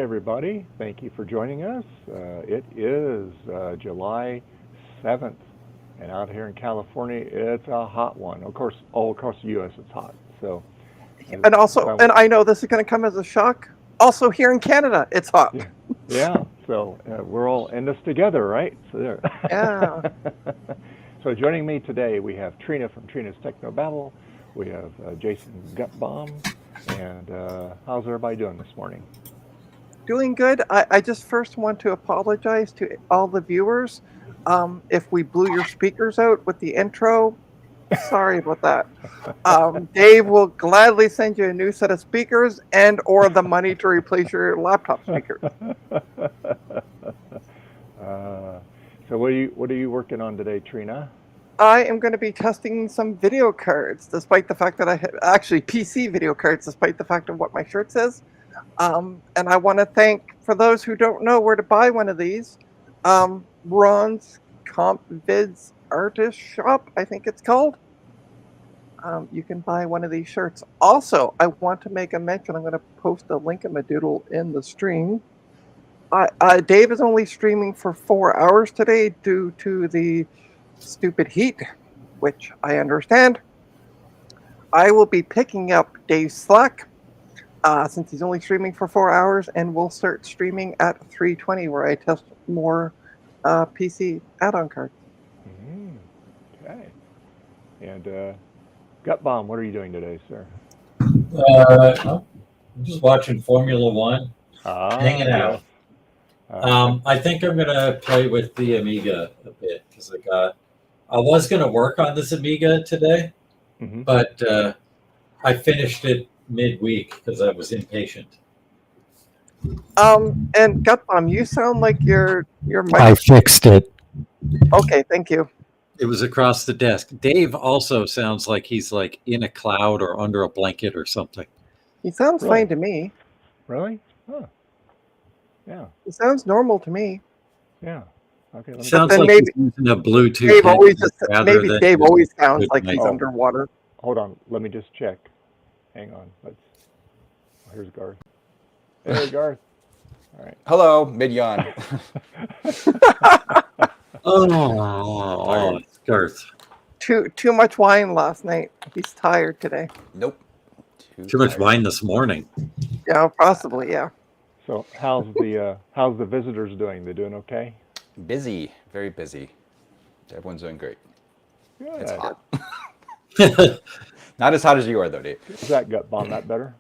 everybody. Thank you for joining us. It is July 7th, and out here in California, it's a hot one. Of course, all across the U.S. it's hot. So, and also, and I know this is going to come as a shock. Also, here in Canada, it's hot. Yeah. So we're all in this together, right? So there. Yeah. So joining me today, we have Trina from Trina's Techno Babble. We have Jason Gutbaum. And how's everybody doing this morning? Doing good. I just first want to apologize to all the viewers. If we blew your speakers out with the intro, sorry about that. Dave will gladly send you a new set of speakers and or the money to replace your laptop speakers. So what are you working on today, Trina? I am going to be testing some video cards, despite the fact that I have actually PC video cards, despite the fact of what my shirt says. And I want to thank, for those who don't know where to buy one of these, Ron's Comp Vids Artist Shop, I think it's called. You can buy one of these shirts. Also, I want to make a mention. I'm going to post a link in my doodle in the stream. Dave is only streaming for 4 hours today due to the stupid heat, which I understand. I will be picking up Dave's slack since he's only streaming for 4 hours, and we'll start streaming at 3:20 where I test more PC add-on cards. Okay. And Gutbaum, what are you doing today, sir? I'm just watching Formula One, hanging out. I think I'm gonna play with the Amiga a bit because I was going to work on this Amiga today, but I finished it midweek because I was impatient. And Gutbaum, you sound like your mic. I fixed it. Okay, thank you. It was across the desk. Dave also sounds like he's like in a cloud or under a blanket or something. He sounds fine to me. Really? Huh. Yeah. It sounds normal to me. Yeah. Okay. Sounds like maybe, he's using a Bluetooth. Dave always sounds like he's underwater. Hold on. Let me just check. Hang on. Here's Garth. Hey, Garth. All right. Hello, mid-yawn. Oh, Garth. Too much wine last night. He's tired today. Nope. Too much wine this morning. Yeah, possibly. Yeah. So how's the visitors doing? They doing okay? Busy, very busy. Everyone's doing great. Good. It's hot. Not as hot as you are, though, Dave. Is that Gutbaum that better?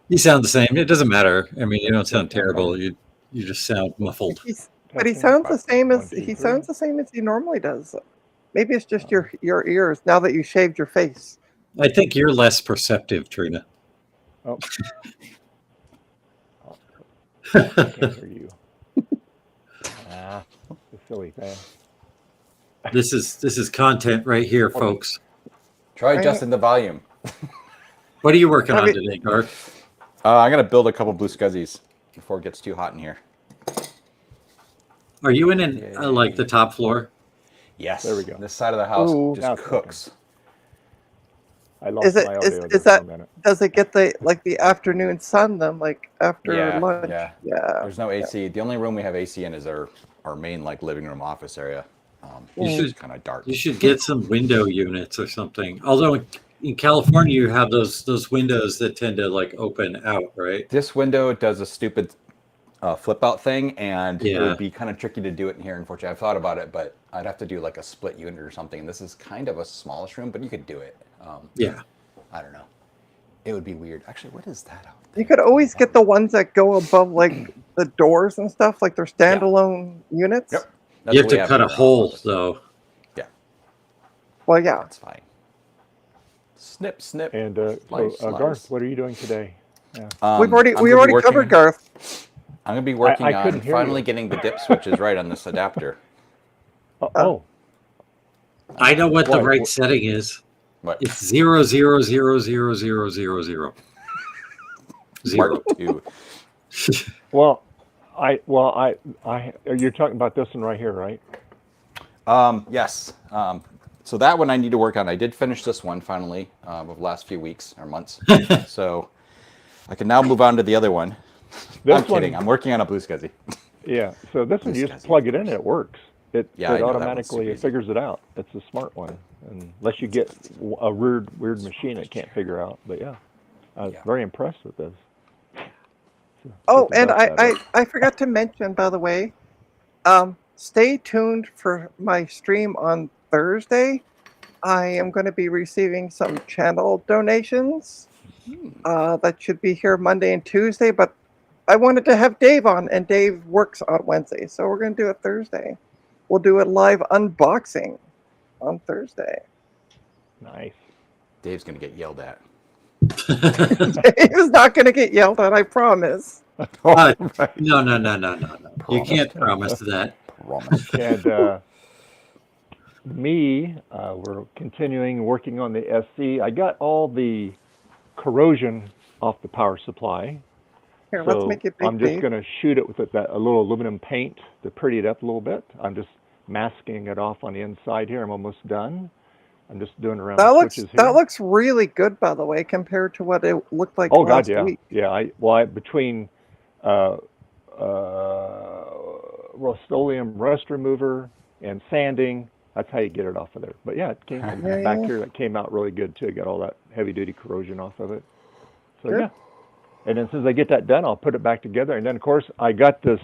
You sound the same. It doesn't matter. I mean, you don't sound terrible. You just sound muffled. But he sounds the same as he normally does. Maybe it's just your ears now that you shaved your face. I think you're less perceptive, Trina. Oh. I can't hear you. The silly thing. This is content right here, folks. Try adjusting the volume. What are you working on today, Garth? I'm gonna build a couple blue scuzzies before it gets too hot in here. Are you in like the top floor? Yes. There we go. This side of the house just cooks. I lost my audio for a minute. Does it get the afternoon sun then, like after lunch? Yeah. There's no AC. The only room we have AC in is our main living room office area. It's kind of dark. You should get some window units or something. Although in California you have those windows that tend to open out, right? This window does a stupid flip out thing, and it would be kind of tricky to do it in here. Unfortunately, I've thought about it, but I'd have to do a split unit or something. And this is kind of a smallish room, but you could do it. I don't know. It would be weird. Actually, what is that out there? You could always get the ones that go above the doors and stuff, like they're standalone units. Yep. You have to cut a hole, though. Yeah. Well, yeah. That's fine. Snip, snip. And Garth, what are you doing today? Yeah. We already covered Garth. I'm going to be working on finally getting the dip switches right on this adapter. I know what the right setting is. What? It's 0 0 0 0 0 0 0. 0. 2. Well, you're talking about this one right here, right? Yes. So that one I need to work on. I did finish this one finally over the last few weeks or months. So I can now move on to the other one. I'm kidding. I'm working on a Blue SCSI. Yeah. So this one, you just SCSI. plug it in and it works. It Yeah, I know, that one's automatically super easy. figures it out. It's a smart one, unless you get a weird machine it can't figure out. But yeah, I was very impressed with this. So, Oh, get the and best out of it. I forgot to mention, by the way, stay tuned for my stream on Thursday. I am going to be receiving some channel donations. That should be here Monday and Tuesday, but I wanted to have Dave on, and Dave works on Wednesday, so we're going to do it Thursday. We'll do a live unboxing on Thursday. Nice. Dave's gonna get yelled at. Dave is not going to get yelled at, I promise. No. You can't promise that. Promise. And we're continuing working on the SC. I got all the corrosion off the power supply. Here, So let's make it big, I'm just Dave. going to shoot it with a little aluminum paint to pretty it up a little bit. I'm just masking it off on the inside here. I'm almost done. I'm just doing around the switches here. That looks really good, by the way, compared to what it looked like Oh God, last yeah, week. yeah. Between Rust-Oleum rust remover and sanding, that's how you get it off of there. But yeah, it came back here. That came out really good too. Got all that heavy duty corrosion off of it. So Good. yeah. And then as soon as I get that done, I'll put it back together. And then of course I got this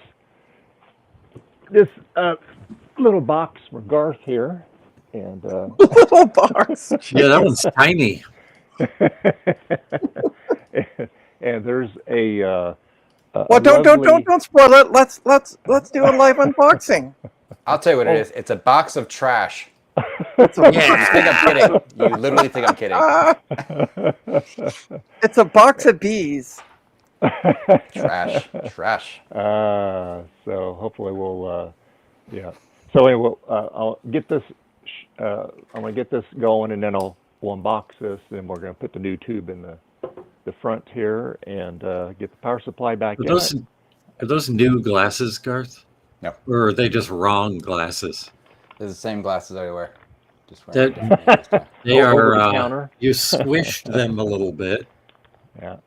little box from Garth here, and Little box. Yeah, that one's tiny. and there's a Well, don't spoil it. Let's do a live unboxing. I'll tell you what it is. It's a box of trash. It's a, You think I'm kidding? You literally think I'm kidding? it's a box of bees. Trash. So hopefully we'll, yeah. So anyway, I'll get this. I'm gonna get this going, and then we'll unbox this, and we're gonna put the new tube in the front here, and get the power supply back in. Are those new glasses, Garth? No. Or are they just wrong glasses? It's the same glasses I wear. Just They Over the are. counter. You squished them a little bit. Yeah.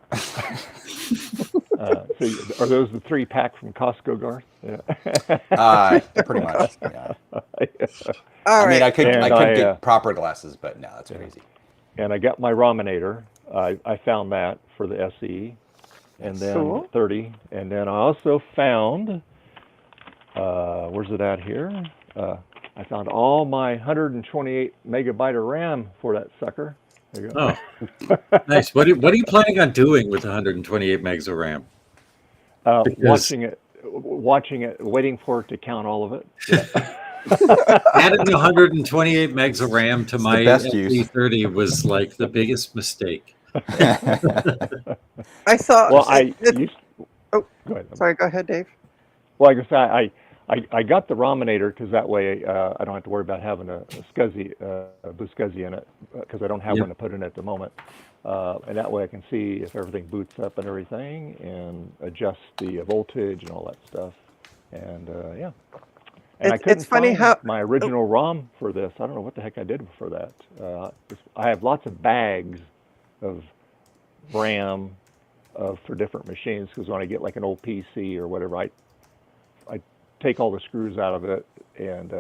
So are those the 3-pack from Costco, Garth? Yeah. Pretty much. Yeah. All I mean, right. I could And get proper glasses, but no, that's crazy. And I got my Rominator. I found that for the SE, and then Cool. 30, and then I also found. Where's it at here? I found all my 128 megabyte of RAM for that sucker. There you go. Oh, nice. What are you planning on doing with 128 megs of RAM? Watching it, waiting for it to count all of it. Adding 128 megs of RAM to my best use. SE30 was like the biggest mistake. I saw. Well, Oh, go ahead. sorry. Go ahead, Dave. Well, like I say, I got the Rominator because that way I don't have to worry about having a SCSI, a Blue SCSI in it, because I don't have one to put in at the moment. And that way I can see if everything boots up and everything, and adjust the voltage and all that stuff. And yeah. And I couldn't find my original ROM for this. I don't know what the heck I did for that. I have lots of bags of RAM for different machines, because when I get like an old PC or whatever, I take all the screws out of it and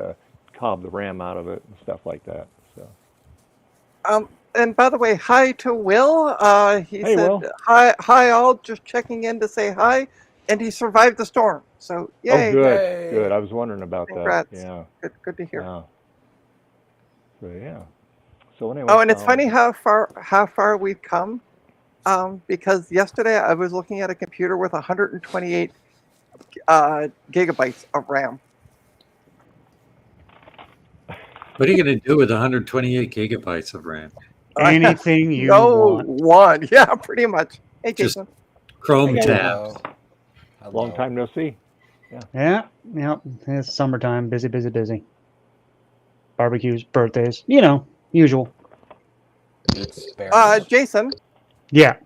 cob the RAM out of it and stuff like that. So. And by the way, hi to Will. He Hey, said, Will. hi all, just checking in to say hi. And he survived the storm. So, yay. Oh, good, Yay. good. I was wondering about Congrats. that. Yeah. Good to hear. Yeah. So, yeah. So anyway. Oh, and it's funny how far we've come. Because yesterday I was looking at a computer with 128 gigabytes of RAM. What are you going to do with 128 gigabytes of RAM? Anything you want. Yeah, pretty much. Hey, Just Jason. Chrome Hey, tabs. Long time no see. Yeah. It's summertime. Busy. Barbecues, birthdays. Usual. Jason, Yeah.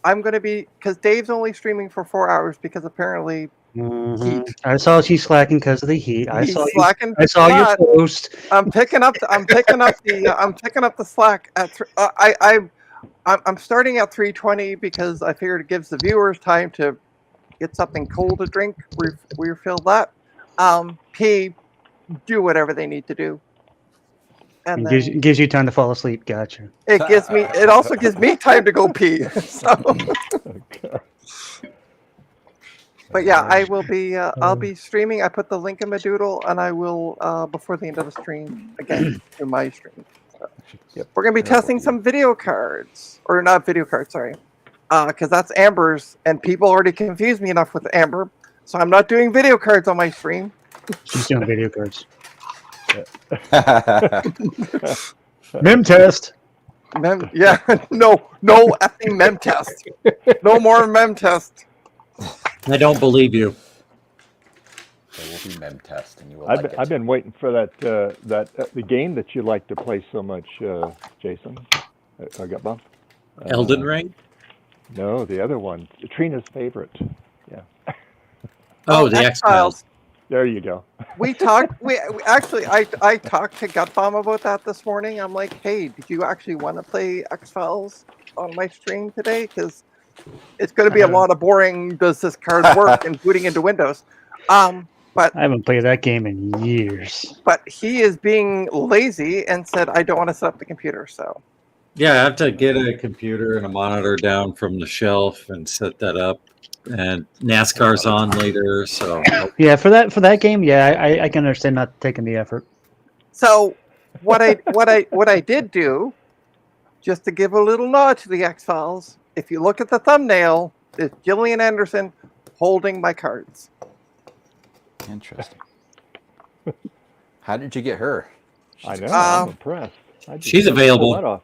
I'm going to be, because Dave's only streaming for 4 hours because apparently heat. I saw you slacking because of the heat. I He's saw slacking. I saw your post. I'm picking up the slack at. I'm starting at 3:20 because I figured it gives the viewers time to get something cold to drink, refill that. P, do whatever they need to do. And It then gives you time to fall asleep. Gotcha. it also gives me time to go pee. So, Okay. but yeah, I will be I'll be streaming. I put the link in my doodle, and I will before the end of the stream again to my stream. So, Yep. we're gonna be testing some video cards, or not video cards, sorry, because that's Amber's, and people already confused me enough with Amber, so I'm not doing video cards on my stream. She's doing video cards. Mem test. Yeah, no effing mem test. No more mem test. I don't believe you. There will be mem test, and you will I've like been, it. I've been waiting for that the game that you like to play so much, Jason. I got bumped. Elden Ring? No, the other one, Trina's favorite. Yeah, Oh, the X-Files. there you go. We talked. We actually, I talked to Gutbomb about that this morning. I'm like, hey, did you actually want to play X-Files on my stream today? Because it's going to be a lot of boring. Does this card work? And booting into Windows. But I haven't played that game in years. But he is being lazy and said, I don't want to set up the computer. So Yeah, I have to get a computer and a monitor down from the shelf and set that up. And NASCAR's on later, so Yeah, for that game, yeah, I can understand not taking the effort. So what I did do, just to give a little nod to the X-Files, if you look at the thumbnail, it's Gillian Anderson holding my cards. Interesting. How did you get her? I know. I'm impressed. she's available. Pull that off.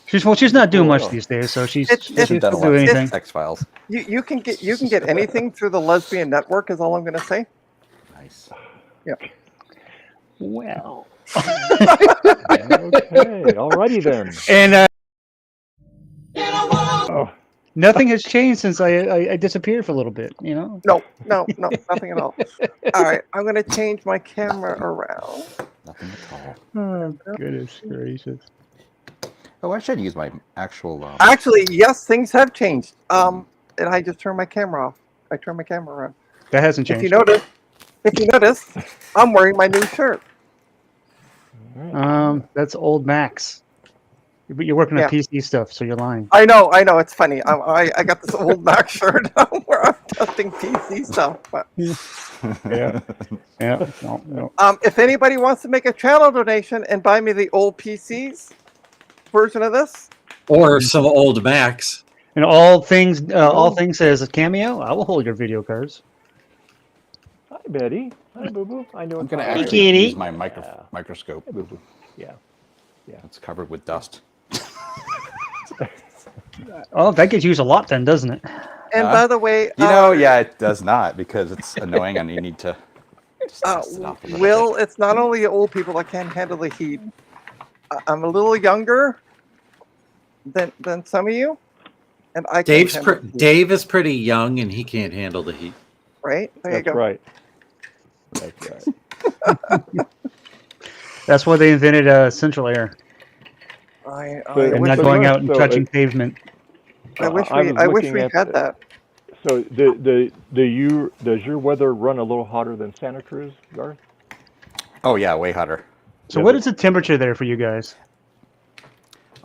She's not doing much these days, so she's It's- she it's- can Done a do lot of anything. X-Files. You can get anything through the lesbian network is all I'm going to say. Nice. Well, Okay. Alrighty then. and Oh, nothing has changed since I disappeared for a little bit. You know. No, nothing at all. All right, I'm going to change my camera around. Nothing at all. Oh, goodness gracious. Oh, I should use my actual. Actually, yes, things have changed. And I just turned my camera off. I turned my camera around. That hasn't If changed. you notice, I'm wearing my new shirt. That's old Max. But you're working on Yeah. PC stuff, so you're lying. I know. It's funny. I got this old Mac shirt where I'm testing PC stuff. But Yeah. Yeah. No. if anybody wants to make a channel donation and buy me the old PCs version of this, Or some old Macs. And all things says a cameo. I will hold your video cards. hi Betty. Hi Boo Boo. I know. I'm gonna it's actually kitty. use my microscope. Hi Boo Boo. Yeah. It's covered with dust. Oh, that gets used a lot then, doesn't it? and by the way, Yeah, it does not because it's annoying and you need to. Just dust it off a little Will, it's not only old people that can't handle the heat. I'm a little younger than some of you, and I can't handle the heat, Dave is pretty young and he can't handle the heat. right? There you That's go. right. That's right. That's why they invented central air I So- and wish not we- going out and so touching it- pavement. I wish I we was I wish looking we at had the- that. So does your weather run a little hotter than Santa Cruz, Garth? Oh yeah, way hotter. So Yeah, what but- is the temperature there for you guys? It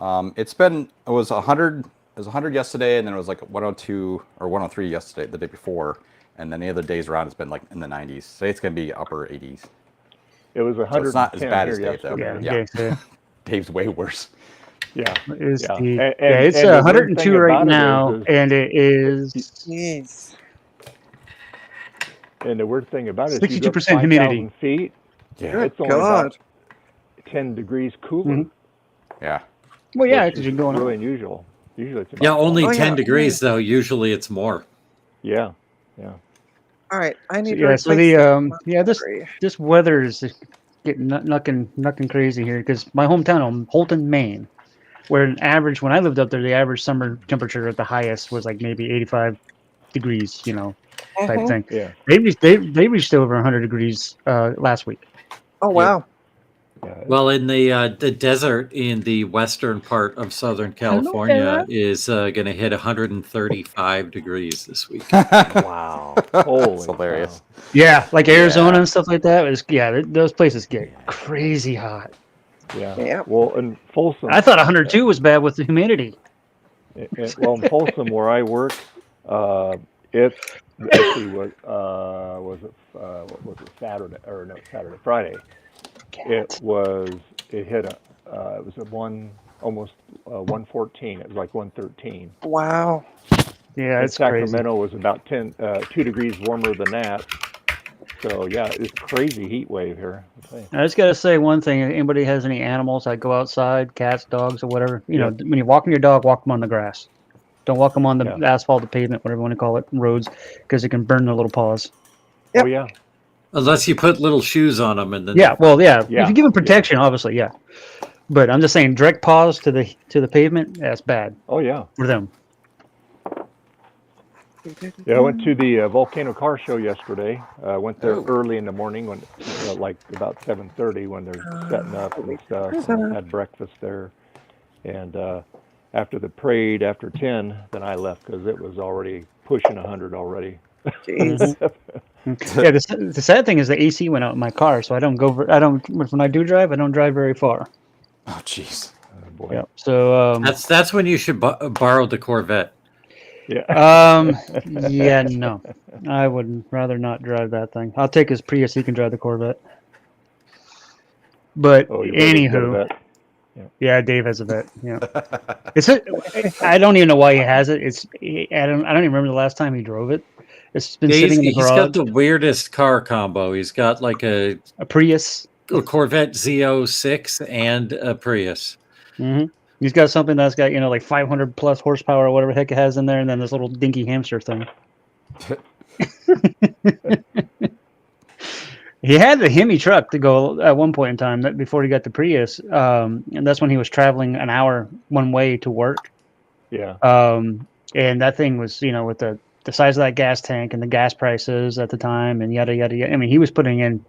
was 100. It was 100 yesterday, and then it was like 102 or 103 yesterday, the day before, and then the other days around it's been like in the 90s. Today it's gonna be upper 80s. It was 110 it's not as bad as here Dave, though. yesterday. Yeah. Okay, so Dave's way worse. Yeah. is Yeah. the, And- yeah, it's and the weird 102 thing right about it now, is- and it is Jeez. And the weird thing about it is 62% 5,000 humidity. feet, Yeah. it's only God. about 10 degrees cooler. Mhm. Yeah. well, yeah, which because is you're going really on. unusual. Usually it's about Yeah, only Oh, 10 yeah. degrees though. Usually it's more. Yeah. All right, I need to Yeah, so replace this weather is just getting nothing crazy here because my hometown, Holton, Maine, where an average when I lived up there, the average summer temperature at the highest was like maybe 85 degrees, type thing. Yeah. They reached over 100 degrees last week. Oh wow. Well, in the desert in the western part of Southern California is going to hit 135 degrees this week. Wow. Holy That's hilarious. cow. Yeah, like Arizona and stuff like that. Those places get crazy hot. Yeah. Yeah. Well, in Folsom. I thought 102 was bad with the humidity. Well, in Folsom, where I work, let's see, what was it Friday? It hit it was almost 114. It was like 113. Wow. Yeah, it's Sacramento was about 2 degrees warmer than that. So yeah, it's crazy heat wave here. I just gotta say one thing. If anybody has any animals that go outside, cats, dogs, or whatever, you know, when you're walking your dog, walk them on the grass. Don't walk them on the asphalt, the pavement, whatever you want to call it, roads, because it can burn their little paws. Yep. Oh yeah. Unless you put little shoes on them, and then If you give them protection, obviously, yeah. But I'm just saying, direct paws to the pavement, that's bad. Oh yeah. For them. Yeah, I went to the Volcano Car Show yesterday. I went there early in the morning, when like about 7:30, when they're setting up and stuff. And had breakfast there, and after the parade, after 10, then I left because it was already pushing 100 already. Jeez. Yeah, the sad thing is the AC went out in my car, so when I do drive, I don't drive very far. Oh, jeez. Oh, boy. Yeah. So that's when you should borrow the Corvette. Yeah. yeah, no, I would rather not drive that thing. I'll take his Prius. He can drive the Corvette. But anywho, yeah, Dave has a vet. Yeah, I don't even know why he has it. I don't even remember the last time he drove it. It's been sitting in the garage. He's got the weirdest car combo. He's got like a Prius, a Corvette Z06, and a Prius. Mm-hmm. He's got something that's got, like 500 plus horsepower or whatever the heck it has in there, and then this little dinky hamster thing. He had the Hemi truck to go at one point in time before he got the Prius, and that's when he was traveling an hour one way to work. Yeah. And that thing was, with the size of that gas tank and the gas prices at the time and yada yada yada. I mean, he was putting in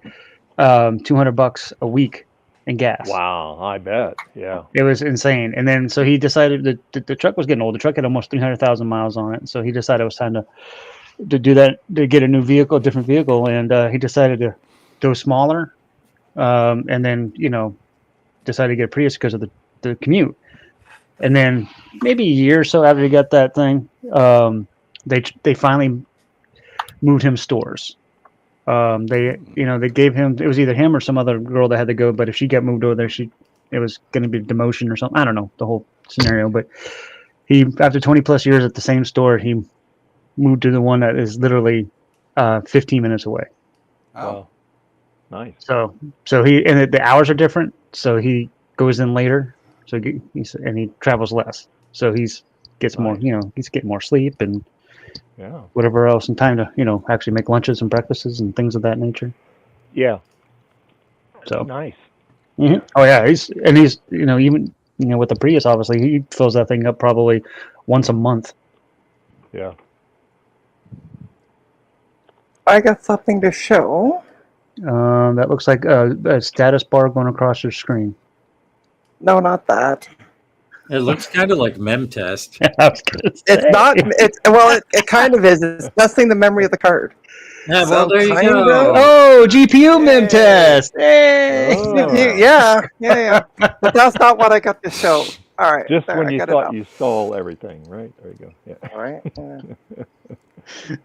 $200 a week in gas. Wow, I bet. Yeah. It was insane. And then so he decided that the truck was getting old. The truck had almost 300,000 miles on it. So he decided it was time to do that, to get a new vehicle, a different vehicle. And he decided to go smaller. And then, decided to get a Prius because of the commute. And then maybe a year or so after he got that thing, they finally moved him stores. They gave him, it was either him or some other girl that had to go, but if she got moved over there, it was going to be demotion or something. I don't know the whole scenario, but he, after 20 plus years at the same store, he moved to the one that is literally 15 minutes away. Oh, nice. So the hours are different. So he goes in later. So he travels less. So he's more, he's getting more sleep and whatever else, and time to, actually make lunches and breakfasts and things of that nature. Yeah. So nice. Mm-hmm. Oh yeah, he's even with the Prius, obviously he fills that thing up probably once a month. Yeah. I got something to show. That looks like a status bar going across your screen. No, not that. It looks kind of like MemTest. It's not. It kind of is. It's testing the memory of the card. Yeah, well, there you go. Oh, GPU mem test. Hey. Oh. Yeah. But that's not what I got to show. All right. Just when you thought you stole everything, right? There you go. Yeah. All right. Yeah.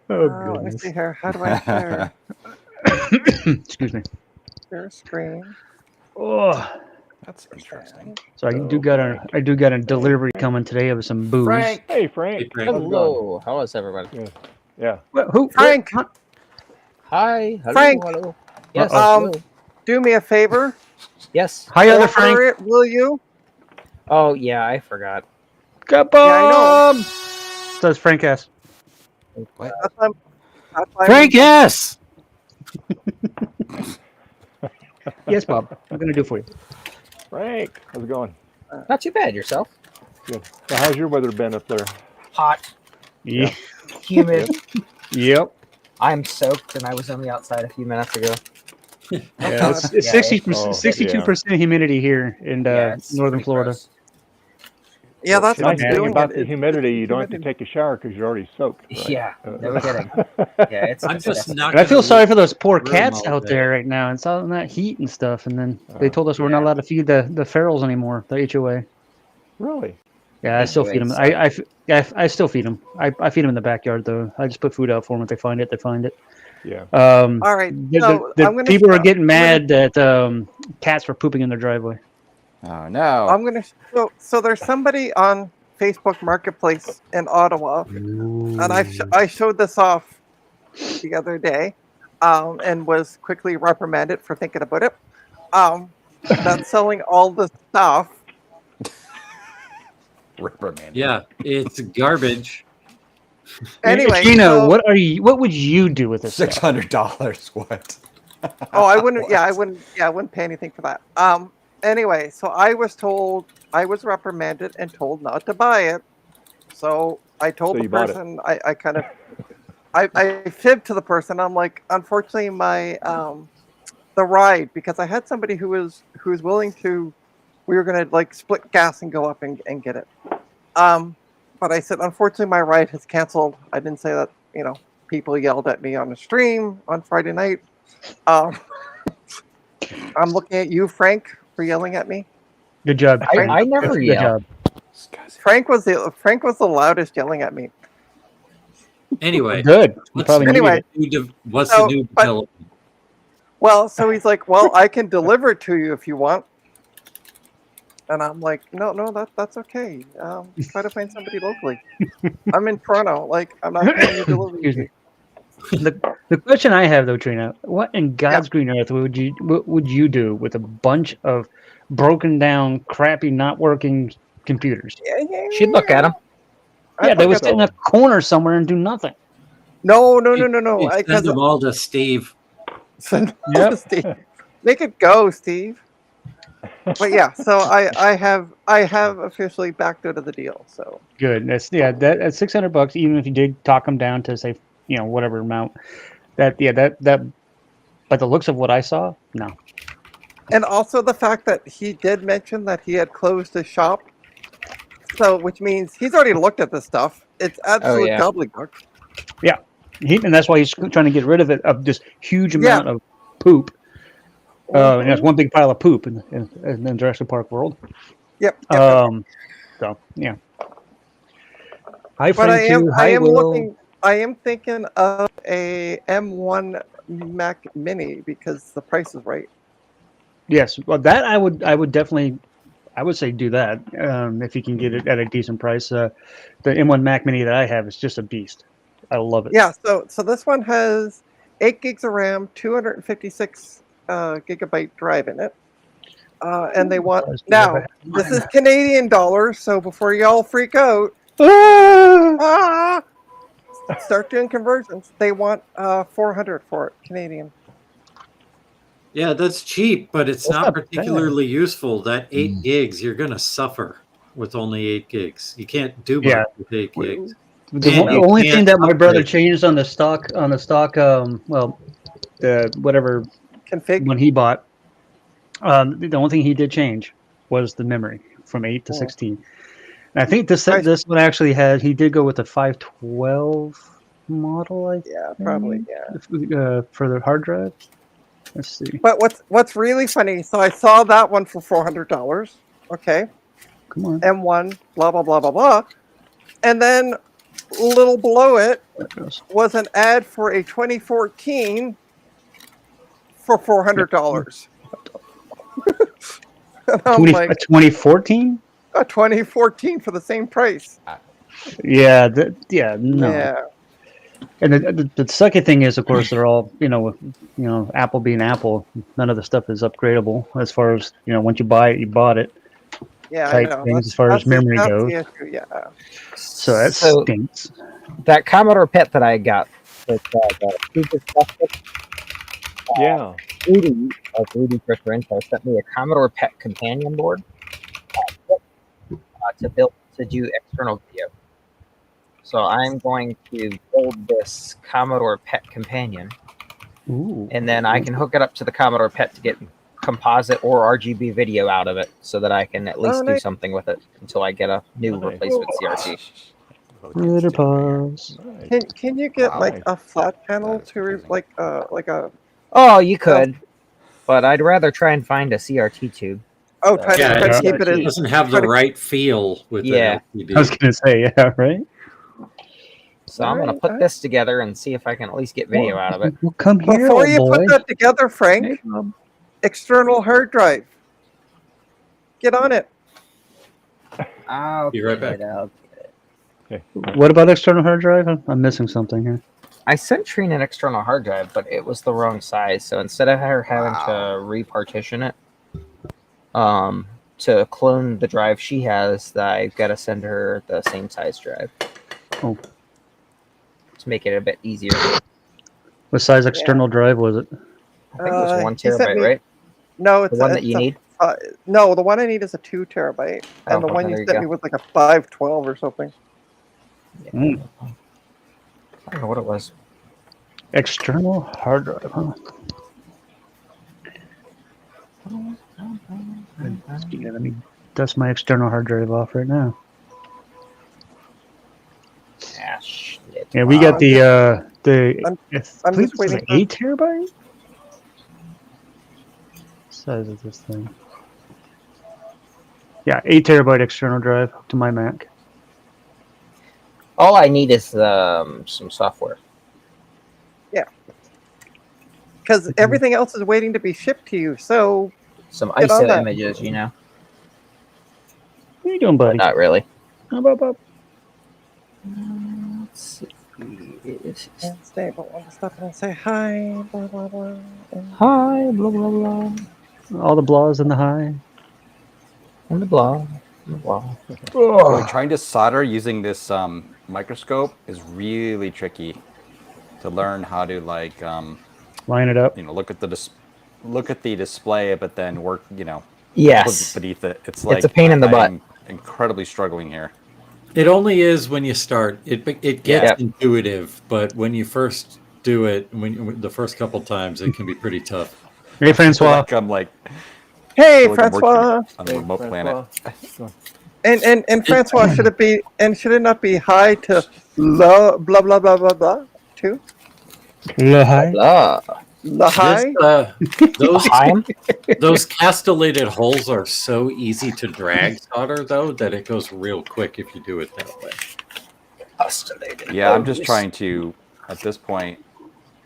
Oh, let me see here. How do I share? Excuse me. Share screen. Oh. That's interesting. So I do got a delivery coming today of some booze. Frank. Hey, Frank. Hello. How is everybody? Yeah. Well, who? Frank. Hi. Hello. Frank. Hello. Yes. Do me a favor. Yes. Hi, other Frank. Order it, will you? Oh yeah, I forgot. Kaboom! Yeah, I know. Says Frank S. What? That's why Frank, yes. Yes, Bob. I'm gonna do it for you. Frank, how's it going? Not too bad. Yourself? Good. So how's your weather been up there? Hot. Yeah. Humid. Yep. I'm soaked, and I was on the outside a few minutes ago. Yeah, it's Yeah, 62% humidity here in it's northern pretty Florida. gross. Yeah, that's Nice what's thing doing about it. the It's humidity, the you don't have to humidity. take a shower because you're already soaked. Right? Yeah, no kidding. Yeah, it's I'm just disgusting. not. And I feel gonna sorry leave for those poor the room cats all out day. there right now. It's all in that heat and stuff. And then they told us we're not Yeah. allowed to feed the ferals anymore, the HOA. Really? Yeah, I still feed them. I still feed them. I feed them in the backyard, though. I just put food out for them. If they find it, they find it. Yeah. All right, so The I'm gonna. people are getting I'm gonna- mad that cats were pooping in their driveway. Oh no. I'm gonna. So there's somebody on Facebook Marketplace in Ottawa, and I showed this off the other day, and was quickly reprimanded for thinking about it. That's selling all the stuff. Reprimanded. Yeah, it's garbage. Anyway, Gina, so- what would you do with this? stuff? $600. What? Oh, I wouldn't. Yeah, I What? wouldn't. Yeah, I wouldn't pay anything for that. Anyway, so I was reprimanded and told not to buy it. So I told So the you bought it. person. I fibbed to the person. I'm like, unfortunately, my the ride, because I had somebody who was willing to. We were gonna like split gas and go up and get it. But I said, unfortunately, my ride has canceled. I didn't say that. People yelled at me on the stream on Friday night. I'm looking at you, Frank, for yelling at me. Good job. I never Good yell. job. Frank was the loudest yelling at me. Anyway, Good. You what's probably needed Anyway, it. what's So, the new but- development? Well, so he's like, well, I can deliver it to you if you want. And I'm like, no, that's okay. Try to find somebody locally. I'm in Toronto. Like, I'm not paying you delivery Excuse me. fee. The question I have though, Trina, what in God's green earth what would you do with a bunch of broken down, crappy, not working computers? She'd look at them. Yeah, they would say sit in a corner somewhere and do nothing. no. You Because send them all to Steve. Yep. Steve, make it go, Steve. But yeah, so I have officially backed out of the deal. So Good. That's that at $600, even if you did talk them down to say whatever amount. That by the looks of what I saw, no. and also the fact that he did mention that he had closed his shop. So which means he's already looked at this stuff. It's absolute yeah. gobbledygook. And that's why he's trying to get rid of it, of this huge amount of poop. And that's one big pile of poop in the Jurassic Park world. Yep. So yeah. Hi, But I friend am two. Hi, Will. I am thinking of a M1 Mac Mini because the price is right. Yes, well, that I would definitely, I would say do that if you can get it at a decent price. The M1 Mac Mini that I have is just a beast. I love it. Yeah. So this one has 8 gigs of RAM, 256 gigabyte drive in it, and they want now. This is Canadian dollars, so before y'all freak out, start doing conversions. They want 400 for it Canadian. Yeah, that's cheap, but it's That's not not bad. particularly useful. That 8 gigs, you're going to suffer with only 8 gigs. You can't do much Yeah. with 8 gigs. The And you only thing can't that my brother upgrade. changed on the stock, the whatever Config. when he bought, the only thing he did change was the memory from 8 to Oh. 16. And I think this Nice. one actually he did go with the 512 model. Yeah, probably. Yeah. For the hard drive. Let's see. But what's really funny? So I saw that one for $400. Okay. Come on. M1, blah blah blah blah blah, and then a little below it There it goes. was an ad for a 2014 for $400. And I'm like, 2014? a 2014 for the same price. Yeah, no. Yeah. And the second thing is, of course, they're all Apple being Apple. None of the stuff is upgradable as far as once you buy it, you bought it. Yeah, I Type know. things as far as memory that's goes. the issue, yeah. So that stinks. That Commodore PET that I got with the super stuff, Yeah. Rudy Frischerinto sent me a Commodore PET companion board to do external video. So I'm going to build this Commodore PET companion Ooh. and then I can hook it up to the Commodore PET to get composite or RGB video out of it, so that I can at least do something with it until I get a new replacement CRT. Glitter pause. Can you get Wow. like a flat panel That is to confusing. like a Oh, you could, but I'd rather try and find a CRT tube. try Yeah, to keep it it in. doesn't have the right feel with Yeah. the I was LCD. gonna say, yeah, right. So I'm gonna put this together and see if I can at least get video out of it. Well, come here, Before old you boy. put that together, Frank, Hey, Bob. external hard drive. Get on it. I'll Be right get back. it out. What about external hard drive? I'm missing something here. I sent Trine an external hard drive, but it was the wrong size. So instead of her having to repartition it, to clone the drive she has, I've got to send her the same size drive. Oh. To make it a bit easier. What size external drive was it? I think it was 1 He sent terabyte, me- right? No, it's The one that you need? No, the one I need is a 2 terabyte, and the Oh, one there you you sent go. me was like a 512 or something. Mm. I don't know what it was. External hard drive, huh? Yeah, let me dust my external hard drive off right now. Ah, shit. Yeah, we got the I'm I just believe this is waiting an for- 8 terabyte. Size of this thing. Yeah, 8 terabyte external drive to my Mac. All I need is some software. Because everything else is waiting to be shipped to you. So Some Get on ISO that. images, you know? What are you doing, buddy? Not really. How about Bob? Let's see. and stay, but want to stop and say hi, blah blah blah. And Hi, blah, blah, blah. All the blahs and the high. And the blah. Blah. Like trying to solder using this microscope is really tricky to learn how to like Line it up. look at the display, but then work Yes. beneath it. It's like a pain in the butt. I'm incredibly struggling here. It only is when you start. It gets Yeah. intuitive, but when you first do it, the first couple times, it can be pretty tough. Hey, Francois. Like I'm like, hey, feel like I'm working Francois. on a remote planet. And Francois, should it not be hi to blah blah blah blah blah blah too? Hi. Blah. La hi. Those castellated holes are so easy to drag solder, though, that it goes real quick if you do it that way. Yeah, I'm just trying to, at this point,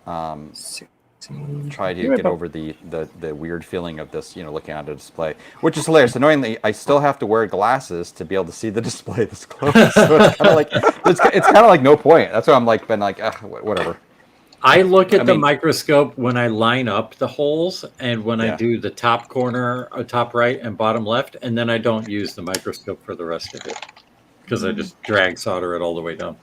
try to get over the weird feeling of this, looking at a display, which is hilarious. Annoyingly, I still have to wear glasses to be able to see the display this close. So it's kind of like it's kind of like no point. That's why I'm like been like whatever. I look at the microscope when I line up the holes and when I do the top corner, top right and bottom left, and then I don't use the microscope for the rest of it because I just drag solder it all the way down.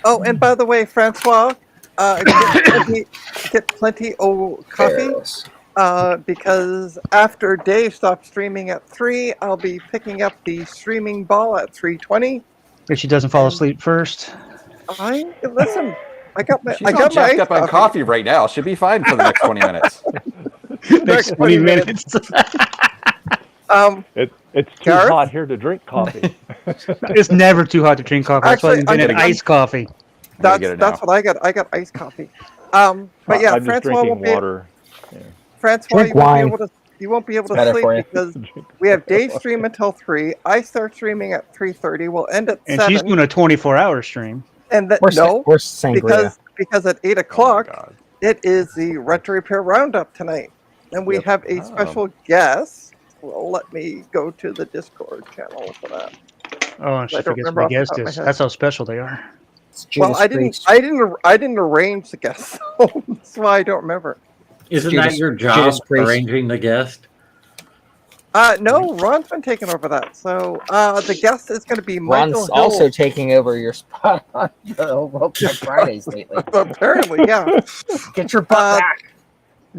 Oh, and by the way, Francois, get plenty of coffee because after Dave stops streaming at 3, I'll be picking up the streaming ball at 3:20. If she doesn't fall asleep first. Listen. I got my jacked up on coffee right now. Should be fine for the next 20 minutes. Next 20 minutes. It's too Garth? hot here to drink coffee. It's never too hot to drink coffee. That's why I invented iced coffee. That's what I got. I got iced coffee. But yeah, I'm just Francois drinking won't be. water. Francois, Drink wine. you won't be able to better sleep for you. because we have Dave stream until 3. I start streaming at 3:30. We'll end at And 7. she's doing a 24-hour stream. And that Or sangria. because at 8 o'clock it is the Rent to Repair Roundup tonight, and we have a special guest. Well, let me go to the Discord channel for that. Oh, and she I don't forgets remember my off the guest top of my is. head. That's how special they are. Well, I didn't arrange the guest, so that's why I don't remember. Isn't Judas- that your job, Judas Priest. arranging the guest? No, Ron's been taking over that. So the guest is going to be Michael Ron's Hill. also taking over your spot on the World Cup Fridays lately. Apparently, yeah. Get your butt back.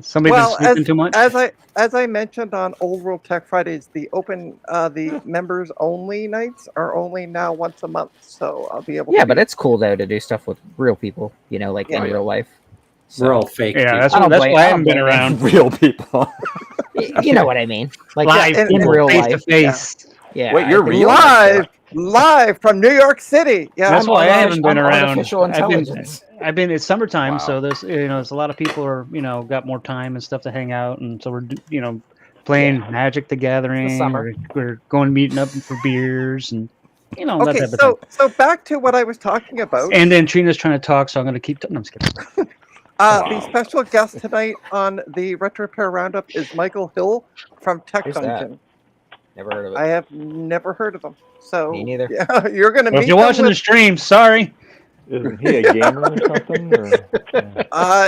Somebody been sleeping too much? As I mentioned on Old World Tech Fridays, the members only nights are only now once a month, so I'll be able. Yeah, to but it's cool though to do stuff with real people. You know, like in real life. We're all fake. Yeah, people. that's why I haven't been around. Real people. You know what I mean? Like Live in real face life. to face. Yeah. Wait, you're real? live from New York City. Yeah, That's why I haven't been I'm around. artificial intelligence. I've been. It's summertime, Wow. so there's a lot of people are got more time and stuff to hang out, and so we're playing Magic the Gathering. summer. We're going meeting up for beers and that Okay, type of thing. so back to what I was talking about. And then Trina's trying to talk, so I'm going to keep. No, I'm just kidding. The special guest tonight on the Retro Repair Roundup is Michael Hill from Tech Who's that? Dungeon. Never heard of it. I have never heard of them. So Me neither. Yeah, you're gonna Well, meet if you're them watching with- the stream, sorry. Isn't he a gamer or something? Or,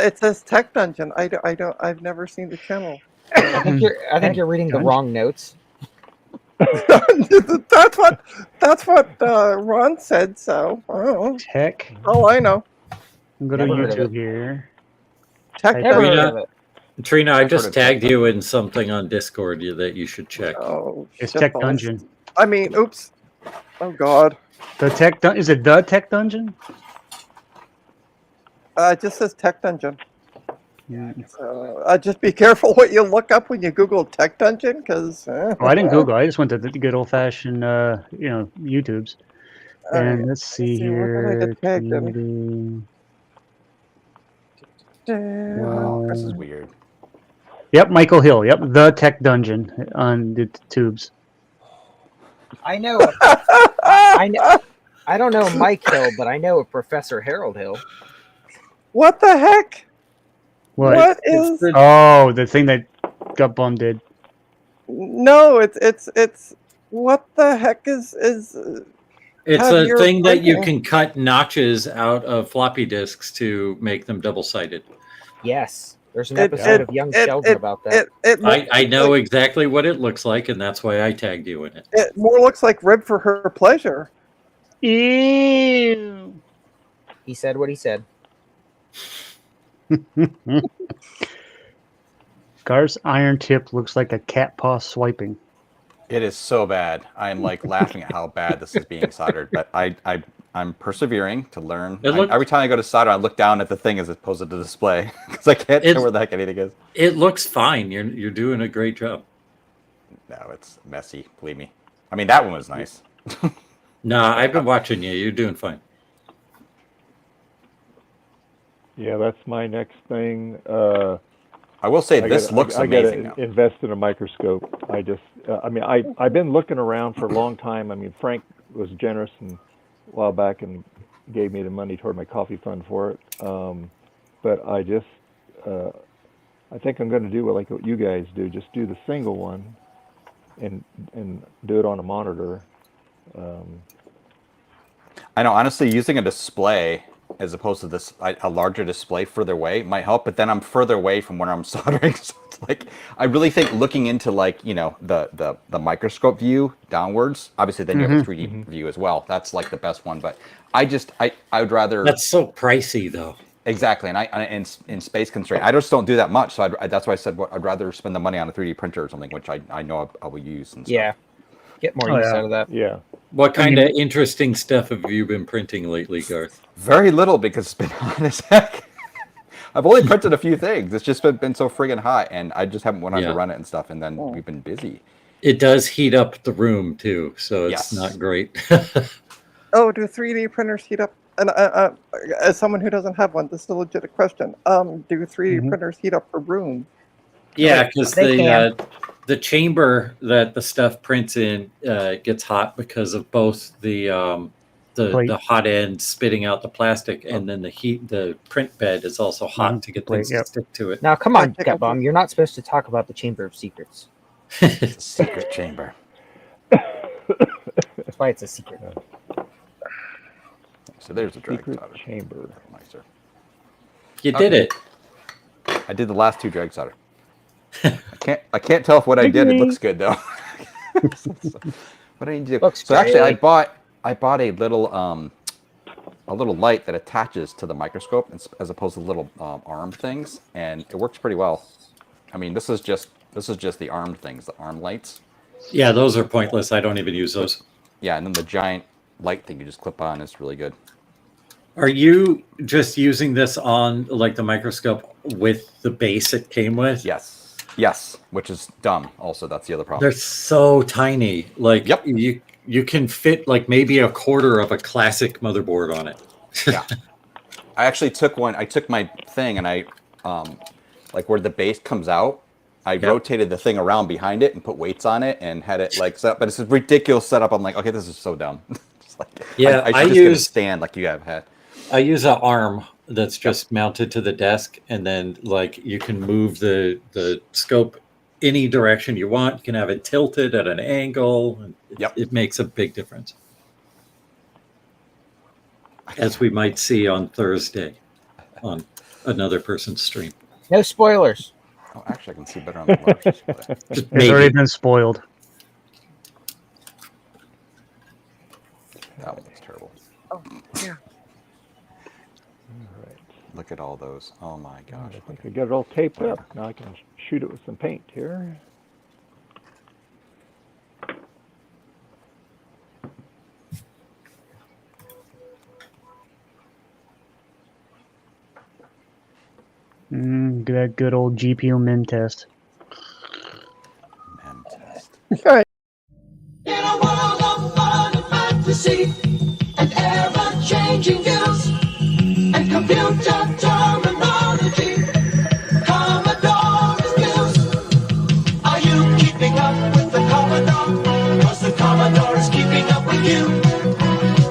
It says Tech Dungeon. I've never seen the channel. I think you're reading the wrong notes. that's what Ron said. So I don't know. Tech. Oh, I know. I'm going to Never heard of YouTube here. Tech Never Dungeon. heard of it. Trina, I I've heard just of tagged you in something on Discord that you should check. Oh, It's shit Tech balls. Dungeon. I mean, oops. Oh God. Is it the Tech Dungeon? It just says Tech Dungeon. Yeah. Just be careful what you look up when you Google Tech Dungeon, because. Oh, I didn't Google. I just went to the good old fashioned, YouTubes. And let's see where can I here. get tagged in? Community. Wow, this is weird. Yep, Michael Hill. Yep, the Tech Dungeon on the tubes. I know. I don't know Mike Hill, but I know Professor Harold Hill. What the heck? What? Is? The thing that got bunded. No, it's. What the heck is? It's have a your thing that you printing. can cut notches out of floppy disks to make them double-sided. Yes, there's an It- episode it- of Young it- Sheldon about that. I know exactly what it looks like, and that's why I tagged you in it. It more looks like rib for her pleasure. Ew. He said what he said. Garth's iron tip looks like a cat paw swiping. It is so bad. I'm like laughing at how bad this is being soldered, but I'm persevering to learn. Every time I go to solder, I look down at the thing as opposed to the display because I can't tell where the heck anything is. It looks fine. You're doing a great job. No, it's messy. Believe me. I mean, that one was nice. Nah, I've been watching you. You're doing fine. yeah, that's my next thing. I will say this looks amazing I now. gotta invest in a microscope. I've been looking around for a long time. I mean, Frank was generous and a while back and gave me the money toward my coffee fund for it. But I think I'm going to do like what you guys do. Just do the single one, and do it on a monitor. I know, honestly, using a display as opposed to this a larger display further away might help, but then I'm further away from where I'm soldering. So it's like I really think looking into the microscope view downwards. Obviously, then you have a 3D view as well. That's like the best one. But I would rather. That's so pricey, though. Exactly, and in space constraint, I just don't do that much. So that's why I said I'd rather spend the money on a 3D printer or something, which I know I will use. And stuff. Yeah, get more use out of that. Yeah. What kind of interesting stuff have you been printing lately, Garth? Very little because it's been hot as heck. I've only printed a few things. It's just been so friggin' hot, and I just haven't went on to run it and stuff. And then we've been busy. It does heat up the room too, so it's not great. Oh, do 3D printers heat up? And as someone who doesn't have one, this is a legit question. Do 3D printers heat up a room? Yeah, because They can. the chamber that the stuff prints in gets hot because of both the hot end spitting out the plastic, and then the print bed is also hot to get things to stick to it. Now, come on, Catbomb. You're not supposed to talk about the Chamber of Secrets. Secret chamber. That's why it's a secret. So there's a drag Secret solder. chamber. Nicer. You did it. I did the last two drag solder. I can't tell if what I did. It looks good though. What I need to do. Looks So actually, I great. bought a little light that attaches to the microscope as opposed to little arm things, and it works pretty well. I mean, this is just the arm things, the arm lights. Yeah, those are pointless. I don't even use those. Yeah, and then the giant light thing you just clip on is really good. Are you just using this on like the microscope with the base it came with? Yes, which is dumb. Also, that's the other problem. They're so tiny. Like, yep. You can fit like maybe a quarter of a classic motherboard on it. Yeah. I actually took one. I took my thing and I, like where the base comes out, I rotated the thing around behind it and put weights on it and had it like set up. But it's a ridiculous setup. I'm like, okay, this is so dumb. Like, yeah, I should just get a stand like you have had. I use an arm that's just mounted to the desk, and then like you can move the scope any direction you want. You can have it tilted at an angle. And it makes a big difference, as we might see on Thursday on another person's stream. No spoilers. Oh, actually, I can see better on the large display. It's already been spoiled. That one looks terrible. Oh, yeah. All right. Look at all those. Oh my gosh. I think I got it all taped up. Now I can shoot it with some paint here. That good old GPU min test. Mem test. Right. In a world of fun and fantasy and ever-changing views and computer terminology, Commodore reviews. Are you keeping up with the Commodore? 'Cause the Commodore is keeping up with you.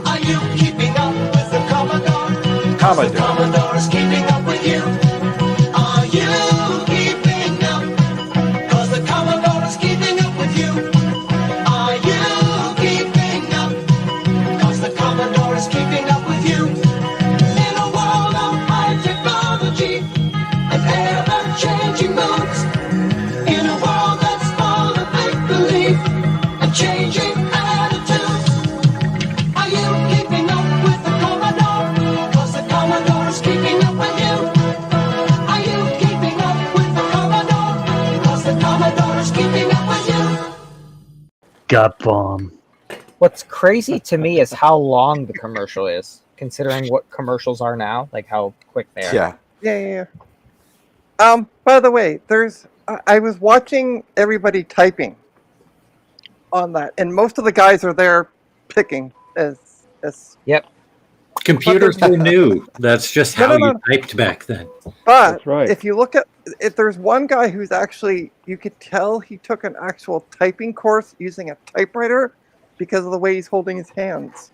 Are you keeping up with the Commodore? 'Cause the Commodore is keeping up with you. Are you keeping up? 'Cause the Commodore is keeping up with you. Are you keeping up? 'Cause the Commodore is keeping up with you. In a world of high technology and ever-changing moods, in a world that's full of make-believe and changing attitudes, are you keeping up with the Commodore? 'Cause the Commodore is keeping up with you. Are you keeping up with the Commodore? 'Cause the Commodore is keeping up with you. Got bomb. What's crazy to me is how long the commercial is, considering what commercials are now, like how quick they are. Yeah. By the way, I was watching everybody typing on that, and most of the guys are there picking as Yep. Computers were new. That's just how you typed back then. But That's right. if you look at if there's one guy who's actually, you could tell he took an actual typing course using a typewriter because of the way he's holding his hands,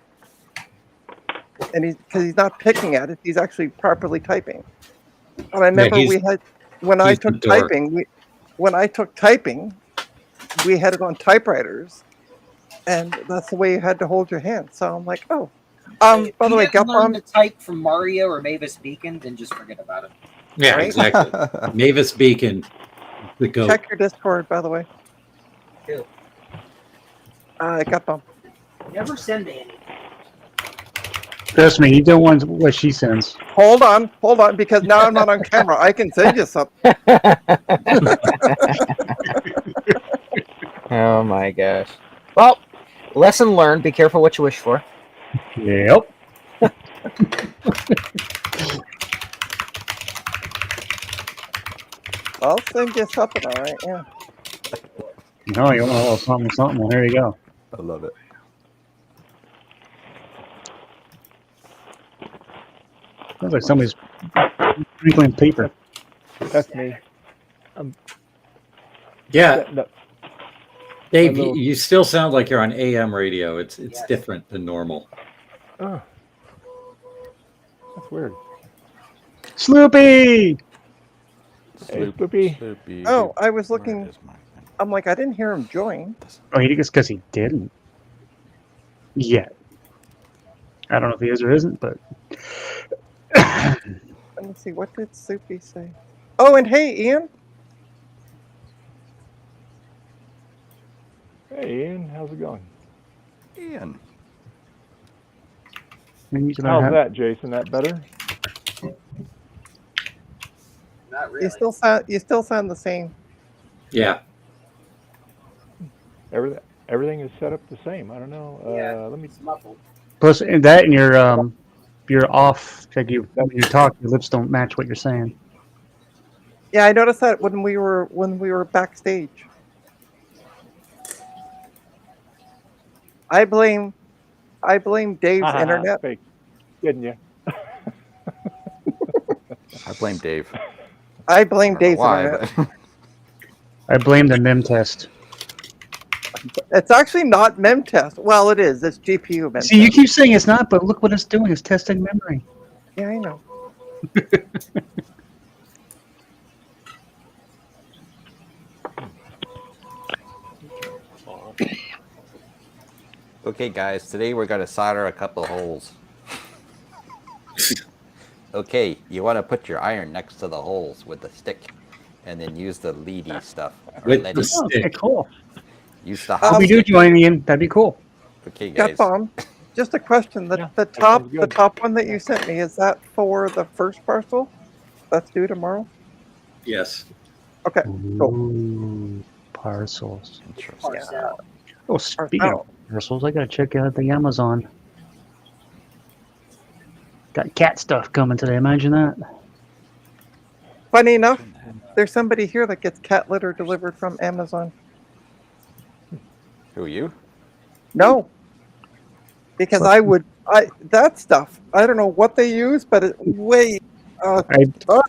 and because he's not picking at it, he's actually properly typing. And I remember when I took typing, we had it on typewriters, and that's the way you had to hold your hand. So I'm like, oh. By the way, learn to type from Mario or Mavis Beacon, then just forget about it. Yeah, Right? exactly. Mavis Beacon, the goat. Check your Discord, by the way. Cool. It got bumped. Never send me anything. Trust me, you don't want what she sends. Hold on, because now I'm not on camera. I can send you something. Oh my gosh. Well, lesson learned. Be careful what you wish for. Yep. I'll send you something, all right? Yeah. No, you want a little something. Well, here you go. I love it. Sounds like somebody's sprinkling paper. That's me. Yeah, No, Dave, Hello. you still sound like you're on AM radio. It's Yes. different than normal. oh, that's weird. Sloopy! Hey, Spoopy. Oh, I was Where looking. is my thing? I'm like, I didn't hear him join. Oh, he just because he didn't. Yet. I don't know if he is or isn't, but Let me see. What did Soupy say? Oh, and hey, Ian. Hey, Ian, how's it going? Ian. we need to learn How's how- that, Jason? That better? Not Not really. You still sound the same. Yeah. Everything is set up the same. I don't know. Yeah. Let me. It's muffled. Plus that and you're off. Like when you talk, your lips don't match what you're saying. Yeah, I noticed that when we were backstage. I blame Dave's internet. Fake, didn't you? I blame Dave. I blame Dave's Why? internet. But I blame the mem test. It's actually not mem test. Well, it is. It's GPU mem See, you test. keep saying it's not, but look what it's doing. It's testing memory. Yeah, I know. okay, guys, today we're gonna solder a couple of holes. Okay, you want to put your iron next to the holes with the stick, and then use the leady stuff. With leady. the Oh, okay, stick. cool. Use the If hot we do stick. join Ian, that'd be cool. Okay, Got guys. bomb. Just a question. Yeah, The that top sounds the good. top one that you sent me, is that for the first parcel? That's due tomorrow? Yes. Okay. Cool. Ooh, parcels. Interesting. Parse out. Oh, speaking of parcels, I gotta check out the Amazon. Got cat stuff coming today. Imagine that. Funny enough, there's somebody here that gets cat litter delivered from Amazon. Who, you? No. Because that stuff, I don't know what they use, but it way I'll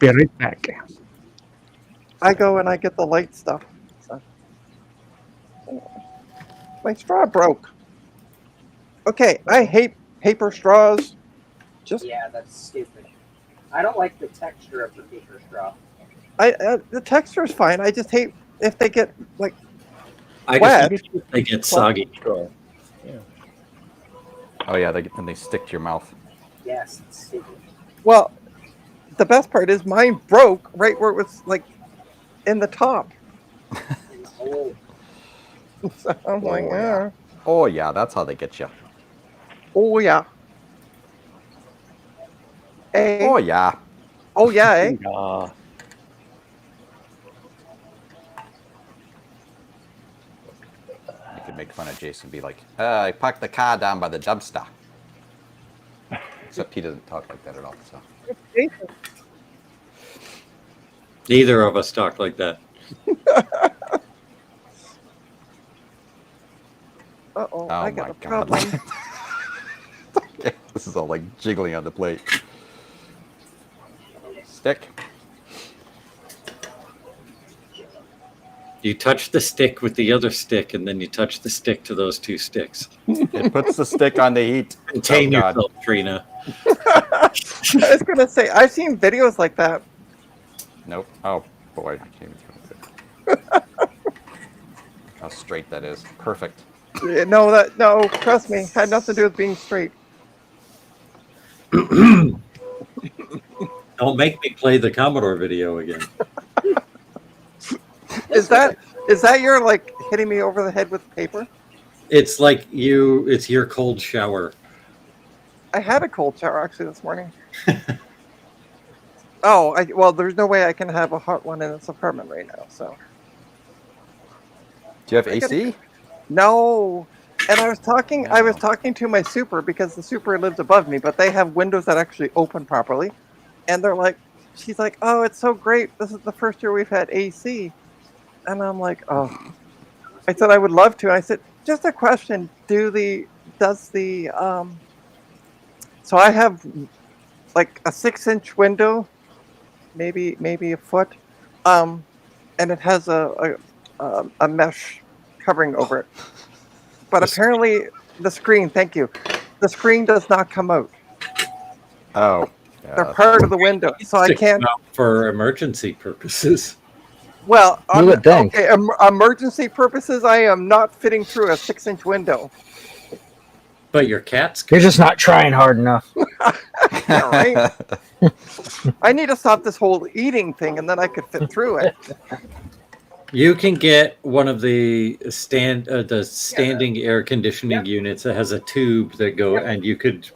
be right back. I go and I get the light stuff. So. My straw broke. Okay, I hate paper straws. Just Yeah, that's stupid. I don't like the texture of the paper straw. the texture is fine. I just hate if they get like I wet. guess they get soggy. Oh yeah, they stick to your mouth. Yes, it's stupid. Well, the best part is mine broke right where it was like in the top. And old. So I'm like, Oh, yeah. yeah. Oh yeah, that's how they get you. Oh yeah. Eh? Oh yeah. Oh yeah, eh? You could make fun of Jason, be like, I parked the car down by the dumpster. Except he doesn't talk like that at all. So. Neither of us talk like that. Uh-oh, Oh I got my a god. problem. Okay, this is all like jiggling on the plate. Stick. You touch the stick with the other stick, and then you touch the stick to those two sticks. It puts the stick on the heat. Contain Oh, God. yourself, Trina. I was gonna say I've seen videos like that. Nope. Oh boy, I can't even do it. How straight that is. Perfect. Yeah, no, trust me, had nothing to do with being straight. Don't make me play the Commodore video again. Is that your like hitting me over the head with paper? It's like it's your cold shower. I had a cold shower actually this morning. Well, there's no way I can have a hot one in this apartment right now. So Do you have AC? no, and I was talking to my super because the super lives above me, but they have windows that actually open properly, and she's like, oh, it's so great. This is the first year we've had AC, and I'm like, oh. I said I would love to. I said, just a question. So I have like a 6-inch window, maybe a foot, and it has a mesh covering over it. But apparently the screen, thank you, the screen does not come out. Oh. They're part of the window, so I can't. For emergency purposes. Well, You would think. okay, emergency purposes, I am not fitting through a 6-inch window. But your cat's You're just not trying hard enough. Yeah, right? I need to stop this whole eating thing, and then I could fit through it. You can get one of the standing air conditioning units that has a tube that go, and you could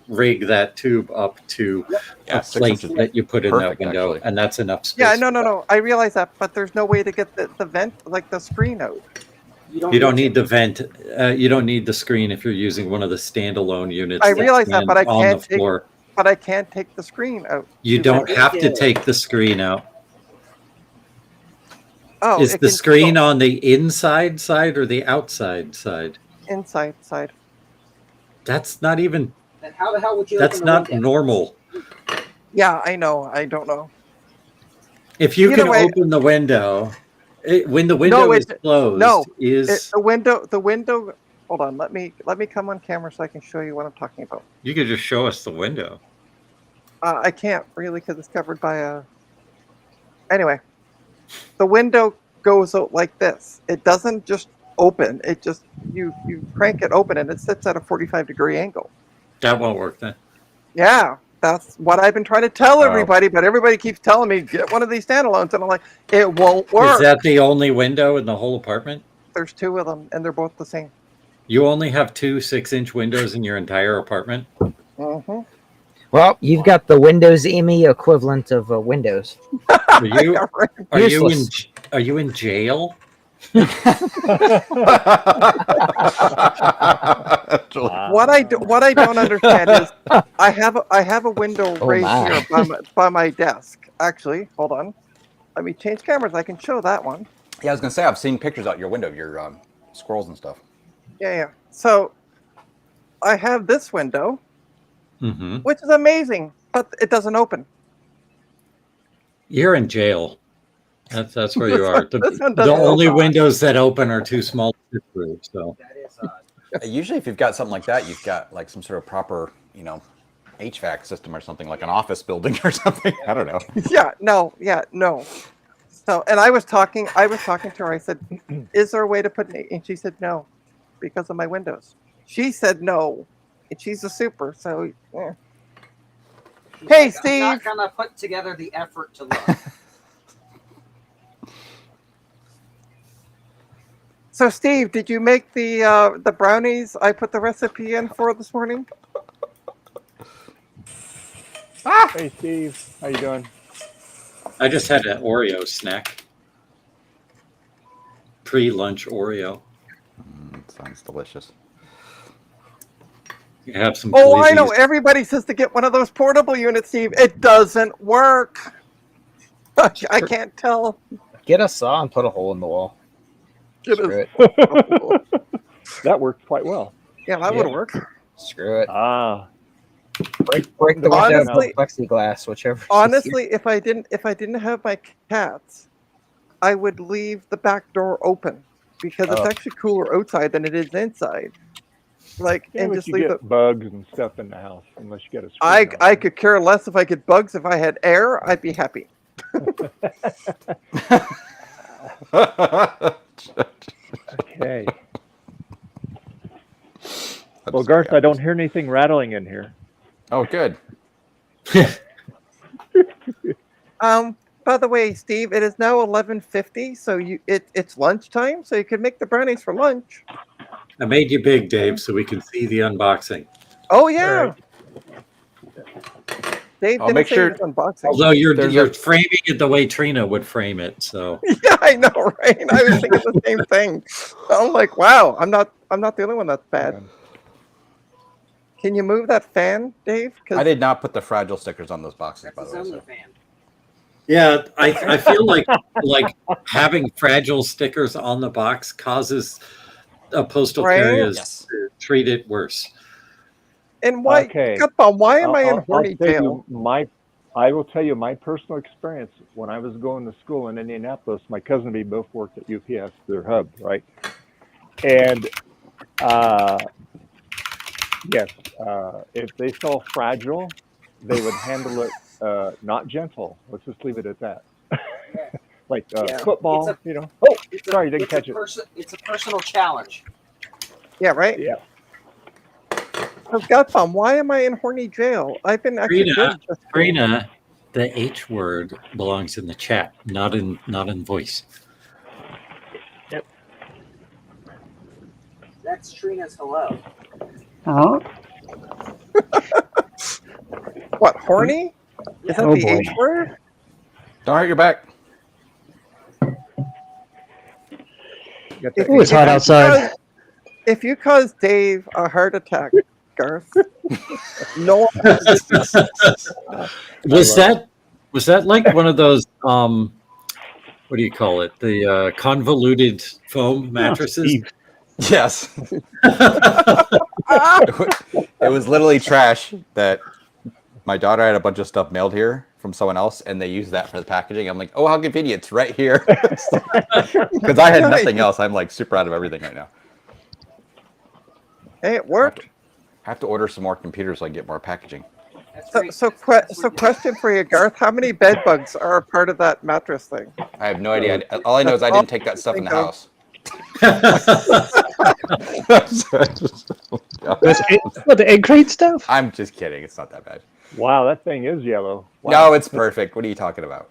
rig that tube up to a plate that you put in that window, and that's enough space. Yeah, no. I realize that, but there's no way to get the vent, like the screen out. You don't need the vent. You don't need the screen if you're using one of the standalone units. I realize that, but I can't can't take. But I can't take the screen out. You don't have to take the screen out. Oh, is the screen on the inside side or the outside side? Inside side. That's not even. Then how the hell would you? That's not normal. Yeah, I know. I don't know. If you can open the window, when the window is closed, the window. Hold on. Let me come on camera so I can show you what I'm talking about. You could just show us the window. I can't really because it's covered by a. Anyway, the window goes out like this. It doesn't just open. It just you crank it open and it sits at a 45-degree angle. That won't work then. Yeah, that's what I've been trying to tell everybody, but everybody keeps telling me get one of these standalones, and I'm like, it won't work. Is that the only window in the whole apartment? There's 2 of them, and they're both the same. You only have 2 6-inch windows in your entire apartment? Mm-hmm. Well, you've got the Windows ME equivalent of Windows. Are you in jail? What I don't understand is I have a window right here by my desk. Actually, hold on. Let me change cameras. I can show that one. Yeah, I was gonna say I've seen pictures out your window of your squirrels and stuff. Yeah. So I have this window, which is amazing, but it doesn't open. You're in jail. That's where you are. The only windows that open are too small to fit through. So usually, if you've got something like that, you've got like some sort of proper, HVAC system or something, like an office building or something. I don't know. No. So, and I was talking to her. I said, "Is there a way to put an?" And she said, "No, because of my windows." She said, "No," and she's a super. So, yeah. Hey, Steve. I'm not gonna put together the effort to look. So, Steve, did you make the brownies I put the recipe in for this morning? Hey, Steve, how you doing? I just had an Oreo snack. Pre-lunch Oreo. Sounds delicious. You have some. Oh, I know. Everybody says to get one of those portable units, Steve. It doesn't work. I can't tell. Get a saw and put a hole in the wall. Screw it. That worked quite well. Yeah, that would work. Screw it. Break the window, honestly, plexiglass, whichever. Honestly, if I didn't have my cats, I would leave the back door open because it's actually cooler outside than it is inside. And just leave get bugs and stuff in the house unless you get a screen. I could care less if I get bugs. If I had air, I'd be happy. Okay. Well, Garth, I don't hear anything rattling in here. Oh, good. By the way, Steve, it is now 11:50, so it's lunchtime, so you can make the brownies for lunch. I made you big, Dave, so we can see the unboxing. Oh yeah. Right. Dave didn't say it was unboxing. Although you're framing it the way Trina would frame it, so. Yeah, I know, right? I was thinking the same thing. I'm like, wow, I'm not the only one that's bad. Can you move that fan, Dave? I did not put the fragile stickers on those boxes, by the way. So. Yeah, I feel like having fragile stickers on the box causes postal carriers to treat it worse. And why? Okay. Why am I in horny jail? I will tell you my personal experience. When I was going to school in Indianapolis, my cousin and me both worked at UPS, their hub, right? And yes, if they saw fragile, they would handle it not gentle. Let's just leave it at that. Like football, Oh, sorry, didn't catch it. It's a personal challenge. Yeah, right? Yeah. Godfam, why am I in horny jail? I've been actually Trina, the H word belongs in the chat, not in voice. That's Trina's hello. Oh, What, horny? Is that Oh, the boy. H word? Don't hurt your back. Get If the- Ooh, it's hot you outside. If you cause Dave a heart attack, Garth, no one has Was that like one of those what do you call it? The convoluted foam mattresses? Steve. Yes. It was literally trash that my daughter had a bunch of stuff mailed here from someone else, and they used that for the packaging. I'm like, oh, how convenient. It's right here. Because I had nothing else. I'm like super out of everything right now. Hey, it worked. I have to order some more computers so I can get more packaging. That's So, great. so question for you, Garth. How many bed bugs are a part of that mattress thing? I have no idea. All I know is I didn't take that stuff in the house. That's it, what, the egg crate stuff? I'm just kidding. It's not that bad. Wow, that thing is yellow. Wow. No, it's perfect. What are you talking about?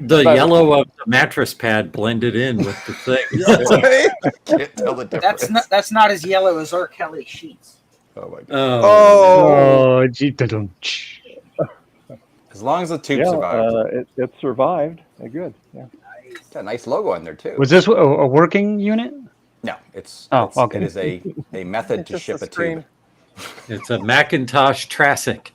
The yellow of the mattress pad blended in with the thing. Can't tell the difference. That's not as yellow as R. Kelly sheets. Oh my god. Oh, Oh, gee, da-dum. As long as the tube Yeah, survived. it survived. Good. Yeah. It's got a nice logo on there too. Was this a working unit? No, it's, Oh, it's okay. it is a method It's to just ship a a tube. screen. It's a Macintosh Trasic.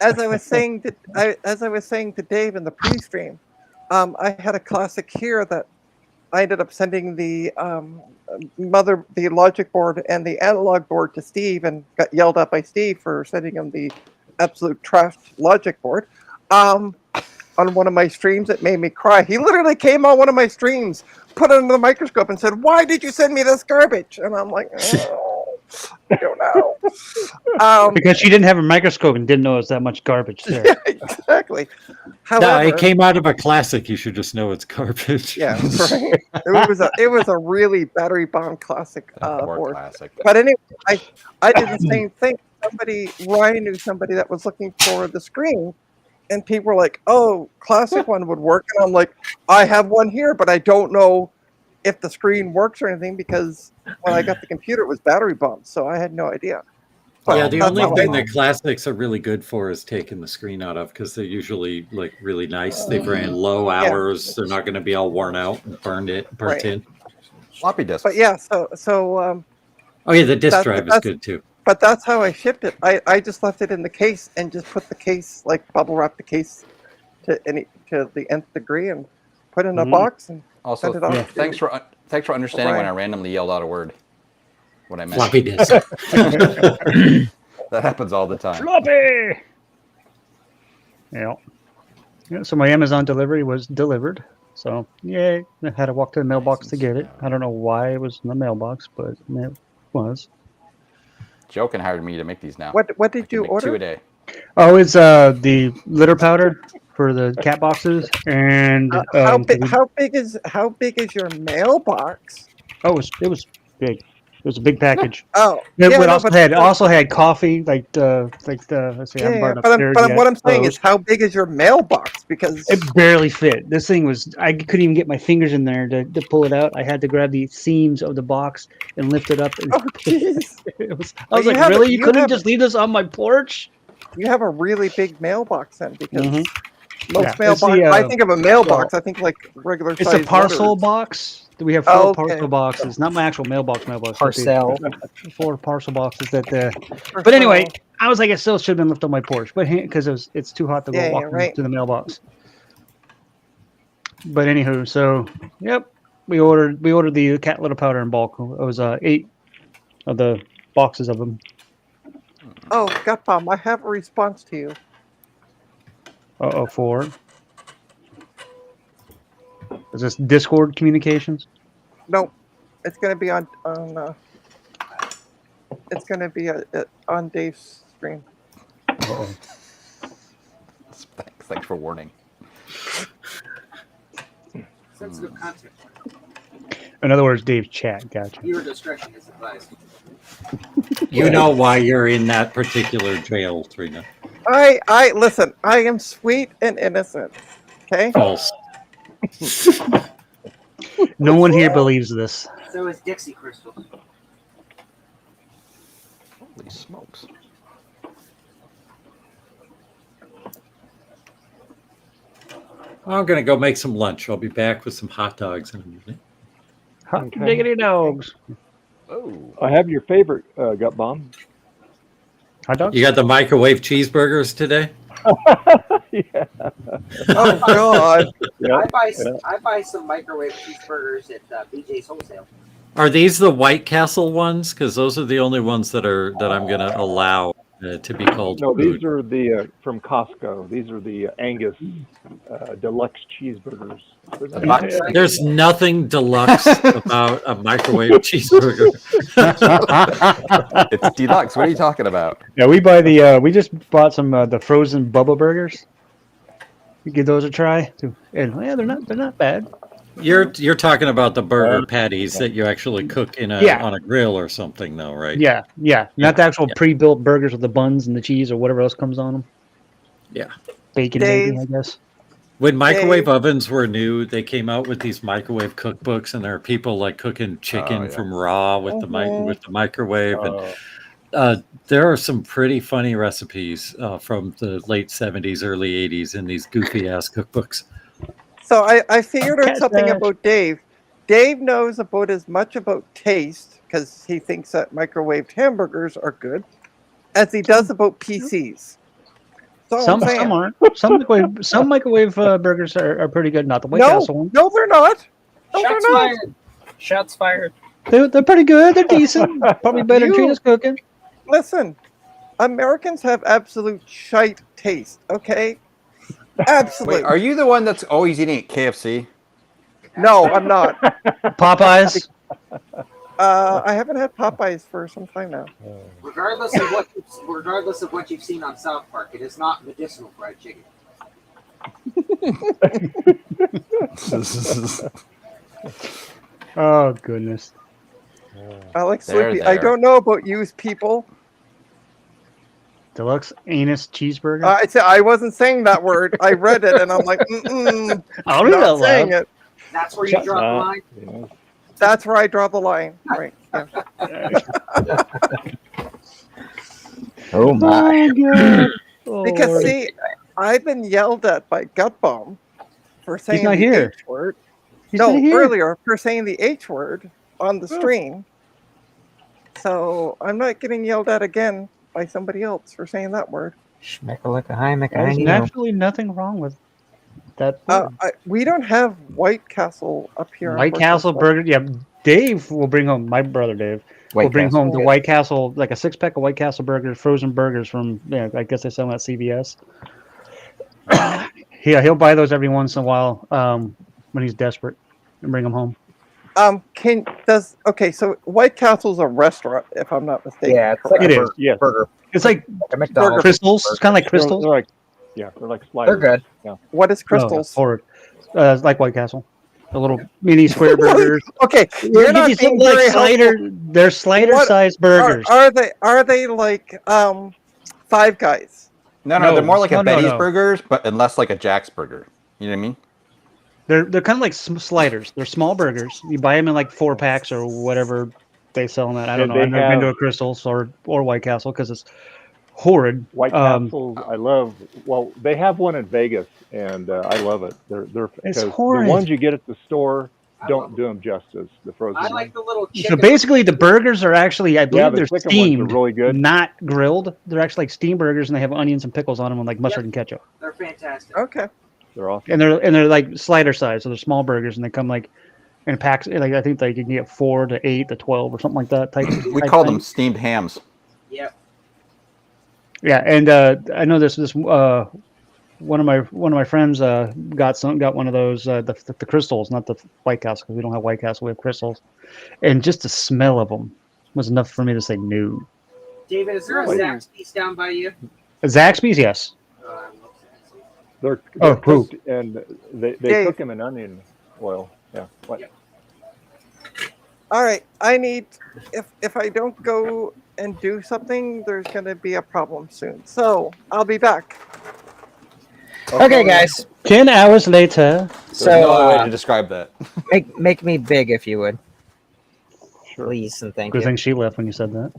as I was saying to Dave in the pre-stream, I had a classic here that I ended up sending the the logic board and the analog board to Steve, and got yelled at by Steve for sending him the absolute trash logic board. On one of my streams, it made me cry. He literally came on one of my streams, put it under the microscope, and said, "Why did you send me this garbage?" And I'm like, "Oh, I don't know." Because she didn't have a microscope and didn't know it was that much garbage there. Yeah, exactly. No, However, it came out of a classic. You should just know it's garbage. yeah, right. It was a really battery bound classic Or board. classic. But anyway, I did the same thing. Ryan knew somebody that was looking for the screen, and people were like, "Oh, classic one would work," and I'm like, "I have one here, but I don't know if the screen works or anything because when I got the computer, it was battery bombed, so I had no idea." But Yeah, the that's only how thing I- that classics are really good for is taking the screen out of, because they're usually like really nice. They've ran low hours. They're not going to be all worn out and burnt Right. in. Floppy disk. But yeah, so Oh yeah, the disk That's- drive is that's- good too. but that's how I shipped it. I just left it in the case and just put the case, like bubble wrap the case to the nth degree, and put it in a box and Also, send it off. thanks for understanding when I Brian. randomly yelled out a word. What I meant. Floppy disk. That happens all the time. Floppy! Yeah, so my Amazon delivery was delivered. So, yay. I had to walk to the mailbox to get it. I don't know why it was in the mailbox, but it was. Joe can hire me to make these now. What I did can you make 2 order? a day. Oh, it's the litter powder for the cat boxes. And How big is your mailbox? Oh, it was big. It was a big package. Oh, It yeah, no, also had coffee, let's see, I haven't brought it but upstairs yet. what I'm saying Those. is, how big is your mailbox? Because It barely fit. This thing was, I couldn't even get my fingers in there to pull it out. I had to grab the seams of the box and lift it up. And oh jeez, I was Well, you like, have really? a- You you couldn't have just leave this on my porch? you have a really big mailbox then, because Mhm. most Yeah, it's mailbox. the, I think of a mailbox. I think like regular. It's a size parcel letters. box. We have 4 Oh, okay. parcel boxes, not my actual mailbox. But Parcel. 4 parcel boxes that. But anyway, I was like, it still should have been left on my porch, but because it's too hot to go Yeah, walk right. to the mailbox. But anywho, so yep, we ordered the cat litter powder in bulk. It was 8 of the boxes of them. Oh, Gutbomb, I have a response to you. 4. Is this Discord communications? No, it's going to be on. It's going to be on Dave's stream. Thanks for warning. Sensitive content. In other words, Dave's chat. Gotcha. Viewer discretion is advised. You know why you're in that particular jail, Trina. I listen. I am sweet and innocent. Okay. False. No one here believes this. So is Dixie Crystal. Holy smokes. I'm gonna go make some lunch. I'll be back with some hot dogs in a minute. Hot Okay. diggity dogs. Oh. I have your favorite gut bomb. Hot dogs? You got the microwave cheeseburgers today? Yeah. Oh God! Yeah. I buy some microwave cheeseburgers at BJ's Wholesale. Are these the White Castle ones? Because those are the only ones that I'm going to allow to be called No, food. these are the from Costco. These are the Angus deluxe cheeseburgers. There's nothing deluxe about a microwave cheeseburger. It's deluxe. What are you talking about? Yeah, we buy the. We just bought some the frozen Bubba burgers. We give those a try, too. And yeah, they're not bad. You're talking about the burger patties that you actually cook on a grill or something, though, right? Yeah, not the actual pre-built burgers with the buns and the cheese or whatever else comes on them. Yeah. Bacon, Dave. maybe, I guess. When microwave ovens were new, they came out with these microwave cookbooks, and there are people like cooking chicken from raw with the microwave, and there are some pretty funny recipes from the late 70s, early 80s in these goofy ass cookbooks. So I figured out something about Dave. Dave knows about as much about taste, because he thinks that microwaved hamburgers are good, as he does about PCs. Some aren't. Some microwave burgers are pretty good. Not the White Castle ones. No, they're not. No, Shots they're not. fired. Shots fired. They're pretty good. They're decent. Probably better than Trina's cooking. Listen, Americans have absolute shite taste. Okay, absolute. Wait, are you the one that's always eating at KFC? No, I'm not. Popeyes. I haven't had Popeyes for some time now. Regardless of what you've seen on South Park, it is not medicinal fried chicken. Oh goodness. Alex There, Sleepy, I there. don't know about you people. Deluxe anus cheeseburger. I wasn't saying that word. I read it and I'm like, I'll read not that saying loud. it. That's where you draw the line. Yeah. That's where I draw the line. Right. Yeah. Oh my. God. Oh, Because Lord. see, I've been yelled at by Gut Bomb for saying not the here. H word. He's No, not here. earlier for saying the H word on the stream. So I'm not getting yelled at again by somebody else for saying that word. There's naturally nothing wrong with that. We don't have White Castle up here. White Castle burger. Yeah, Dave will bring home. My brother Dave will bring home the White Castle, like a 6-pack of White Castle burgers, frozen burgers from. Yeah, I guess they sell them at CVS. Yeah, he'll buy those every once in a while when he's desperate and bring them home. So White Castle's a restaurant, if I'm not mistaken. Yeah, it's like It a is, burger. Yes. burger. It's like a McDonald's. crystals. It's kind of like crystals. They're like, they're like sliders. They're good. Yeah. What is No, crystals? horrid. Like White Castle, the little mini square burgers. Okay, you're not being very helpful. They're slider-sized burgers. Are they like Five Guys? No, No, they're more like a no, Betty's no. Burgers, but and less like a Jack's Burger. You know what I mean? They're kind of like sliders. They're small burgers. You buy them in like 4-packs or whatever they sell them at. I don't know. I've never been to a Crystals or White Castle because it's horrid. White Castles, I love. Well, they have one in Vegas, and I love it. They're It's because horrid. the ones you get at the store don't do them justice. The frozen. I like the little So chicken. basically, the burgers are actually, I believe, the they're chicken ones are steamed, really good. not grilled. They're actually like steamed burgers, and they have onions and pickles on them, and like mustard and ketchup. They're fantastic. Okay. They're awesome. And they're like slider size, so they're small burgers, and they come like in packs. Like I think like you can get 4 to 8 to 12 or something like that. We call them steamed hams. Yep. Yeah, and I know this one of my friends got one of those the crystals, not the White Castle, because we don't have White Castle, we have crystals, and just the smell of them was enough for me to say no. David, is there a Zaxby's down by you? Zaxby's, yes. They're Oh, cooked, and they Dave. cook them in onion oil. Yeah. What? Yep. All right. I need if I don't go and do something, there's going to be a problem soon. So I'll be back. Okay, guys. 10 hours later. There's no other way So to describe that. make me big if you would, Sure. please, and thank Good you. thing she left when you said that.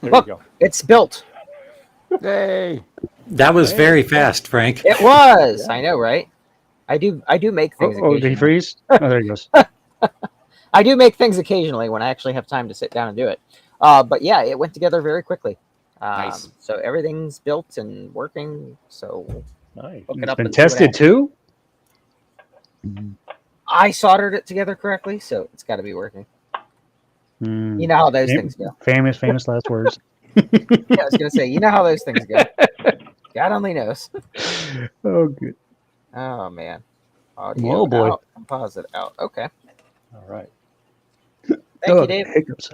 There Look. you go. It's built. Yay! That was very fast, Frank. It was. I know, right? I do make things. Oh, did he occasionally. freeze? Oh, there he goes. I do make things occasionally when I actually have time to sit down and do it. But yeah, it went together very quickly. Nice. So everything's built and working. So Nice. hook it It's up been and see what tested too? I soldered it together correctly, so it's got to be working. Hmm. You know how those Yep. things go. Famous last words. Yeah, I was gonna say, you know how those things go. God only knows. Oh, good. Oh man. Audio Oh, boy. out, composite out. Okay. All right. Thank Oh, you, Dave. hiccups.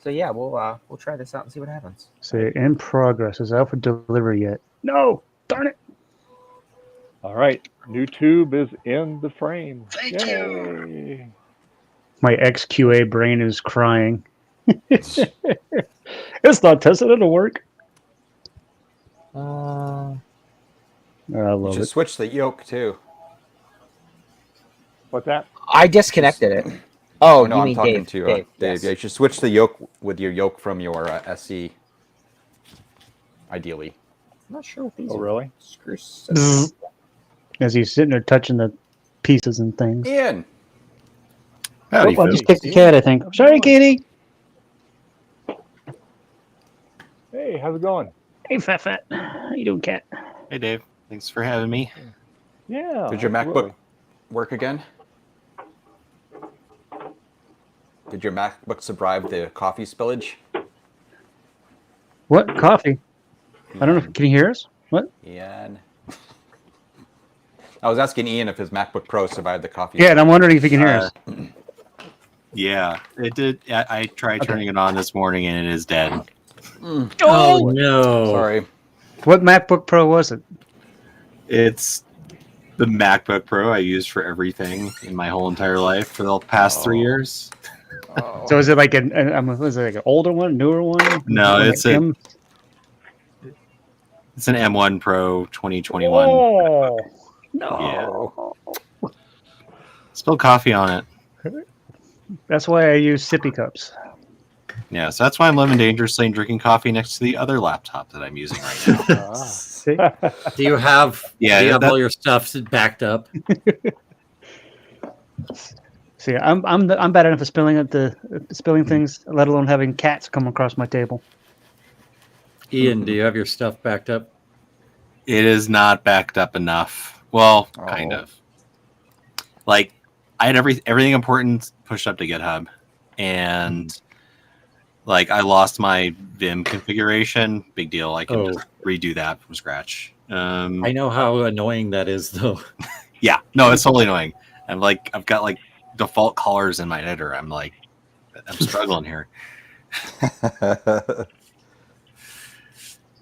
So yeah, we'll try this out and see what happens. Say in progress. Is out for delivery yet? No. Darn it. All right. New tube is in the frame. Thank Yay. My XQA brain is crying. It's not tested. It'll work. I You love should it. switch the yoke too. What's that? I disconnected it. Oh, no, you I'm mean talking Dave? to Dave. Dave. Yes. Yeah, you should switch the yoke with your yoke from your SE. Ideally. I'm not sure what these Oh, are. really? Screws. Bzz. As he's sitting there touching the pieces and things. Ian. Howdy, Oh, I just folks. kicked the cat, I think. Sorry, kitty. Hey, how's it going? Hey, Fat. How you doing, cat? Hey, Dave. Thanks for having me. Yeah. Did your absolutely. MacBook work again? Did your MacBook survive the coffee spillage? What? Coffee? I don't know. Can you hear us? What? Ian. I was asking Ian if his MacBook Pro survived the coffee. Yeah, and I'm wondering if you can hear us. Yeah, it did. I tried turning it on this morning and it is dead. Oh, no. Sorry. What MacBook Pro was it? It's the MacBook Pro I used for everything in my whole entire life for the past 3 years. Oh. So is it like was it like an older one, newer one? No, Like it's an M1 Pro 2021. Oh, no. Yeah. Spilled coffee on it. That's why I use sippy cups. Yeah, so that's why I'm living dangerously and drinking coffee next to the other laptop that I'm using right now. See? Do you have, Yeah, do you have that- all your stuff backed up? See, I'm bad enough at spilling things, let alone having cats come across my table. Ian, do you have your stuff backed up? It is not backed up enough. Well, kind Oh. of. Like, I had everything important pushed up to GitHub, and like I lost my Vim configuration. Big deal. I can just redo that from scratch. I know how annoying that is, though. Yeah, no, it's totally annoying. I've got like default colors in my editor. I'm struggling here.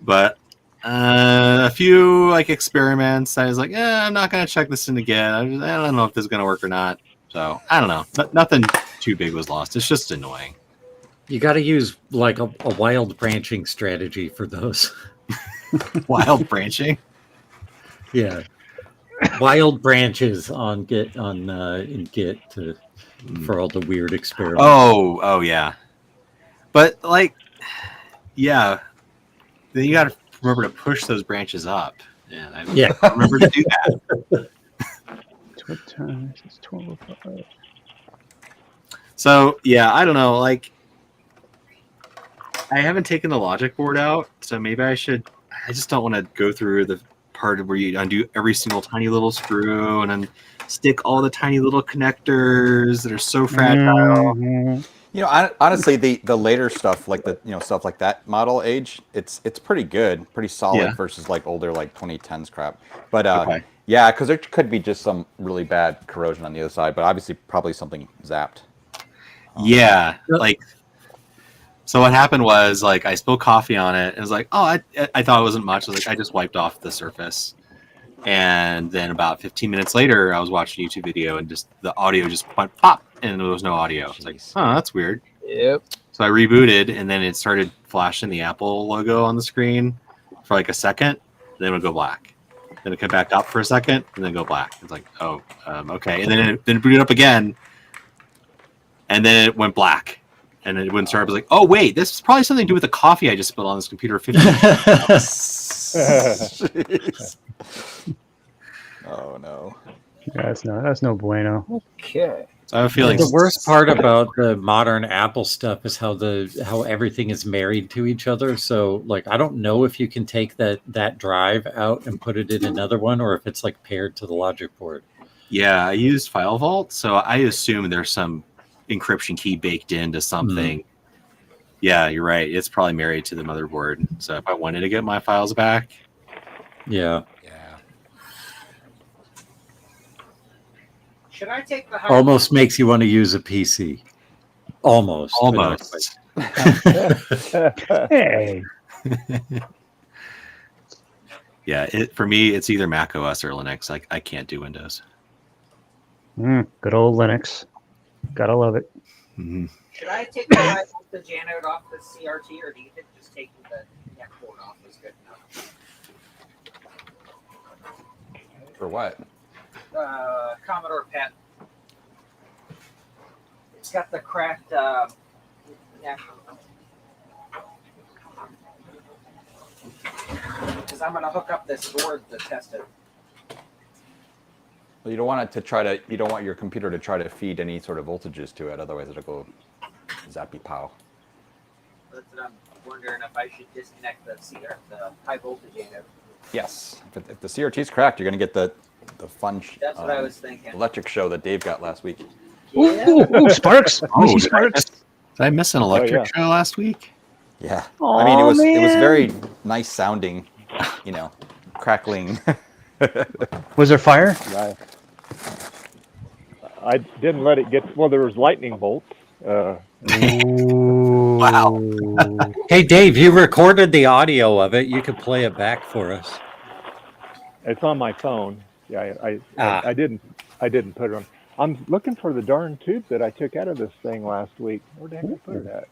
But a few like experiments, I was like, I'm not gonna check this in again. I don't know if this is gonna work or not. So I don't know. Nothing too big was lost. It's just annoying. You got to use like a wild branching strategy for those. Wild branching. Yeah, wild branches on Git in Git for all the weird experiments. Oh yeah. But like, yeah. Then you got to remember to push those branches up. And I remember to do that. What time is it? 12:05. So yeah, I don't know. Like, I haven't taken the logic board out, so maybe I should. I just don't want to go through the part where you undo every single tiny little screw and then stick all the tiny little connectors that are so fragile. Mhm. You know, honestly, the later stuff, like stuff like that model age, it's pretty good, pretty solid Yeah. versus like older like 2010s crap. But Okay. yeah, because there could be just some really bad corrosion on the other side, but obviously probably something zapped. Yeah, like. So what happened was like I spilled coffee on it. And it was like, oh, I thought it wasn't much. I was like, I just wiped off the surface. And then about 15 minutes later, I was watching a YouTube video and just the audio just went pop and there was no audio. It's like, oh, that's weird. Yep. So I rebooted and then it started flashing the Apple logo on the screen for like a second. then it would go black. Then it come back up for a second, and then go black. It's like, oh, okay. And then it booted up again, and then it went black. And it wouldn't start. I was like, oh, wait, this is probably something to do with the coffee I just spilled on this computer 15 Jeez. Oh, no. Yeah, that's no bueno. Okay. So I have a feeling The worst part about the modern Apple stuff is how everything is married to each other. So, like, I don't know if you can take that drive out and put it in another one, or if it's like paired to the logic board. Yeah, I used File Vault, so I assume there's some encryption key baked into something. Yeah, you're right. It's probably married to the motherboard. So if I wanted to get my files back, Yeah. Should I take the Almost makes you want to use a PC. Almost. Hey. yeah, for me, it's either Mac OS or Linux. I can't do Windows. Good old Linux. Gotta love it. Mm-hmm. Should I take the high voltage anode off the CRT, or do you think just taking the neck board off is good enough? For what? Commodore PET. It's got the cracked neck. Because I'm going to hook up this board to test it. Well, you don't want your computer to try to feed any sort of voltages to it, otherwise it'll go zappy pow. That's what I'm wondering, if I should disconnect the high voltage anode. Yes. If the CRT is cracked, you're going to get the fun That's what I was thinking. electric show that Dave got last week. Yeah. Ooh, sparks. Oh, Sparks. did I miss an electric show last week? Yeah. Aw, I mean, it was man. very nice sounding, crackling. Was there fire? I didn't let it get. Well, there was lightning bolts. Wow. Hey, Dave, you recorded the audio of it. You could play it back for us. It's on my phone. Yeah, I didn't put it on. I'm looking for the darn tube that I took out of this thing last week. Where the heck did I put it at?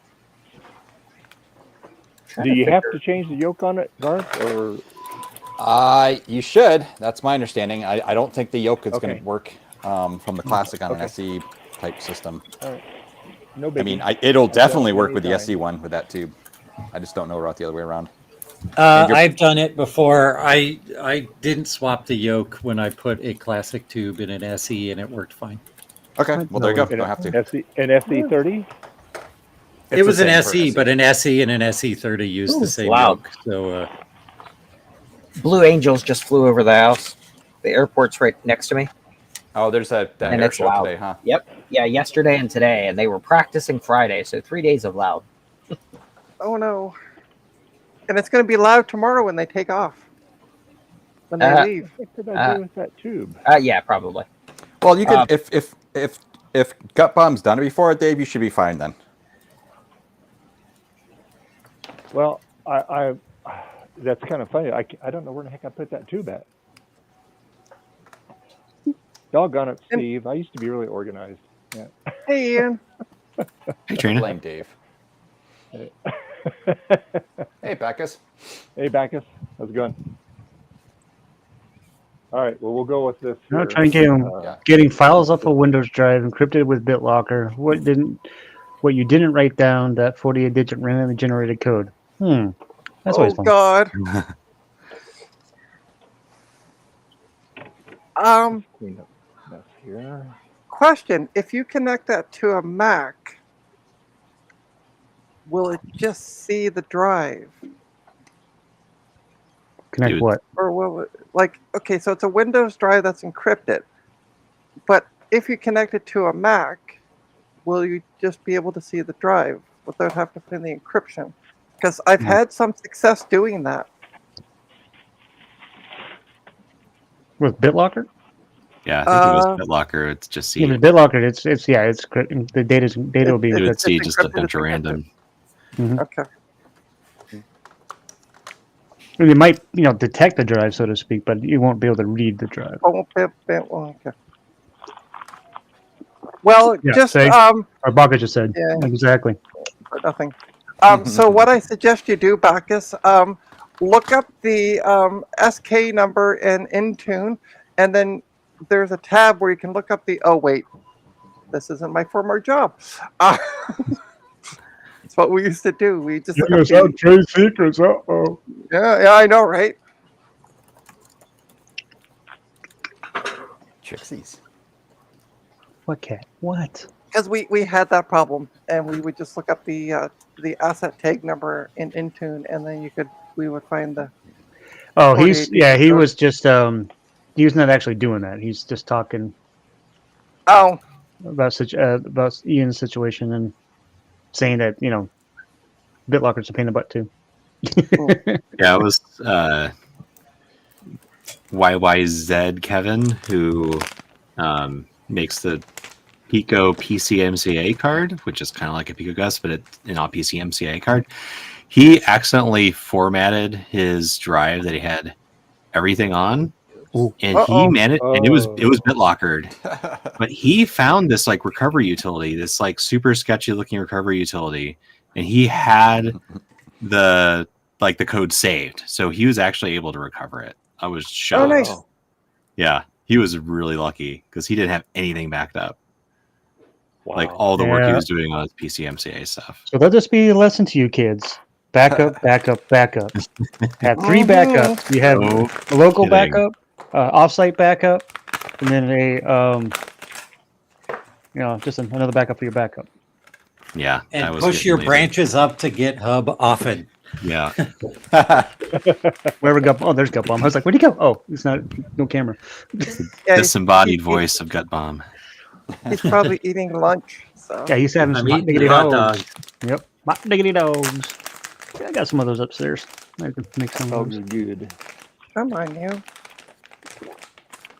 Do you have to change the yoke on it, Garth, or? You should. That's my understanding. I don't think the yoke is going to work from the classic on an SE type system. All right. No biggie. I mean, it'll definitely work with the SE one with that tube. I just don't know about the other way around. I've done it before. I didn't swap the yoke when I put a classic tube in an SE, and it worked fine. Okay, well there you go. You don't have to. An SE30? It was an SE, but an SE and an SE30 used the same yoke. So, Blue Angels just flew over the house. The airport's right next to me. Oh, there's that And air it's show loud. today, huh? Yep. Yeah, yesterday and today, and they were practicing Friday, so 3 days of loud. Oh no. And it's going to be loud tomorrow when they take off. When they leave. What did I do with that tube? Yeah, probably. Well, you can if Gut Bomb's done it before, Dave, you should be fine then. Well, I that's kind of funny. I don't know where the heck I put that tube at. Doggone it, Steve. I used to be really organized. Yeah. Hey, Ian. Hey, Trina. Blame Dave. Hey, Bacchus. Hey, Bacchus. How's it going? All right. Well, we'll go with this. I'm here. trying to get him Yeah. getting files off a Windows drive encrypted with BitLocker. What you didn't write down, that 48-digit randomly generated code. That's always fun. God. Clean up mess here. Question: if you connect that to a Mac, will it just see the drive, Connect Dude. what? or will it okay? So it's a Windows drive that's encrypted, but if you connect it to a Mac, will you just be able to see the drive without having to put in the encryption? Because I've had some success doing that. With BitLocker? Yeah, I think it was BitLocker. It's just Yeah, C. with BitLocker, it's the data will be You would It's see just a encrypted, bunch it's of encrypted. random. Okay. And it might detect the drive, so to speak, but you won't be able to read the drive. Oh, okay. Well, Yeah, just say. Or Baka just said. Yeah. Exactly. for nothing. So what I suggest you do, Bacchus, look up the SK number in Intune, and then there's a tab where you can look up the. Oh wait, this isn't my former job. It's what we used to do. We just look up the, trade secrets. Uh-oh. yeah, I know, right? Chixies. What cat? What? Because we had that problem, and we would just look up the asset tag number in Intune, and then we would find the. Oh, he 48 was just he was not actually doing that. He's just talking Oh, about Ian's situation and saying that BitLocker's a pain in the butt too. Yeah, it was YYZ Kevin who makes the Pico PCMCA card, which is kind of like a Pico Gus, but it's an all PCMCA card. He accidentally formatted his drive that he had everything on, and he managed, and it was BitLockered. But he found this like recovery utility, this like super sketchy looking recovery utility, and he had the code saved, so he was actually able to recover it. I was shocked. Oh, nice. Yeah, he was really lucky because he didn't have anything backed up. Wow. Like all the work he was doing on his PCMCA stuff. So let this be a lesson to you kids. Backup, backup, backup. Have 3 backups. You have a local backup, offsite backup, and then just another backup for your backup. Yeah. And push your branches up to GitHub often. Yeah. Wherever there's Gut Bomb. I was like, where'd he go? Oh, it's no camera. yeah, Disembodied voice of Gut Bomb. he's probably eating lunch. So. Yeah, he's having some hot eating diggity hot dogs. dogs. Yep, hot diggity dogs. Yeah, I got some of those upstairs. I can make some of Dogs those. are good. Come on, you.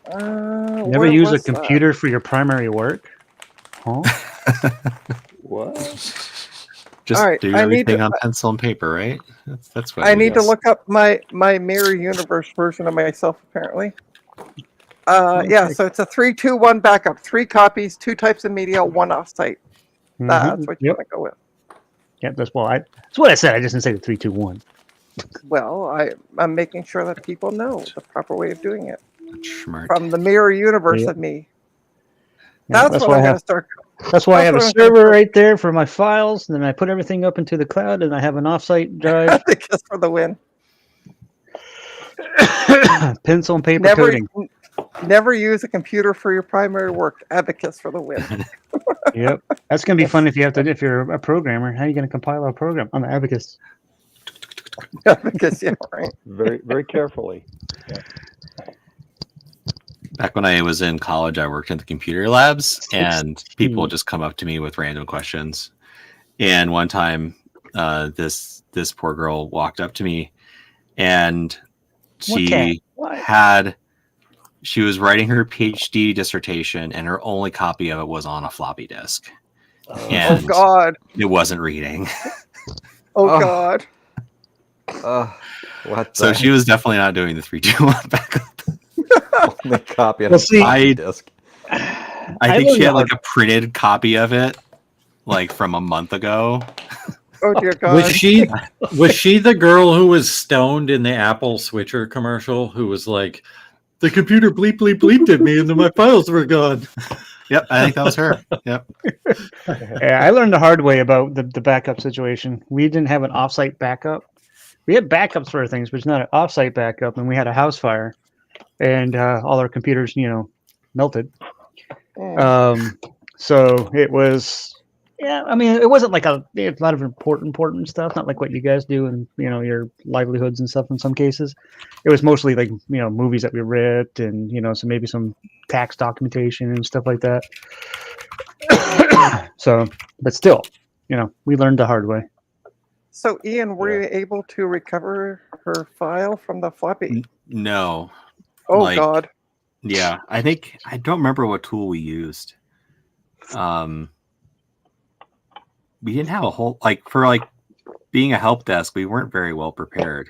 Never where use a was that? computer for your primary work? Huh? What? Just All right, do I need everything to- on pencil and paper, right? That's what I we need to guess. look up my Mirror Universe version of myself, apparently. Yeah, so it's a 3-2-1 backup. 3 copies, 2 types of media, 1 offsite. That's what you Yep. want to go with. Yep, that's what I said. I just didn't say the 3, 2, 1. Well, I'm making sure that people know the proper way of doing it Schmark. from the Mirror Universe Yep. of me. Yeah, That's what I'm going to start. That's why I have a That's what I'm server right there for my files, and then I put everything up into the cloud, and I have an offsite drive. Abacus for the win. Pencil and paper coding. Never use a computer for your primary work. Abacus for the win. Yep, that's gonna be fun if you're a programmer. How are you gonna compile a program on the Abacus? Abacus, yeah, right. Very, very carefully. Back when I was in college, I worked in the computer labs, and people would just come up to me with random questions. And one time, this poor girl walked up to me, and she was writing her PhD dissertation, and her only copy of it was on a floppy disk. And Oh God! it wasn't reading. Oh God! What? So she was definitely not doing the 3-2-1 backup. Only copy on Well, a see, floppy disk. I think she had like a printed copy of it, like from a month ago. Oh dear God! Was she the girl who was stoned in the Apple Switcher commercial? Who was like, the computer bleep bleep bleeped at me, and then my files were gone. Yep, I think that was her. Yep. Yeah, I learned the hard way about the backup situation. We didn't have an offsite backup. We had backups for things, but it's not an offsite backup. And we had a house fire, and all our computers, melted. So it was, I mean, it wasn't like a lot of important stuff, not like what you guys do and your livelihoods and stuff in some cases. It was mostly like movies that we read and so maybe some tax documentation and stuff like that. So, but still, we learned the hard way. So Ian, were you able to recover her file from the floppy? No. Oh God! Yeah, I don't remember what tool we used. We didn't have a whole for being a help desk. We weren't very well prepared.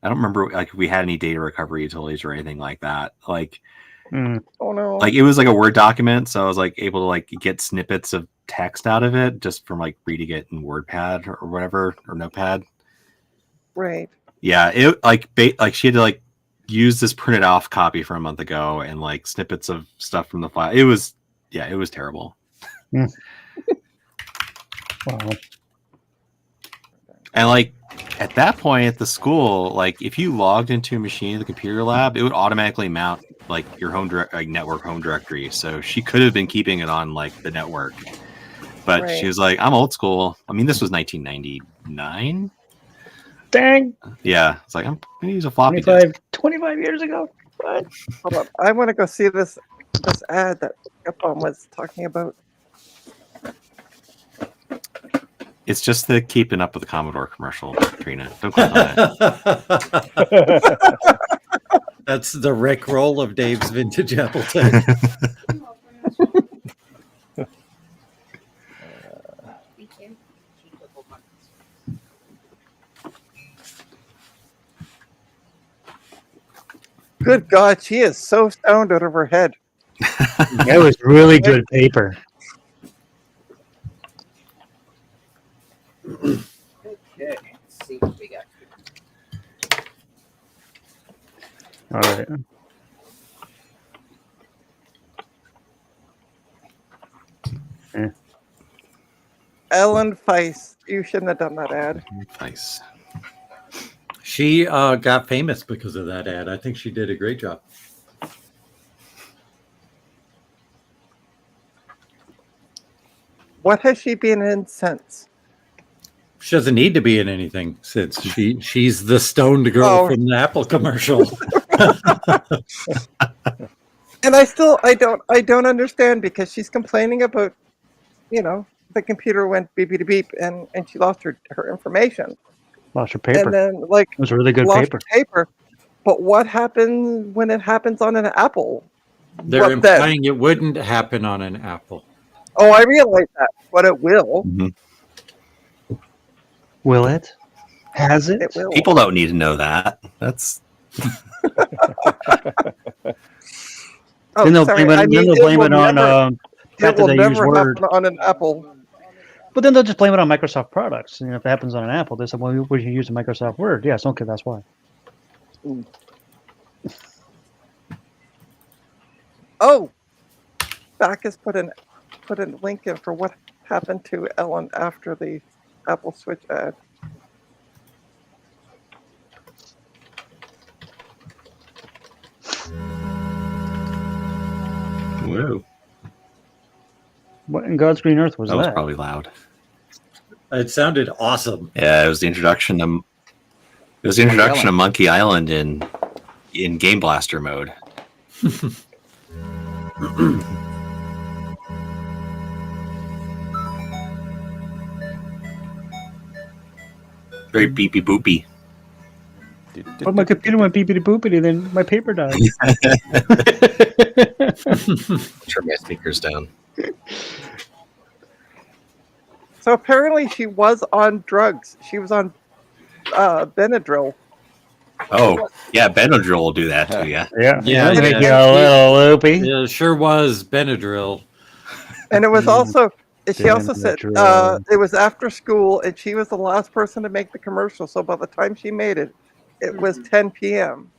I don't remember if we had any data recovery utilities or anything like that. Oh no! It was like a Word document, so I was able to get snippets of text out of it just from reading it in WordPad or whatever or Notepad. Right. Yeah, it like she had to like use this printed off copy from a month ago and like snippets of stuff from the file. It was terrible. Wow. And like at that point at the school, like if you logged into a machine in the computer lab, it would automatically mount like your network home directory. So she could have been keeping it on like the network, but Right. she was like, "I'm old school." I mean, this was 1999. Dang. Yeah, it's like I'm gonna use a floppy disk. 25 years ago. What? Hold on. I want to go see this ad that Gapon was talking about. It's just the keeping up with the Commodore commercial, Trina. Don't click on it. That's the Rick roll of Dave's vintage Appleton. Good God, she is so stoned out of her head. That was really good paper. Okay, let's see what we got. All right. Ellen Feist, you shouldn't have done that ad. Nice. She got famous because of that ad. I think she did a great job. What has she been in since? She doesn't need to be in anything since she's the stoned girl from the Apple commercial. And I don't understand because she's complaining about, the computer went beep beep beep and she lost her information. Lost her paper. And then like it was really good lost paper. her paper. But what happens when it happens on an Apple? They're What implying it wouldn't happen on an Apple. Oh, I realize that, but it will. Mm-hmm. Will it? Has it? It will. People don't need to know that. That's. Oh, Then they'll sorry. blame it, I mean, then they'll blame it on it fact that will they use never Word. happen on an Apple. But then they'll just blame it on Microsoft products. And if it happens on an Apple, they say, well, we should use a Microsoft Word. Yes, okay, that's why. Oh, Bacchus put a link in for what happened to Ellen after the Apple Switch ad. Whoa. What in God's green earth was That that? was probably loud. It sounded awesome. Yeah, it was the introduction to. It was the introduction of Monkey Island in Game Blaster mode. Very beepy boopy. But my computer went beepity boopity, then my paper died. Turn my speakers down. So apparently she was on drugs. She was on Benadryl. Oh, yeah, Benadryl will do that to you. Yeah, Yeah, it'll make yeah. you a little loopy. Yeah, it sure was Benadryl. And it was also, she also said Benadryl. it was after school and she was the last person to make the commercial. So by the time she made it, it was 10 p.m.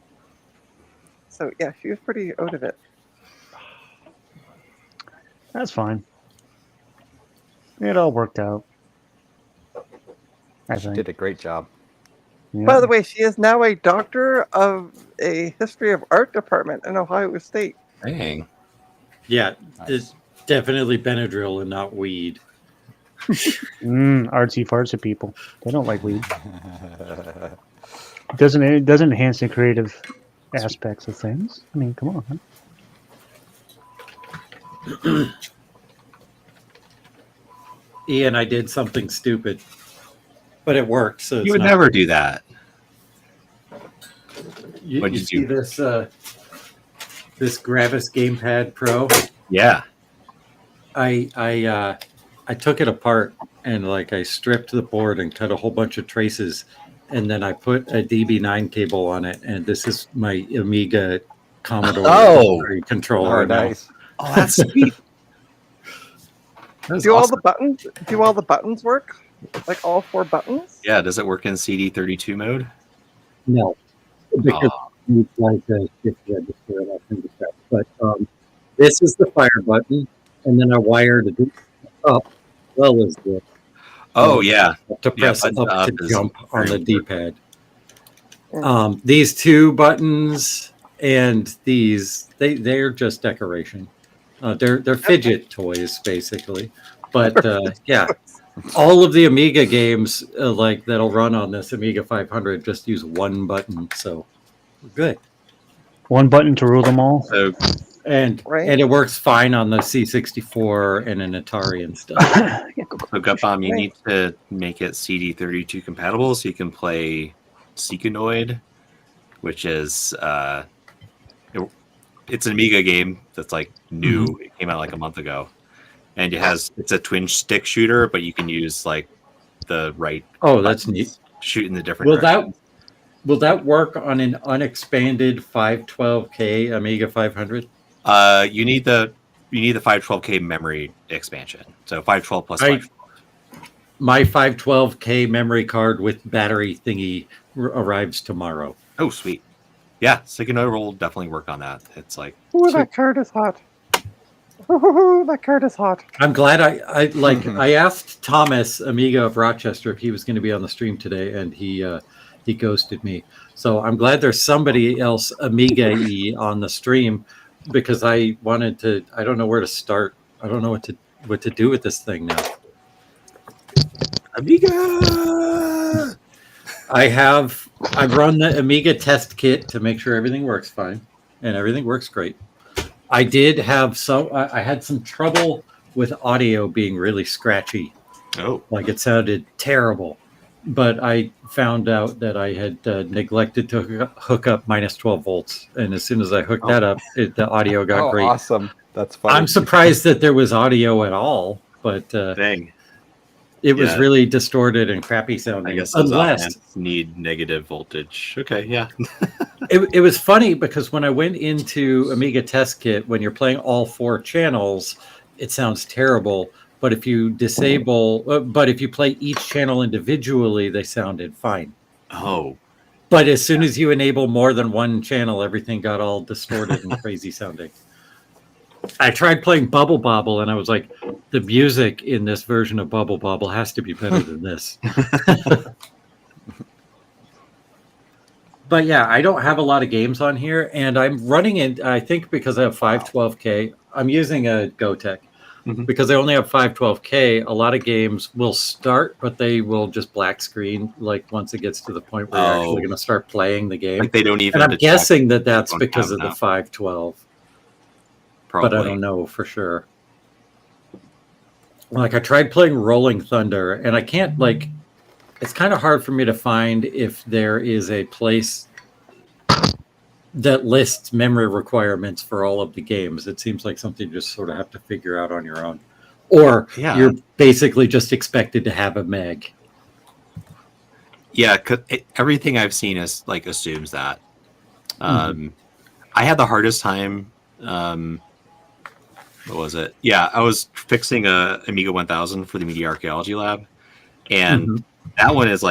So yeah, she was pretty out of it. That's fine. It all worked out. I She think. did a great job. Yeah. By the way, she is now a doctor of a history of art department in Ohio State. Dang. Yeah, Nice. it's definitely Benadryl and not weed. Artsy fartsy people. They don't like weed. It doesn't enhance the creative aspects of things. I mean, come on. Huh? Ian, I did something stupid, but it worked. So it's You would not- never do that. You, What'd you you see do? this Gravis Gamepad Pro? Yeah. I took it apart and I stripped the board and cut a whole bunch of traces, and then I put a DB9 cable on it, and this is my Amiga Commodore controller. Oh, now. nice. Oh, that's sweet. That's Do awesome. all the buttons work? Like all 4 buttons? Yeah, does it work in CD32 mode? No, because it's like a shift register and all kinds of stuff. But this is the fire button, and then I wired it up as well as this. Oh yeah, To press button up to is jump on the very D-pad. These two buttons and these they're just decoration. They're fidget toys basically, but yeah, all of the Amiga games like that'll run on this Amiga 500 just use one button, so we're good. One button to rule them all. So, And it works fine on the C64 and an Atari and stuff. so Gutbomb, you need to make it CD32 compatible so you can play Seekonoid, which is it's an Amiga game that's like new. Mm-hmm. It came out like a month ago, and it's a twin stick shooter, but you can use like the right. Oh, that's neat. Shoot in the different. Will that work on an unexpanded 512K Amiga 500? You need the 512K memory expansion. So 512 plus 512. My 512K memory card with battery thingy arrives tomorrow. Oh, sweet. Yeah, Seekonoid will definitely work on that. It's like, Ooh, that card is hot. Ooh, that card is hot. I'm glad I asked Thomas Amiga of Rochester if he was going to be on the stream today, and he ghosted me. So I'm glad there's somebody else Amiga-y on the stream, because I wanted to. I don't know where to start. I don't know what to do with this thing now. Amiga. I've run the Amiga test kit to make sure everything works fine, and everything works great. I had some trouble with audio being really scratchy. Oh, like it sounded terrible. But I found out that I had neglected to hook up minus 12 volts, and as soon as I hooked that up, the audio got great. Awesome! That's funny. I'm surprised that there was audio at all, but dang. It was really distorted and crappy sounding. I guess unless need negative voltage. Okay, yeah. it was funny because when I went into Amiga Test Kit, when you're playing all 4 channels, it sounds terrible. But if you if you play each channel individually, they sounded fine. Oh. But as soon as you enable more than one channel, everything got all distorted and crazy sounding. I tried playing Bubble Bobble, and I was like, the music in this version of Bubble Bobble has to be better than this. But yeah, I don't have a lot of games on here, and I'm running it, I think because I have 512K. I'm using a GoTech. Mm-hmm. Because I only have 512K, a lot of games will start, but they will just black screen like once it gets to the point where you're actually going to start playing the game. Like they don't even. And I'm guessing that's because of the 512. Probably. But I don't know for sure. Like I tried playing Rolling Thunder, and I can't it's kind of hard for me to find if there is a place that lists memory requirements for all of the games. It seems like something you just sort of have to figure out on your own. Or you're basically just expected to have a meg. Yeah, everything I've seen is assumes that. I had the hardest time. What was it? Yeah, I was fixing a Amiga 1000 for the Media Archaeology Lab. And that one is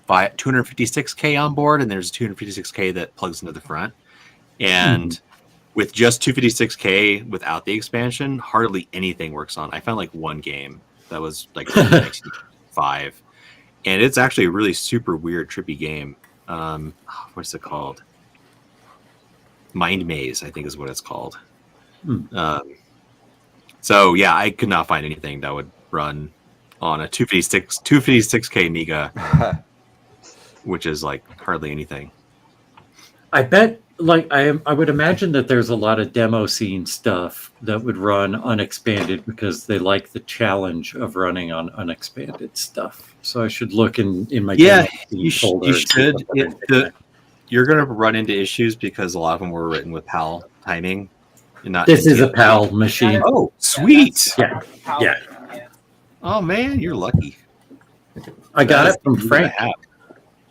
256K on board, and there's 256K that plugs into the front. And with just 256K without the expansion, hardly anything works on. I found one game that was 5, and it's actually a really super weird, trippy game. What's it called? Mind Maze, I think is what it's called. So yeah, I could not find anything that would run on a 256K Amiga. Which is hardly anything. I bet I would imagine that there's a lot of demo scene stuff that would run unexpanded because they like the challenge of running on unexpanded stuff. So I should look in my demo scene folder. You should. You're going to run into issues because a lot of them were written with PAL timing. This is a PAL machine. Oh, sweet. Yeah. Oh man, you're lucky. I got it from Frank.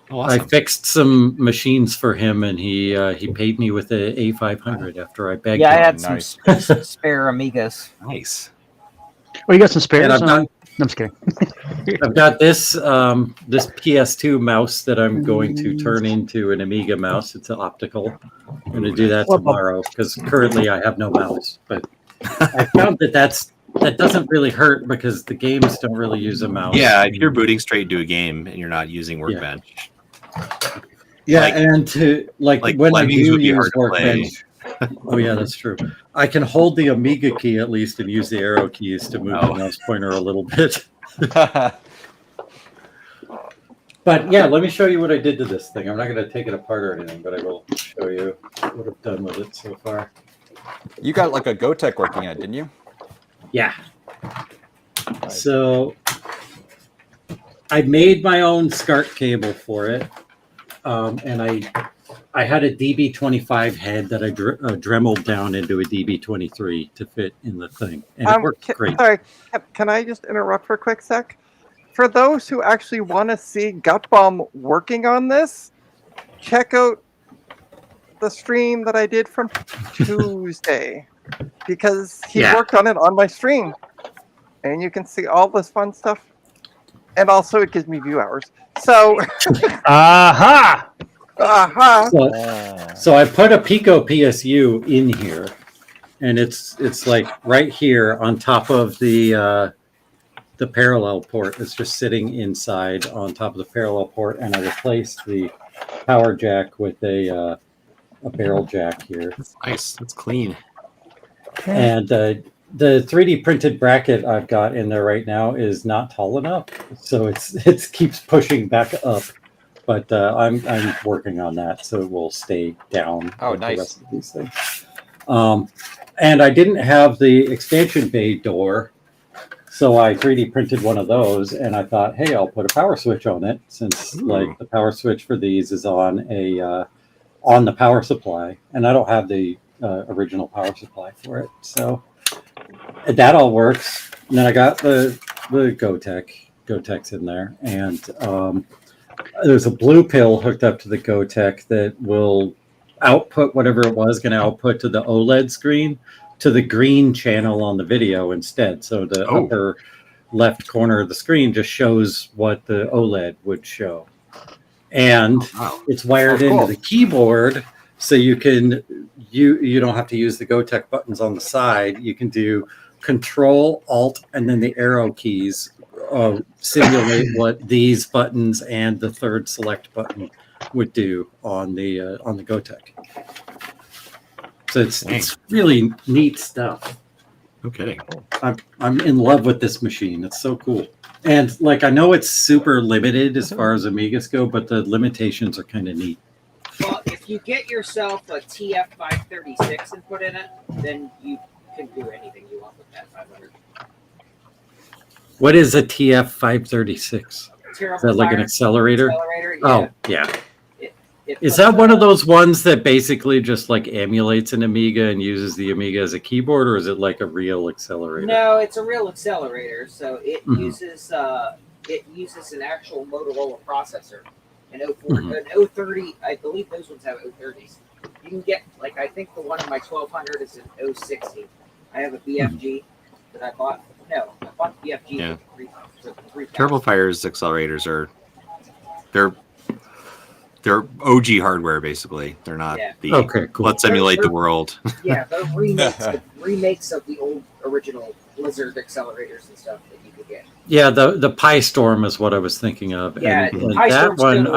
Oh, awesome. I fixed some machines for him, and he paid me with a A500 after I begged him. Yeah, I had some spare Amigas. Nice. Oh, you got some spares? I'm just kidding. I've got this this PS2 mouse that I'm going to turn into an Amiga mouse. It's an optical. I'm going to do that tomorrow because currently I have no mouse. But I found that that doesn't really hurt because the games don't really use a mouse. Yeah, if you're booting straight to a game and you're not using Workbench. Yeah, Like- and to like when I Lemmings do would be use hard to play. Workbench. Oh yeah, that's true. I can hold the Amiga key at least and use the arrow keys to move the mouse pointer a little bit. But yeah, let me show you what I did to this thing. I'm not going to take it apart or anything, but I will show you what I've done with it so far. You got like a GoTech working on it, didn't you? Yeah. So I made my own SCART cable for it, and I had a DB25 head that I dremeled down into a DB23 to fit in the thing, and it worked great. Sorry, can I just interrupt for a quick sec? For those who actually want to see Gutbomb working on this, check out the stream that I did from Tuesday, because he worked on it on my stream, and you can see all this fun stuff, and also it gives me view hours. So, Aha! So I put a Pico PSU in here, and it's like right here on top of the parallel port. It's just sitting inside on top of the parallel port, and I replaced the power jack with a barrel jack here. That's nice. That's clean. And the 3D printed bracket I've got in there right now is not tall enough, so it keeps pushing back up. But I'm working on that, so it will stay down. Oh, with nice. The rest of these things. And I didn't have the expansion bay door, so I 3D printed one of those, and I thought, hey, I'll put a power switch on it, since like the power switch for these is on the power supply, and I don't have the original power supply for it, so that all works. And then I got the GoTech's in there, and there's a blue pill hooked up to the GoTech that will output whatever it was going to output to the OLED screen to the green channel on the video instead. So the upper left corner of the screen just shows what the OLED would show. And it's wired into the keyboard, so you don't have to use the GoTech buttons on the side. You can do Control, Alt, and then the arrow keys simulate what these buttons and the third select button would do on the GoTech. So it's really neat stuff. No kidding. I'm in love with this machine. It's so cool. And like, I know it's super limited as far as Amigas go, but the limitations are kind of neat. Well, if you get yourself a TF536 and put in it, then you can do anything you want with that 500. What is a TF536? Is that like an accelerator? Yeah. Oh, yeah. Is that one of those ones that basically just like emulates an Amiga and uses the Amiga as a keyboard, or is it like a real accelerator? No, it's a real accelerator. So it uses an actual Motorola processor. An 030, I believe those ones have 030s. You can get, like, I think the one in my 1200 is an 060. I have a BFG that I bought. No, I bought the BFG for 3,000. Turbo Fire's accelerators they're OG hardware, basically. They're not the let's emulate the world. Yeah, they're remakes of the old original Blizzard accelerators and stuff that you could get. Yeah, the Pi Storm is what I was thinking of. Yeah, and that one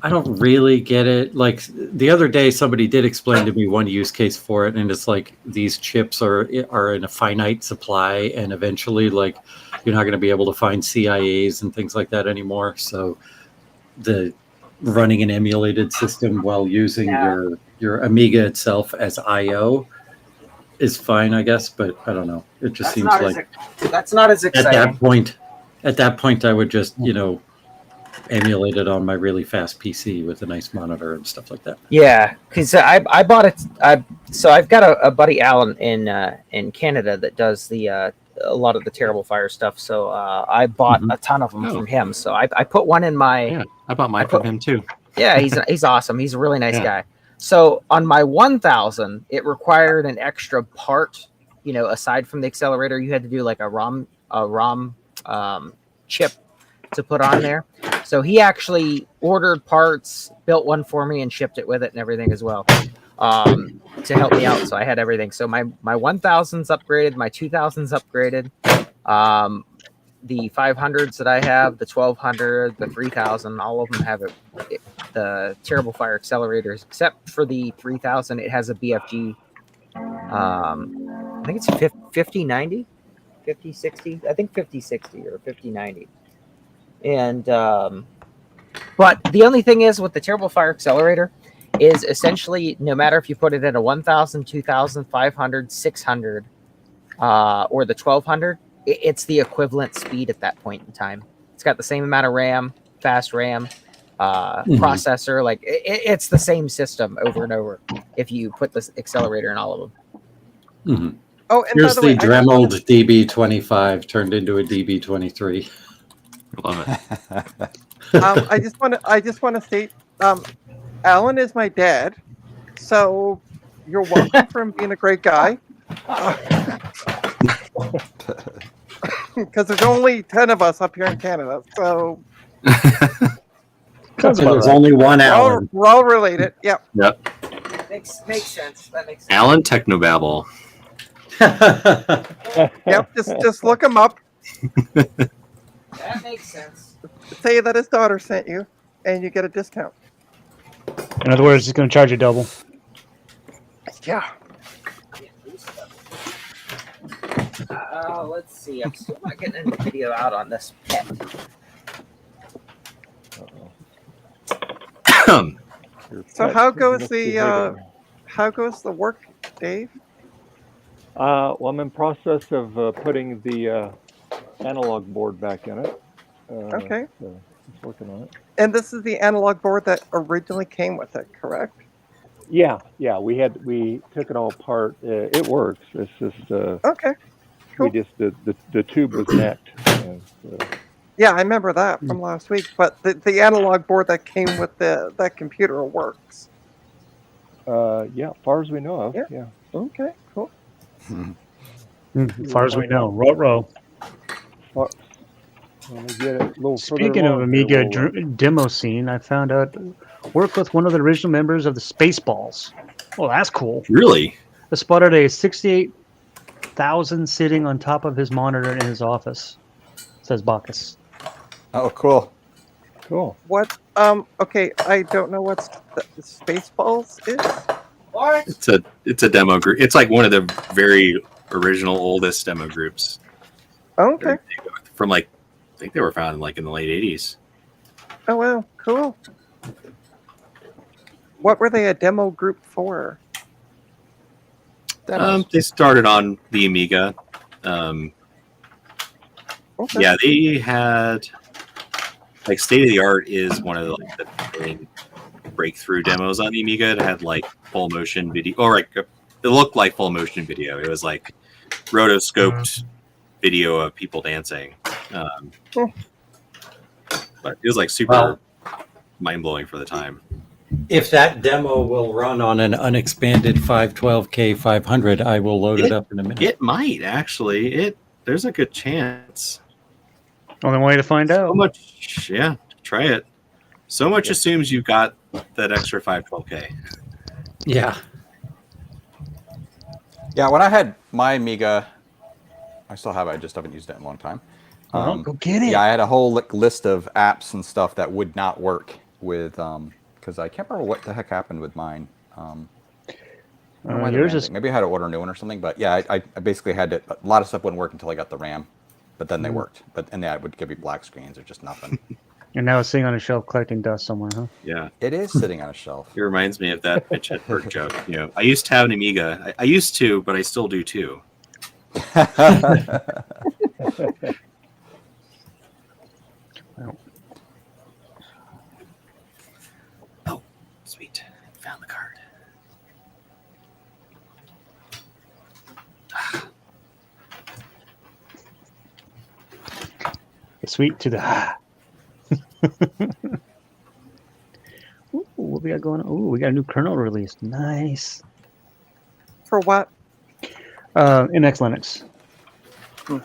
I don't really get it. Like the other day, somebody did explain to me one use case for it, and it's like these chips are in a finite supply, and eventually, like, you're not going to be able to find CIAs and things like that anymore. So the running an emulated system while using your Amiga itself as I/O is fine, I guess, but I don't know. It just seems like that's not as exciting. At that point, I would just emulate it on my really fast PC with a nice monitor and stuff like that. Yeah, because I bought it. So I've got a buddy Alan in Canada that does a lot of the Terrible Fire stuff. So I bought a ton of them from him. So I put one in my. Yeah, I bought mine from him too. Yeah, he's awesome. He's a really nice guy. So on my 1000, it required an extra part. Aside from the accelerator, you had to do like a ROM ROM chip to put on there. So he actually ordered parts, built one for me, and shipped it with it and everything as well, to help me out. So I had everything. So my 1000's upgraded, my 2000's upgraded. The 500s that I have, the 1200, the 3000, all of them have the Terrible Fire accelerators, except for the 3000. It has a BFG. I think it's 5090, 5060. I think 5060 or 5090. And but the only thing is with the Terrible Fire accelerator is essentially no matter if you put it at a 1000, 2000, 500, 600, or the 1200, it's the equivalent speed at that point in time. It's got the same amount of RAM, fast RAM, processor. Like it's the same system over and over if you put this accelerator in all of them. Mm-hmm. Oh, and here's by the the Dremeled DB25 turned into a DB23. Love it. I just want to state, Alan is my dad, so you're welcome for him being a great guy. Because there's only 10 of us up here in Canada, so There's only one Alan. we're all related. Yep. Yep. Makes sense. That makes sense. Alan Technobabble. Yep. Just look him up. That makes sense. Say that his daughter sent you, and you get a discount. In other words, he's going to charge you double. Yeah. Let's see. I'm still not getting any video out on this pet. So how goes the work, Dave? Well, I'm in process of putting the analog board back in it. Okay. So just working on it. And this is the analog board that originally came with it, correct? Yeah. We took it all apart. It works. It's just Okay. Cool. we just the tube was necked. And, Yeah, I remember that from last week. But the analog board that came with that computer works. yeah, as far as we know of. Yeah. Yeah. Okay. Cool. As far as we know, row. When we get it a little further Speaking of along, Amiga we'll, demo scene, I found out work with one of the original members of the Spaceballs. Well, that's cool. Really? I spotted a 68,000 sitting on top of his monitor in his office. Says Bacchus. Oh, cool. Cool. What? Okay, I don't know what Spaceballs is. What? It's a demo group. It's like one of the very original oldest demo groups. Okay. From like, I think they were founded like in the late 80s. Oh wow, cool. What were they a demo group for? They started on the Amiga. Okay. Yeah, they had like State of the Art is one of the main breakthrough demos on the Amiga. It had like full motion video, or like it looked like full motion video. It was like rotoscoped video of people dancing. But it was like super mind blowing for the time. If that demo will run on an unexpanded 512K 500, I will load it up in a minute. It might actually. There's a good chance. Only way to find out. So much, yeah. Try it. So much assumes you got that extra 512K. Yeah. Yeah, when I had my Amiga, I still have it. I just haven't used it in a long time. Go get it. Yeah, I had a whole list of apps and stuff that would not work with, because I can't remember what the heck happened with mine. Yours is Maybe I had to order a new one or something. But yeah, I basically had to. A lot of stuff wouldn't work until I got the RAM, but then they worked. And yeah, it would give you black screens or just nothing. and now it's sitting on a shelf collecting dust somewhere, huh? Yeah. It is sitting on a shelf. It reminds me of that Mitch Hedberg joke. You know, I used to have an Amiga. I used to, but I still do too. Oh, sweet. Found the card. Sweet to the. Ooh, what we got going on? Ooh, we got a new kernel released. Nice. For what? NX Linux.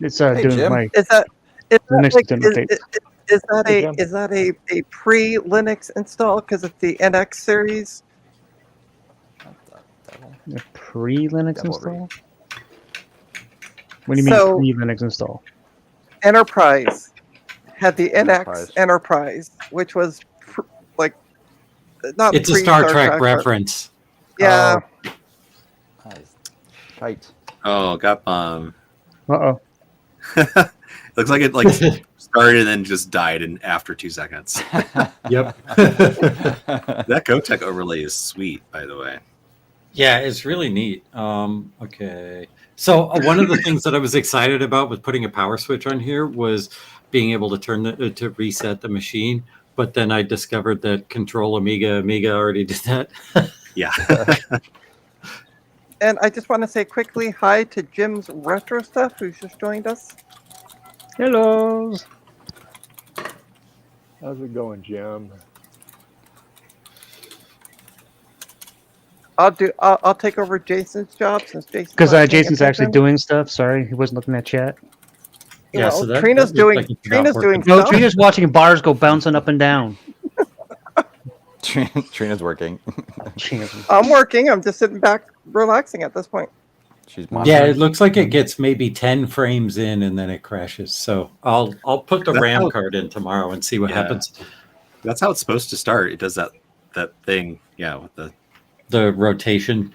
It's Hey, doing Jim. my Is that Linux like didn't update. Hey, Jim. is that a pre-Linux install because it's the NX series? A pre-Linux Devil install? What do you mean So- pre-Linux install? Enterprise had the Enterprise. NX Enterprise, which was like not It's a pre Star Trek but- reference. Yeah, Nice. Tight. Oh, got Uh-oh. looks like it started and then just died in after 2 seconds. Yep. That GoTech overlay is sweet, by the way. Yeah, it's really neat. Okay. So one of the things that I was excited about with putting a power switch on here was being able to to reset the machine. But then I discovered that Control Amiga already did that. Yeah. and I just want to say quickly hi to Jim's retro stuff, who's just joined us. Hello. How's it going, Jim? I'll take over Jason's job since Jason's Because not paying Jason's actually attention. doing stuff. Sorry, he wasn't looking at chat. Yeah, Well, so that Trina's looks doing like it's not Trina's working. doing No, stuff. Trina's watching bars go bouncing up and down. Trina's working. I'm working. I'm just sitting back, relaxing at this point. She's Yeah, monitoring. it looks like it gets maybe 10 frames in and then it crashes. So I'll put the That's RAM how- card in tomorrow and see what Yeah. happens. That's how it's supposed to start. It does that thing, yeah, with The rotation.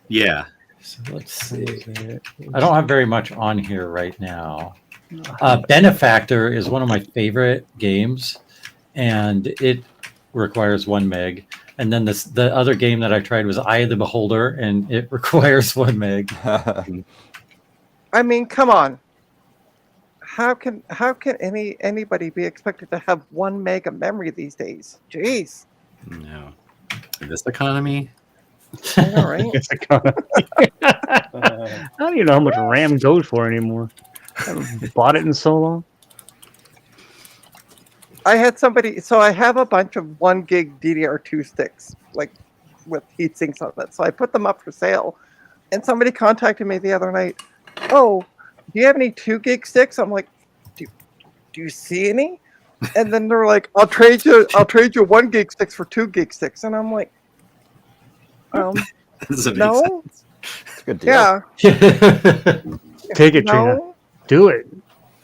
yeah. So let's see. I don't have very much on here right now. Benefactor is one of my favorite games, and it requires 1 meg. And then the other game that I tried was Eye of the Beholder, and it requires 1 meg. I mean, come on. How can anybody be expected to have 1 meg of memory these days? Jeez. No. In this economy, I know, right? It's a con- I don't even know how much RAM goes for anymore. I haven't bought it in so long. I had somebody, so I have a bunch of 1 gig DDR2 sticks, like with heat sinks on it. So I put them up for sale, and somebody contacted me the other night. Oh, do you have any 2 gig sticks? I'm like, do you see any? And then they're like, I'll trade you 1 gig sticks for 2 gig sticks, and I'm like, that doesn't make no, sense. It's a good deal. yeah, Take it, Trina. no. Do it.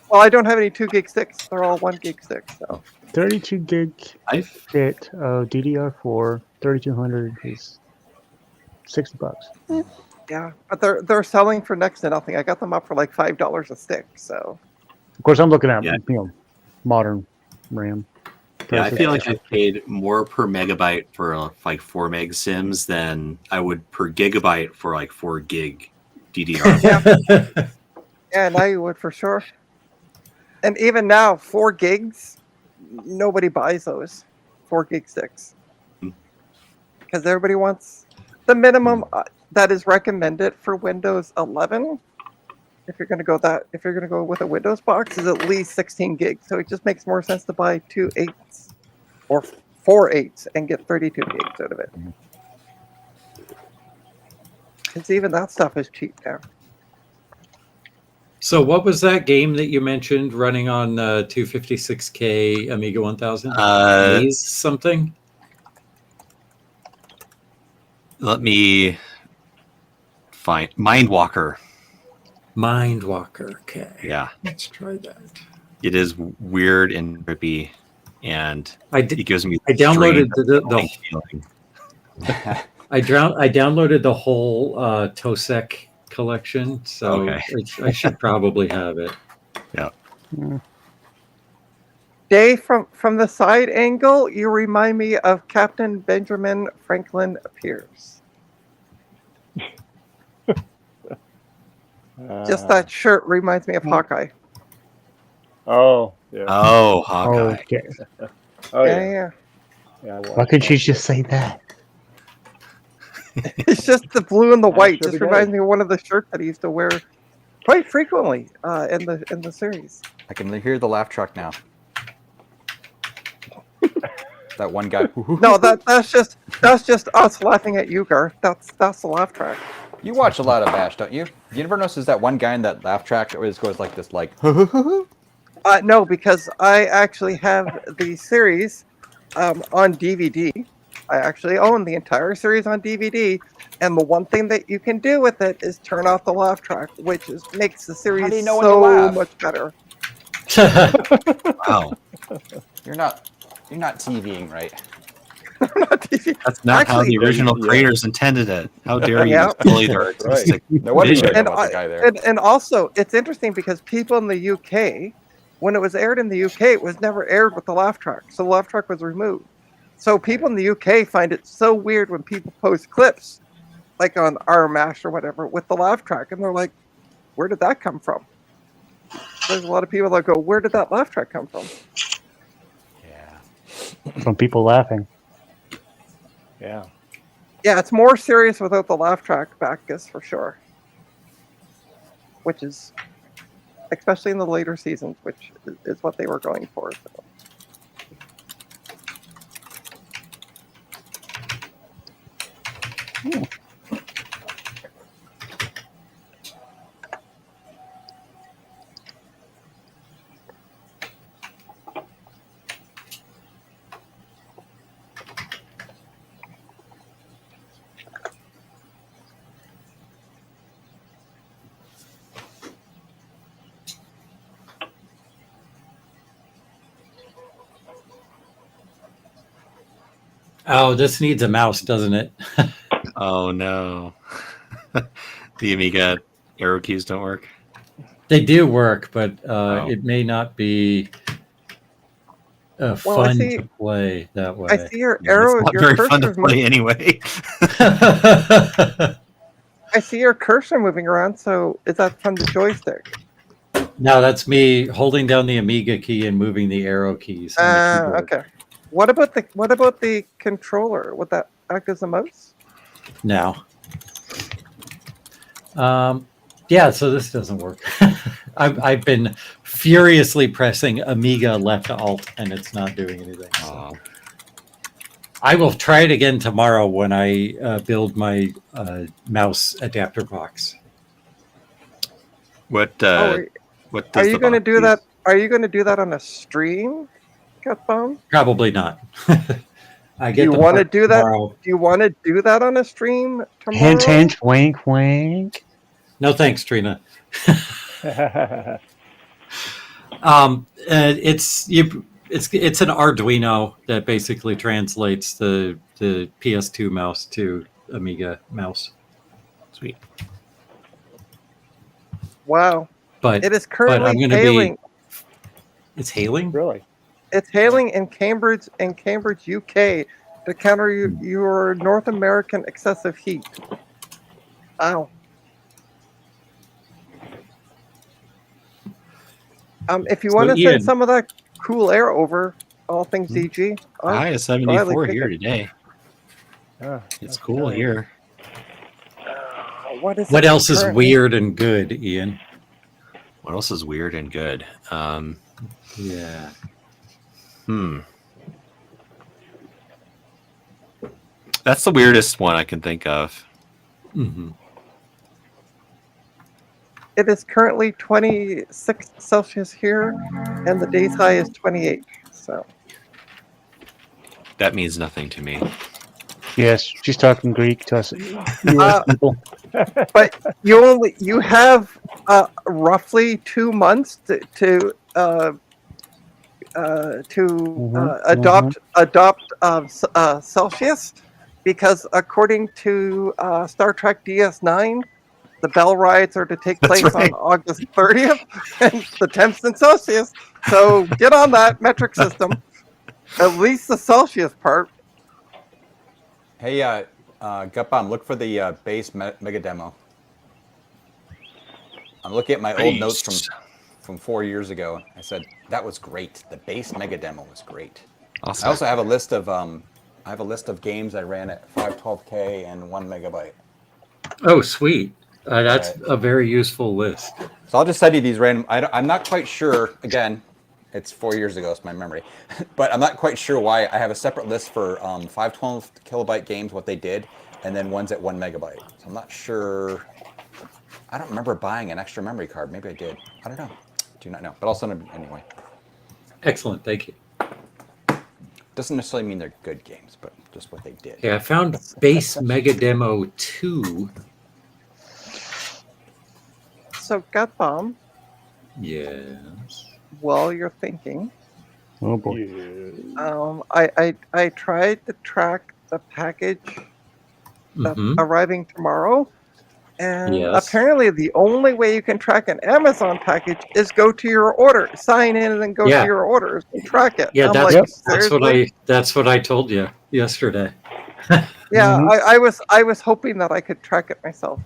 Well, I don't have any 2 gig sticks. They're all 1 gig sticks. So 32 gig I fit DDR4 3200 is $60. yeah, but they're selling for next to nothing. I got them up for like $5 a stick. So Of course, I'm looking at Yeah. modern RAM. Yeah, I prices. feel like I paid more per megabyte for like 4 meg sims than I would per gigabyte for like 4 gig DDR. yeah, now you would for sure. And even now, 4 gigs, nobody buys those 4 gig sticks because everybody wants the minimum that is recommended for Windows 11. If you're going to go with a Windows box, is at least 16 gigs. So it just makes more sense to buy 2 8s or 4 8s and get 32 gigs out of it. Because even that stuff is cheap now. So what was that game that you mentioned running on 256K Amiga 1000? Maze something? Let me find Mindwalker. Mindwalker. Okay. Yeah, Let's try that. it is weird and trippy, and I did. it gives me. I downloaded strange feeling. I downloaded the whole Tosec collection, so Okay. I should probably have it. Dave, from the side angle, you remind me of Captain Benjamin Franklin Pierce. Just that shirt reminds me of Hawkeye. Oh, yeah. Oh, Hawkeye. Okay. Oh, yeah, yeah. yeah. Yeah, I Why watched could that. you just say that? It's just the blue and the white. sure Just we reminds did. me of one of the shirts that he used to wear quite frequently in the series. I can hear the laugh track now. That one guy. No, that's just us laughing at you, Garth. That's the laugh track. You watch a lot of Bash, don't you? You never notice that one guy in that laugh track that always goes like this, like. No, because I actually have the series on DVD. I actually own the entire series on DVD, and the one thing that you can do with it is turn off the laugh track, which makes the series do you know when to so laugh? much better. Wow. You're not TVing right. That's not how the Actually, original creators intended it. How dare you Yeah. bully their That's right. artistic No wonder you vision. know about the guy there. and also, it's interesting because people in the UK, when it was aired in the UK, it was never aired with the laugh track, so the laugh track was removed. So people in the UK find it so weird when people post clips, like on RMS or whatever, with the laugh track, and they're like, "Where did that come from?" There's a lot of people that go, "Where did that laugh track come from?" Yeah. From people laughing. Yeah. Yeah, it's more serious without the laugh track Bacchus for sure. Which is, especially in the later seasons, which is what they were going for. So. Oh, this needs a mouse, doesn't it? Oh no. The Amiga arrow keys don't work. They do work, but Oh. it may not be fun to play that way. I see your Yeah, arrow. it's not Your very fun to cursor's play anyway. I see your cursor moving around. So is that from the joystick? No, that's me holding down the Amiga key and moving the arrow keys. On the keyboard. Okay. What about the controller? Would that act as a mouse? No. Yeah, so this doesn't work. I've been furiously pressing Amiga left alt, and it's not doing anything. So. I will try it again tomorrow when I build my mouse adapter box. What Are you going to do that? Are you going to do that on a stream, Cutbone? Probably not. Do you want to do that? Do you want to do that on a stream tomorrow? Hint, hint, wink, wink. No thanks, Trina. It's an Arduino that basically translates the PS2 mouse to Amiga mouse. Sweet. Wow. But it is currently I'm gonna hailing. It's hailing? Really? It's hailing in Cambridge, UK, to counter your North American excessive heat. Wow. If you want to send some of that cool air over, all things DG. High is 74 here today. It's cool here. What else is weird and good, Ian? What else is weird and good? Yeah. That's the weirdest one I can think of. Mm-hmm. It is currently 26 Celsius here, and the day's high is 28. So that means nothing to me. Yes, she's talking Greek to us. US people. But you have roughly 2 months to adopt Celsius, because according to Star Trek DS9, the Bell riots are to take place on August 30th, and the temps in Celsius. So get on that metric system, at least the Celsius part. Hey, Gutbomb, look for the base mega demo. I'm looking at my old notes from 4 years ago. I said that was great. The base mega demo was great. Awesome. I also have a list of games I ran at 512K and 1 megabyte. Oh, sweet. That's a very useful list. So I'll just send you these random. I'm not quite sure. Again, it's 4 years ago, it's my memory. But I'm not quite sure why I have a separate list for 512 kilobyte games, what they did. and then one's at 1 megabyte. So I'm not sure. I don't remember buying an extra memory card. Maybe I did. I don't know. Do not know. But I'll send them anyway. Excellent, thank you. Doesn't necessarily mean they're good games, but just what they did. Yeah, I found Base Mega Demo 2. So, Gut Bomb, Yes. while you're thinking, Oh boy. Yeah. I tried to track the package that's Mhm. arriving tomorrow, and Yes. apparently the only way you can track an Amazon package is go to your order, sign in, and then go Yeah. to your orders and track it. Yeah, I'm that's, like, that's what I told you yesterday. Yeah, Mhm. I was hoping that I could track it myself.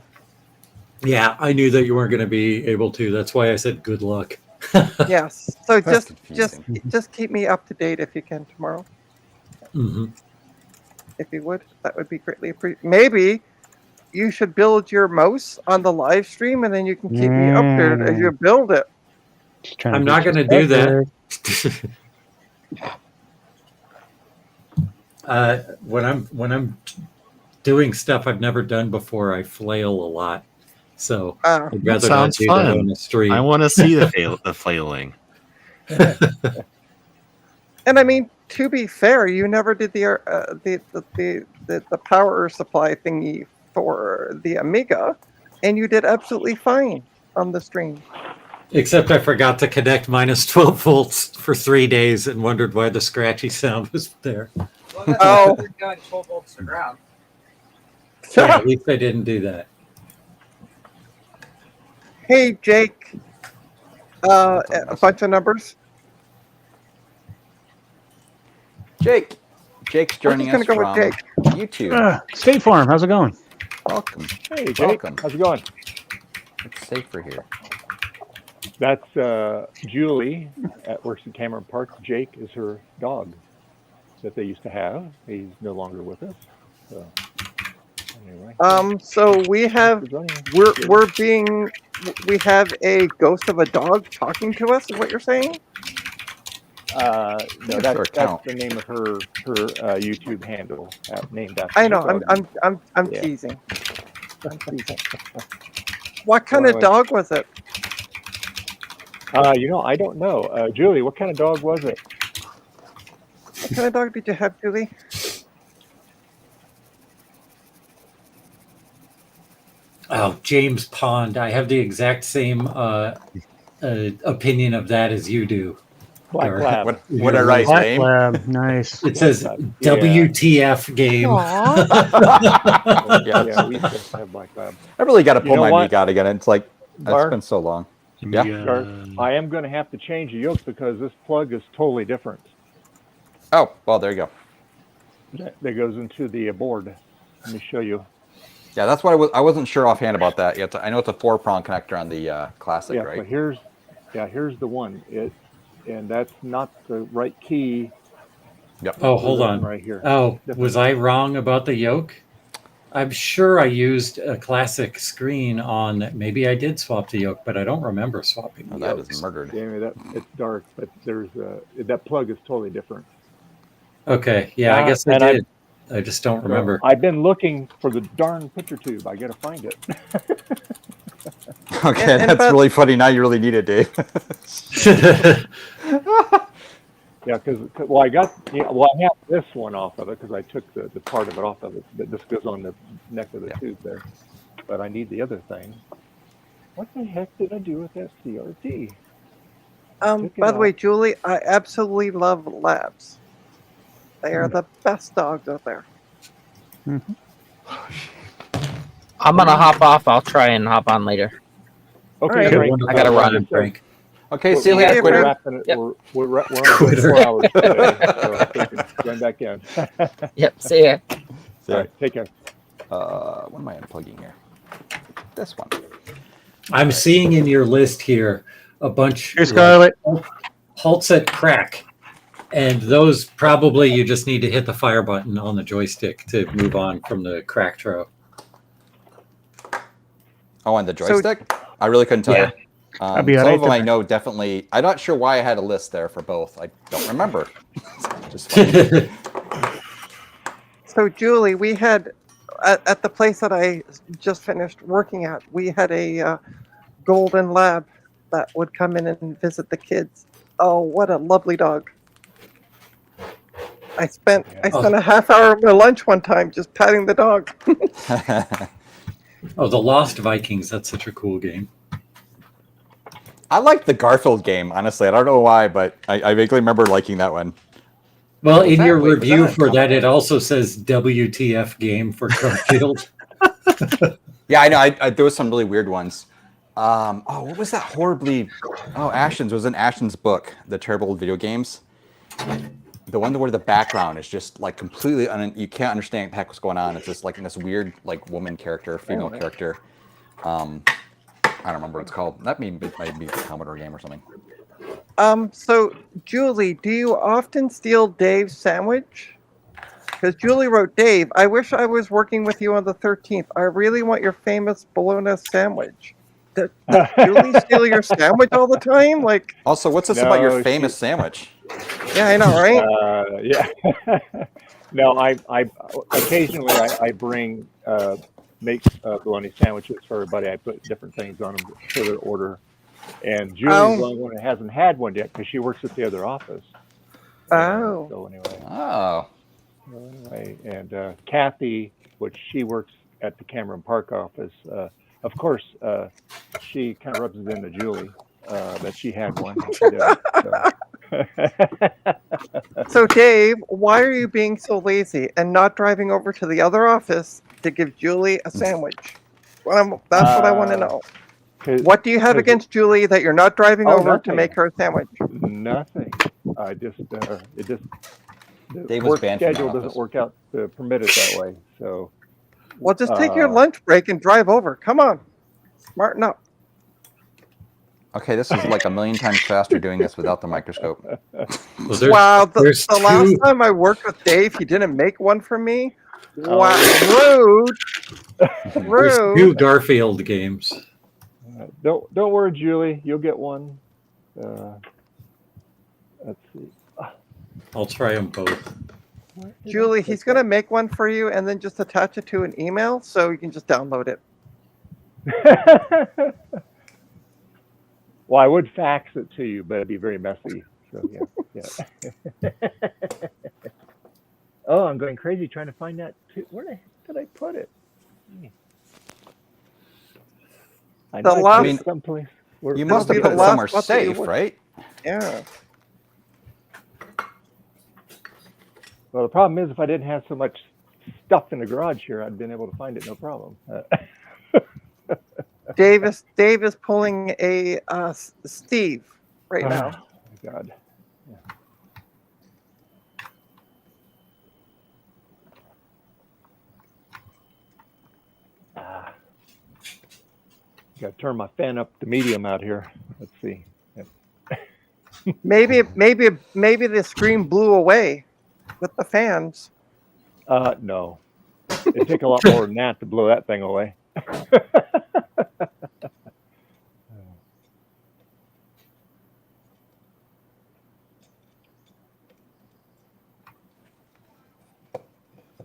Yeah, I knew that you weren't going to be able to. That's why I said good luck. Yes. So That's just just keep me up to date if you can tomorrow. Hmm. If you would, that would be greatly appreciated. Maybe you should build your mouse on the live stream, and then you can keep me updated as you build it. I'm not going to do that. When I'm doing stuff I've never done before, I flail a lot. So Ah. I'd That rather not sounds do that fun. on the stream. I want to see the flailing. And I mean, to be fair, you never did the power supply thingy for the Amiga, and you did absolutely fine on the stream. Except I forgot to connect minus 12 volts for 3 days and wondered why the scratchy sound was there. Well, that's Oh. why we're going 12 volts to ground. Yeah, at least I didn't do that. Hey, Jake. A bunch of numbers. Jake's joining I'm us just gonna from go with YouTube. State Farm, how's it going? Welcome. Hey, Jake. Welcome. How's it going? It's safer here. That's Julie at works at Cameron Park. Jake is her dog that they used to have. He's no longer with us. So, anyway. So we have we have a ghost of a dog talking to us. Is what you're saying? No, Her that's account. the name of her YouTube handle, named after. I know. her dog. I'm Yeah. teasing. I'm teasing. What kind of dog was it? I don't know. Julie, what kind of dog was it? What kind of dog did you have, Julie? Oh, James Pond. I have the exact same opinion of that as you do. Black Or- Lab. What I write, Black name? Lab, nice. It says Yeah. WTF game. Yeah, we used to have Black Lab. I really got to You pull know my what? Amiga out again. It's like, Bar? it's been so long. Yeah. Garth, I am going to have to change the yoke because this plug is totally different. Oh, well, there you go. That goes into the board. Let me show you. Yeah, that's what I wasn't sure offhand about that. Yet I know it's a 4-prong connector on the classic, Yeah, right? but here's the one. And that's not the right key. Yep. Oh, hold on. Right here. Oh, was I wrong about the yoke? I'm sure I used a classic screen on. Maybe I did swap the yoke, but I don't remember swapping Oh, the that yokes. is murdered. Damn it, it's dark, but there's that plug is totally different. Okay, yeah, I guess I and did. I just don't remember. I've been looking for the darn picture tube. I got to find it. Okay, And that's but- really funny. Now you really need it, Dave. Yeah, because I have this one off of it because I took the part of it off of it. But this goes on the neck of the tube there. But I need the other thing. What the heck did I do with that CRT? By the way, Julie, I absolutely love labs. They are the best dogs out there. I'm gonna hop off. I'll try and hop on later. Okay, right. Frank. I gotta run. Frank. Okay, see you later, Yeah, Twitter. Yep. We're on Quitter. 4 hours today, so we can join back in. Yep. See ya. See All ya. right, take care. What am I unplugging here? This one. I'm seeing in your list here a bunch. Hey, Scarlett. Halts at crack. And those probably you just need to hit the fire button on the joystick to move on from the crack throw. Oh, on the joystick? I really couldn't tell Yeah. you. I'll be Some alright of them I there. know definitely. I'm not sure why I had a list there for both. I don't remember. Just funny. So, Julie, we had at the place that I just finished working at, we had a golden lab that would come in and visit the kids. Oh, what a lovely dog! I spent a half hour of my lunch one time just patting the dog. Oh, the Lost Vikings. That's such a cool game. I like the Garfield game, honestly. I don't know why, but I vaguely remember liking that one. Well, in your review for that, it also says WTF game for Garfield. Yeah, I know. There was some really weird ones. What was that horribly? Oh, Ashton's. It was in Ashton's book, The Terrible Video Games. The one where the background is just like completely you can't understand what the heck what's going on. It's just like this weird like woman character, female character. I don't remember what it's called. That might be a Commodore game or something. So Julie, do you often steal Dave's sandwich? Because Julie wrote, Dave, I wish I was working with you on the 13th. I really want your famous bologna sandwich. Does Julie steal your sandwich all the time? Like, also, what's this about your famous sandwich? Yeah, I know, right? Yeah. No, I occasionally I bring make bologna sandwiches for everybody. I put different things on them for their order. And Julie's the only one that hasn't had one yet because she works at the other office. Oh. So anyway. Oh. Anyway, and Kathy, which she works at the Cameron Park office. Of course, she kind of rubs it into Julie that she had one. She did, So Dave, why are you being so lazy and not driving over to the other office to give Julie a sandwich? That's what I want to know. What do you have against Julie that you're not driving over to make her a sandwich? Nothing. I just Dave the was work banned from schedule the doesn't work out to permit it that way. So, well, just take your lunch break and drive over. Come on, smarten up. Okay, this is like a million times faster doing this without the microscope. Wow, the last time I worked with Dave, he didn't make one for me. Wow, rude. There's 2 Garfield games. Don't worry, Julie. You'll get one. Let's see. I'll try them both. Julie, he's going to make one for you and then just attach it to an email so you can just download it. Well, I would fax it to you, but it'd be very messy. So yeah. Oh, I'm going crazy trying to find that too. Where the heck did I put it? I know I put it someplace. You must have put it somewhere safe, right? Yeah. Well, the problem is if I didn't have so much stuff in the garage here, I'd been able to find it no problem. Dave is pulling a Steve right now. Oh, my God. Yeah. Got to turn my fan up to medium out here. Let's see. Yep. Maybe the screen blew away with the fans. No. It'd take a lot more than that to blow that thing away.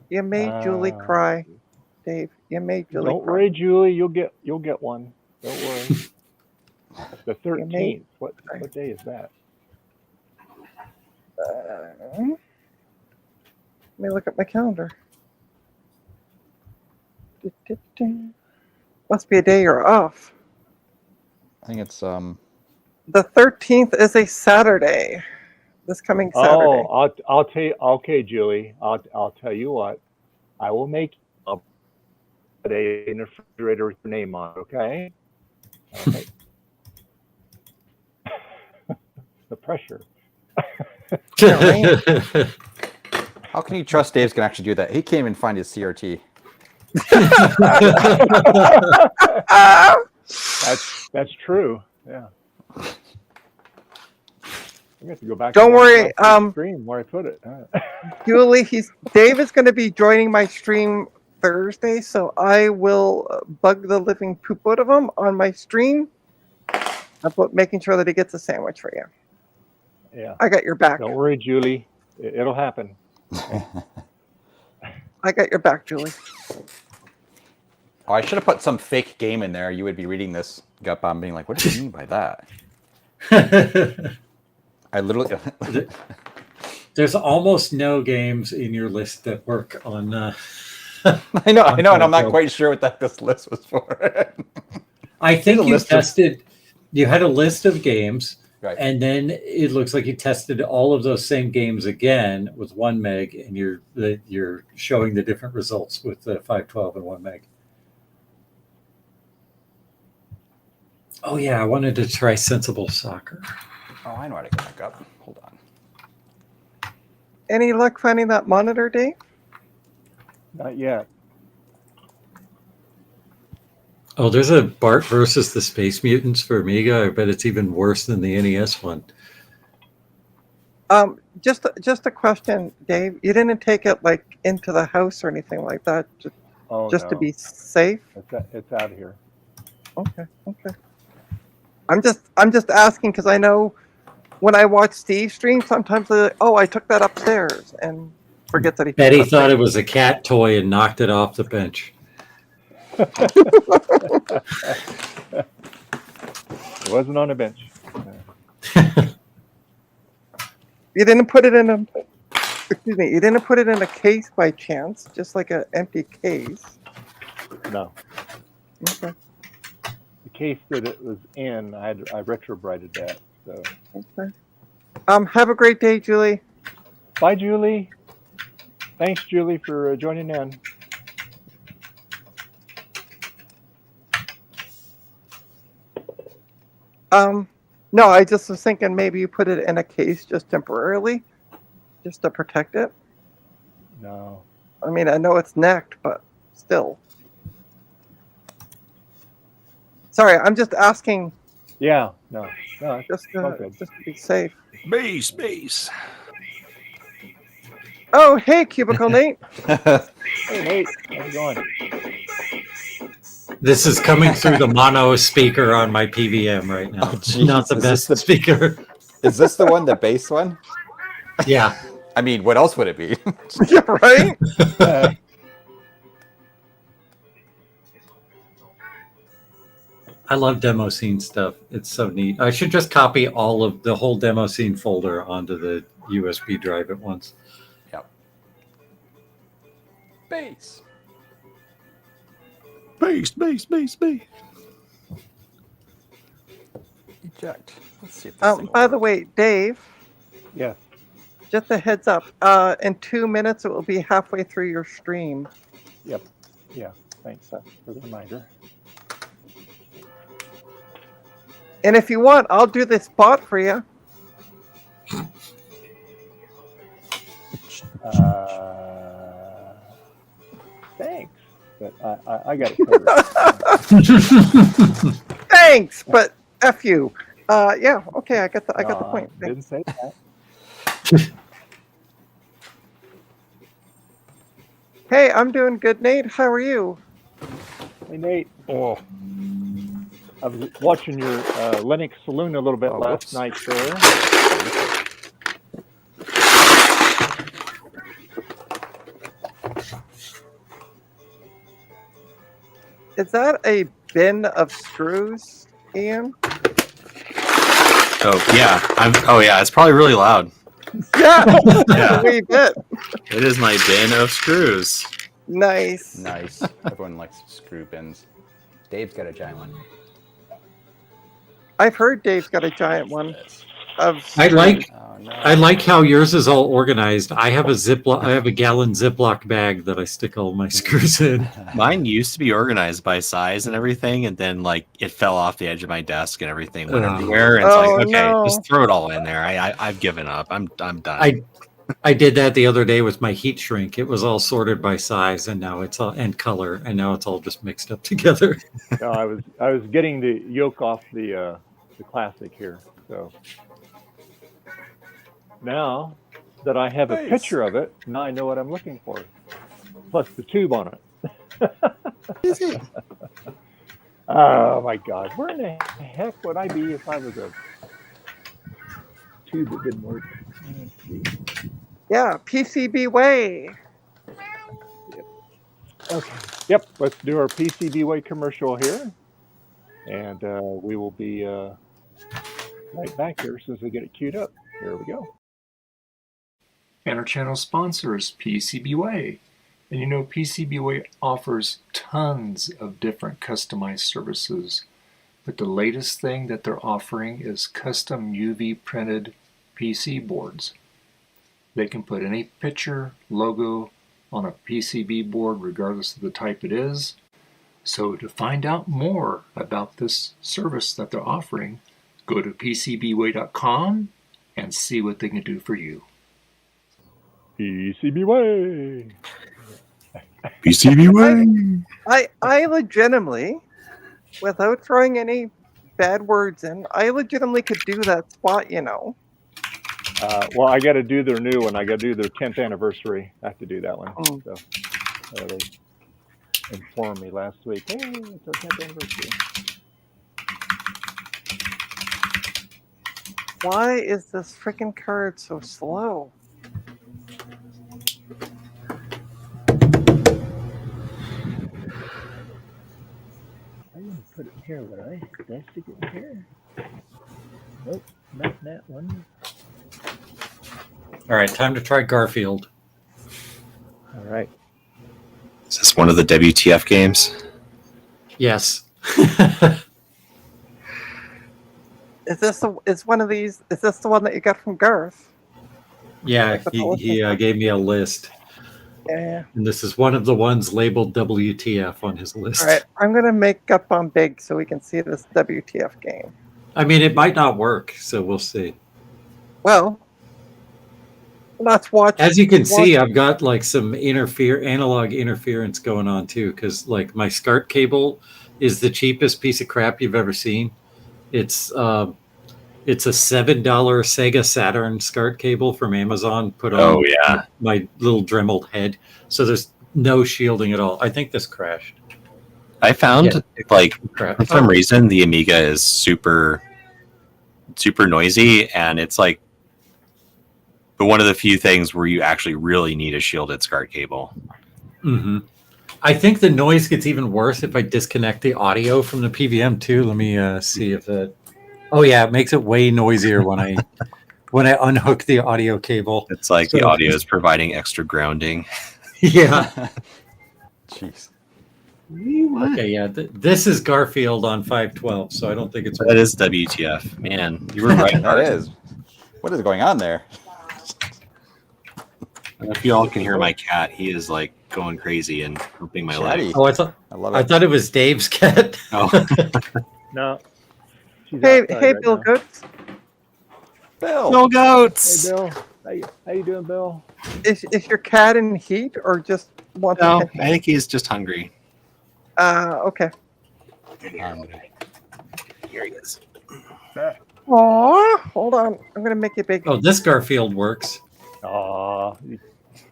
You made Julie cry, Dave. You made Julie Don't cry. worry, Julie. You'll get one. Don't worry. The 13th. What day is that? Let me look at my calendar. Must be a day you're off. I think it's The 13th is a Saturday. This coming Saturday. Oh, I'll tell you. Okay, Julie. I'll tell you what. I will make a day in the refrigerator with your name on. Okay. Okay. The pressure. How can you trust Dave's gonna actually do that? He can't even find his CRT. That's true. Yeah. I have to go back. Don't worry. Stream where I put it. Julie, Dave is going to be joining my stream Thursday, so I will bug the living poop out of him on my stream about making sure that he gets a sandwich for you. Yeah. I got your back. Don't worry, Julie. It'll happen. I got your back, Julie. Oh, I should have put some fake game in there. You would be reading this gut bomb being like, what do you mean by that? I literally... There's almost no games in your list that work on... I know, and I'm not quite sure what this list was for. I think you had a list of games, right, and then it looks like you tested all of those same games again with 1 meg, and you're showing the different results with the 512 and 1 meg. Oh yeah, I wanted to try Sensible Soccer. Oh, I know how to get back up. Hold on. Any luck finding that monitor, Dave? Not yet. Oh, there's a Bart versus the Space Mutants for Amiga. I bet it's even worse than the NES one. Just a question, Dave. You didn't take it like into the house or anything like that, just to be safe? It's out of here. Okay. I'm just asking because I know when I watch Steve stream, sometimes they're like, oh, I took that upstairs and forget that he. Betty thought it was a cat toy and knocked it off the bench. It wasn't on a bench. You didn't put it in a. Excuse me. You didn't put it in a case by chance, just like an empty case. No. Okay. The case that it was in, I retrobrided that. So. Okay. Have a great day, Julie. Bye, Julie. Thanks, Julie, for joining in. No, I just was thinking maybe you put it in a case just temporarily, just to protect it. No. I mean, I know it's necked, but still. Sorry, I'm just asking. Yeah, no, just to be safe. Space. Oh, hey, Cubicle Nate. Hey, Nate, how's it going? This is coming through the mono speaker on my PVM right now. Oh, not the best speaker. Is this the one, the bass one? Yeah. I mean, what else would it be? Yeah, right? I love demo scene stuff. It's so neat. I should just copy all of the whole demo scene folder onto the USB drive at once. Yep. Bass. Bass. Eject. Let's see if this thing By the way, Dave. Yes. Just a heads up. In 2 minutes, it will be halfway through your stream. Yep. Yeah. Thanks for the reminder. And if you want, I'll do this spot for you. Thanks, but I got it covered. Thanks, but F you. Yeah, okay, I got the point. Didn't say that. Hey, I'm doing good, Nate. How are you? Hey, Nate. Oh. I was watching your Linux Saloon a little bit last night there. Is that a bin of screws, Ian? Oh yeah, it's probably really loud. Yeah, Yeah. a wee bit. It is my bin of screws. Nice. Nice. Everyone likes screw bins. Dave's got a giant one. I've heard Dave's got a giant one. I like how yours is all organized. I have a gallon Ziploc bag that I stick all my screws in. Mine used to be organized by size and everything, and then like it fell off the edge of my desk and everything went everywhere. And it's like, okay, just throw it all in there. I've given up. I'm done. I did that the other day with my heat shrink. It was all sorted by size, and now it's all and color, and now it's all just mixed up together. No, I was getting the yoke off the classic here, so. Now that I have a picture of it, now I know what I'm looking for. Plus the tube on it. Oh my God. Where in the heck would I be if I was a tube that didn't work? Yeah, PCB way. Yep. Okay. Yep. Let's do our PCBWay commercial here, and we will be right back here as soon as we get it queued up. Here we go. And our channel sponsor is PCBWay. And you know, PCBWay offers tons of different customized services. But the latest thing that they're offering is custom UV printed PC boards. They can put any picture, logo on a PCB board regardless of the type it is. So to find out more about this service that they're offering, go to PCBWay.com and see what they can do for you. PCBWay. PCBWay. I legitimately, without throwing any bad words in, I legitimately could do that spot, you know. Well, I got to do their new one. I got to do their 10th anniversary. I have to do that one. So they informed me last week. Hey, it's our 10th anniversary. Why is this freaking card so slow? I'm going to put it here, would I? Did I stick it in here? Nope, not that one. All right, time to try Garfield. All right. Is this one of the WTF games? Yes. Is this one of these? Is this the one that you got from Garth? Yeah, he gave me a list. Yeah. And this is one of the ones labeled WTF on his list. All right, I'm gonna make up on big so we can see this WTF game. I mean, it might not work, so we'll see. Well, let's watch. As you can see, I've got like some analog interference going on too, because like my SCART cable is the cheapest piece of crap you've ever seen. It's a $7 Sega Saturn SCART cable from Amazon put on my little Dremel head. So there's no shielding at all. I think this crashed. I found for some reason the Amiga is super noisy, and it's like but one of the few things where you actually really need a shielded SCART cable. Mm-hmm. I think the noise gets even worse if I disconnect the audio from the PVM too. Let me see if that. Oh yeah, it makes it way noisier when I unhook the audio cable. It's like the audio is providing extra grounding. Yeah. Jeez. Okay, yeah. This is Garfield on 512, so I don't think it's. That is WTF, man. You were right. That is. What is going on there? If you all can hear my cat, he is like going crazy and humping my leg. Oh, I thought it was Dave's cat. Oh. No. She's Hey, right Bill now. Goats. Bill Goats. Hey, Bill. How you doing, Bill? Is your cat in heat or just wants No, attention? I think he's just hungry. Okay. Here he is. Aw, hold on. I'm gonna make it big. Oh, this Garfield works. Aw,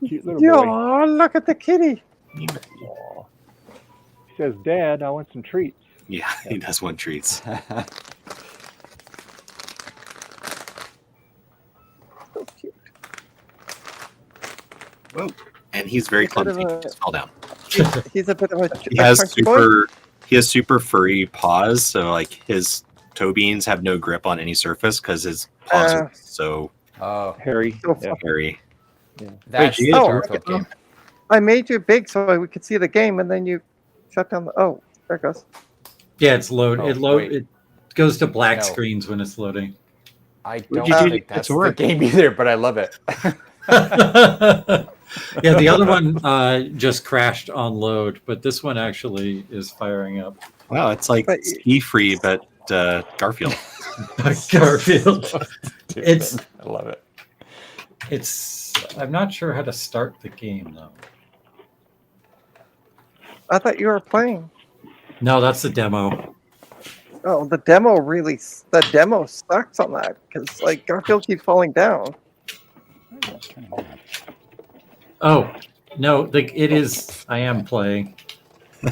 cute little Yeah, boy. look at the kitty. Aw. He says, "Dad, I want some treats." Yeah, he does want treats. So cute. Whoa. And he's very clumsy. He just fell down. He's a bit of a. He has chunky boy. super furry paws, so like his toe beans have no grip on any surface because his paws are so hairy. So hairy. Yeah. That's Wait, the oh, Garfield game. I made you big so we could see the game, and then you shut down the. Oh, there it goes. Yeah, it's load. wait. It goes to black No. screens when it's loading. I What'd don't you do think to that's the the tour? game either, but I love it. Yeah, the other one just crashed on load, but this one actually is firing up. Wow, it's like But- ski free, but Garfield. Garfield. Dude, It's I love it. I'm not sure how to start the game though. I thought you were playing. No, that's the demo. Oh, the demo sucks on that because like Garfield keeps falling down. Oh no, it is. I am playing.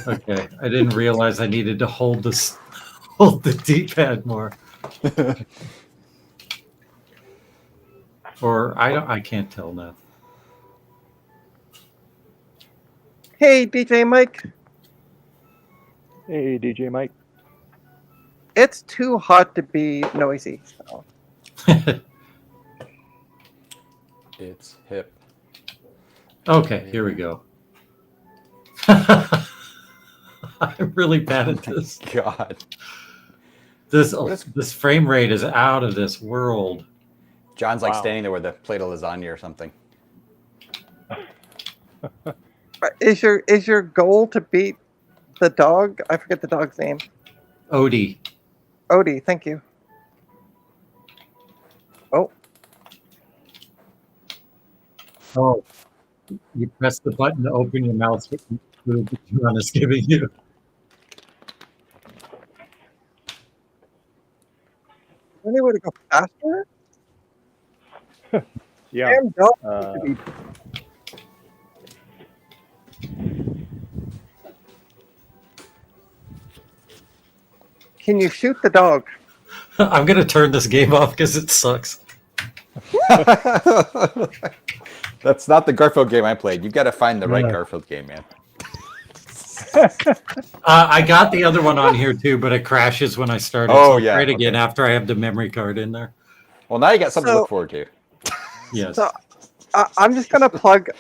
Okay, I didn't realize I needed to hold the D-pad more. Or I can't tell now. Hey, DJ Mike. Hey, DJ Mike. It's too hot to be noisy. So. It's hip. Okay, here we go. I'm really bad at this. God. This frame rate is out of this world. John's like standing there with a plate of lasagna or something. Is your goal to beat the dog? I forget the dog's name. Odie. Odie, thank you. Oh. Oh. You press the button to open your mouth with the food that John is giving you. Any way to go faster? Yeah. Damn dog. Can you shoot the dog? I'm going to turn this game off because it sucks. That's not the Garfield game I played. You've got to find the right Garfield game, man. I got the other one on here too, but it crashes when I start it. Oh, so yeah. Right again after I have the memory card in there. Well, now you got something to look forward to. Yes. So I'm just going to plug.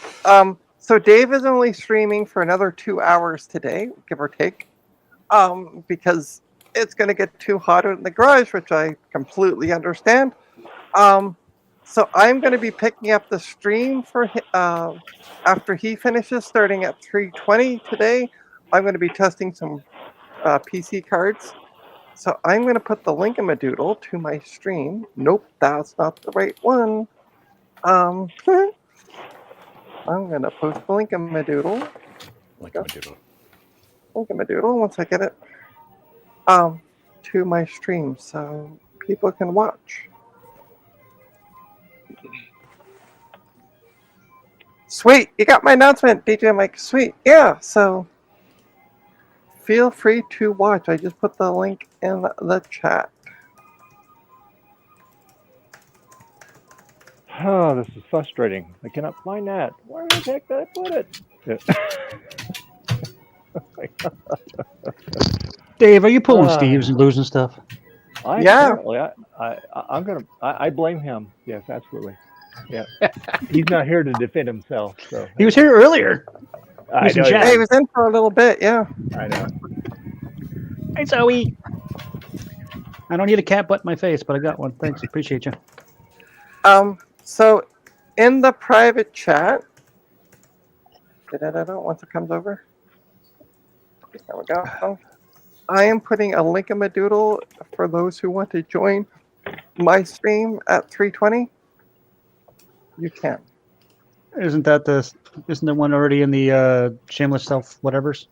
So Dave is only streaming for another 2 hours today, give or take, because it's going to get too hot in the garage, which I completely understand. So I'm going to be picking up the stream for after he finishes, starting at 3:20 today. I'm going to be testing some PC cards. So I'm going to put the linkamadoodle to my stream. Nope, that's not the right one. I'm going to post the linkamadoodle. Linkamadoodle, once I get it, to my stream so people can watch. Sweet, you got my announcement, DJ Mike. Sweet, yeah. So feel free to watch. I just put the link in the chat. Oh, this is frustrating. I cannot find that. Where the heck did I put it? Dave, are you pulling Steve's and losing stuff? Apparently, I blame him. Yes, absolutely. Yeah, he's not here to defend himself. So he was here earlier. I know. Yeah, he was in for a little bit. Yeah. I know. Hey, Zoe. I don't need a cat butt in my face, but I got one. Thanks, appreciate you. So in the private chat, once it comes over, there we go. I am putting a linkamadoodle for those who want to join my stream at 3:20. You can. Isn't the one already in the shameless self whatevers?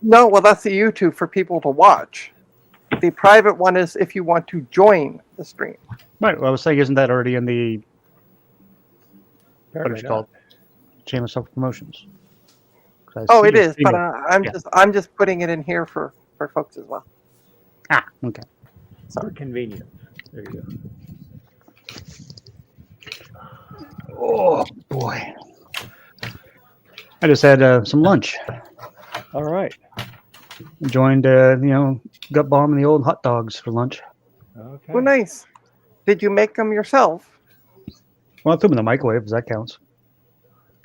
No, well, that's the YouTube for people to watch. The private one is if you want to join the stream. Right. Well, I was saying, isn't that already in the Apparently what is it called? Shameless self promotions. Oh, it is, but I'm just putting it in here for folks as well. Ah, okay. For convenience. There you go. Oh boy! I just had some lunch. All right. Joined, gut bomb and the old hot dogs for lunch. Okay. Oh, nice. Did you make them yourself? Well, I threw them in the microwave, if that counts.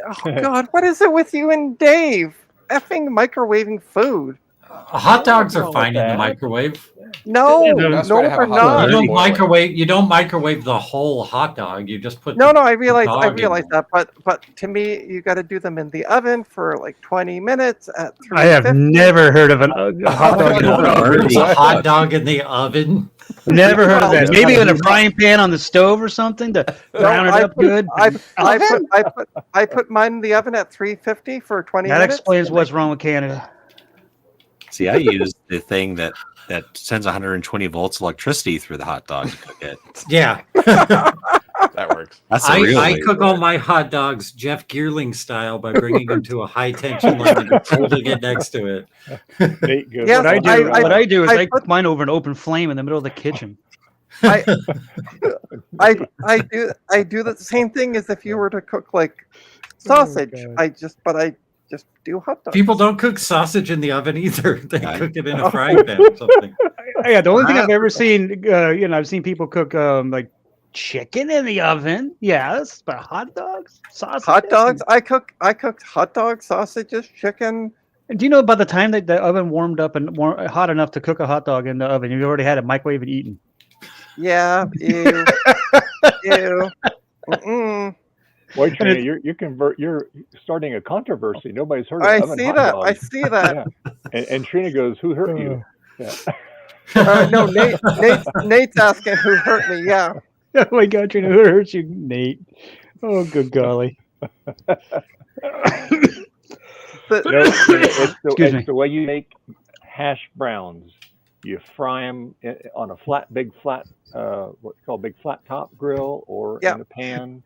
Oh God, what is it with you and Dave? Effing microwaving food. Hot dogs are fine in the microwave. No, they're not. You don't microwave the whole hot dog. You just put. No, I realize that, but to me, you got to do them in the oven for like 20 minutes at 350. I have never heard of a hot dog in the oven. A hot dog in the oven. Never heard of that. Maybe in a frying pan on the stove or something to brown it up good. I put mine in the oven at 350 for 20 minutes. That explains what's wrong with Canada. See, I use the thing that sends 120 volts electricity through the hot dog to cook it. Yeah. That works. That's I cook all my hot dogs Jeff Geerling style by bringing them to a high tension line and holding it next to it. Yes, what I do is I cook mine over an open flame in the middle of the kitchen. I do the same thing as if you were to cook like sausage. just do hot dogs. People don't cook sausage in the oven either. They Yeah. cook it in a frying pan or something. Yeah, the only thing I've ever seen, I've seen people cook like chicken in the oven. Yes, but hot dogs, sausages. Hot dogs. I cooked hot dogs, sausages, chicken. And do you know by the time that the oven warmed up and hot enough to cook a hot dog in the oven, you've already had it microwave and eaten? Yeah. Ew. Ew. Mm-mm. Wait, Trina, you're starting a controversy. Nobody's heard of I oven see hot that. dogs. I see that. Yeah. And Trina goes, "Who hurt you?" Yeah. No, Nate's asking who hurt me. Yeah. Oh my God, Trina, who hurt you, Nate? Oh, good golly. But, No, it's Excuse me. the way you make hash browns. You fry them on a big flat what's called big flat top grill or Yeah. in a pan.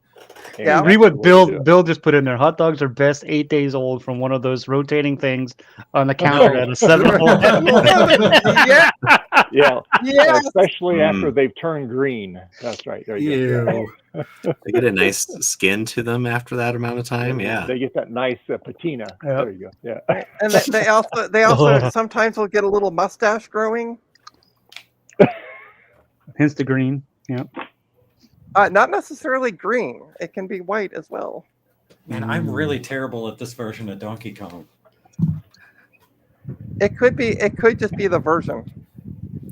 Yeah. I agree with that's the way to do it. Bill just put in there. Hot dogs are best 8 days old from one of those rotating things on the counter at a 7-Eleven. yeah. Yeah, Yes. especially after they've turned green. That's right. There you go. They get a nice skin to them after that amount of time. Yeah. They get that nice patina. Yep. There you go. Yeah. And they also sometimes will get a little mustache growing. Hence the green. Yeah. Not necessarily green. It can be white as well. Man, I'm really terrible at this version of Donkey Kong. It could just be the version.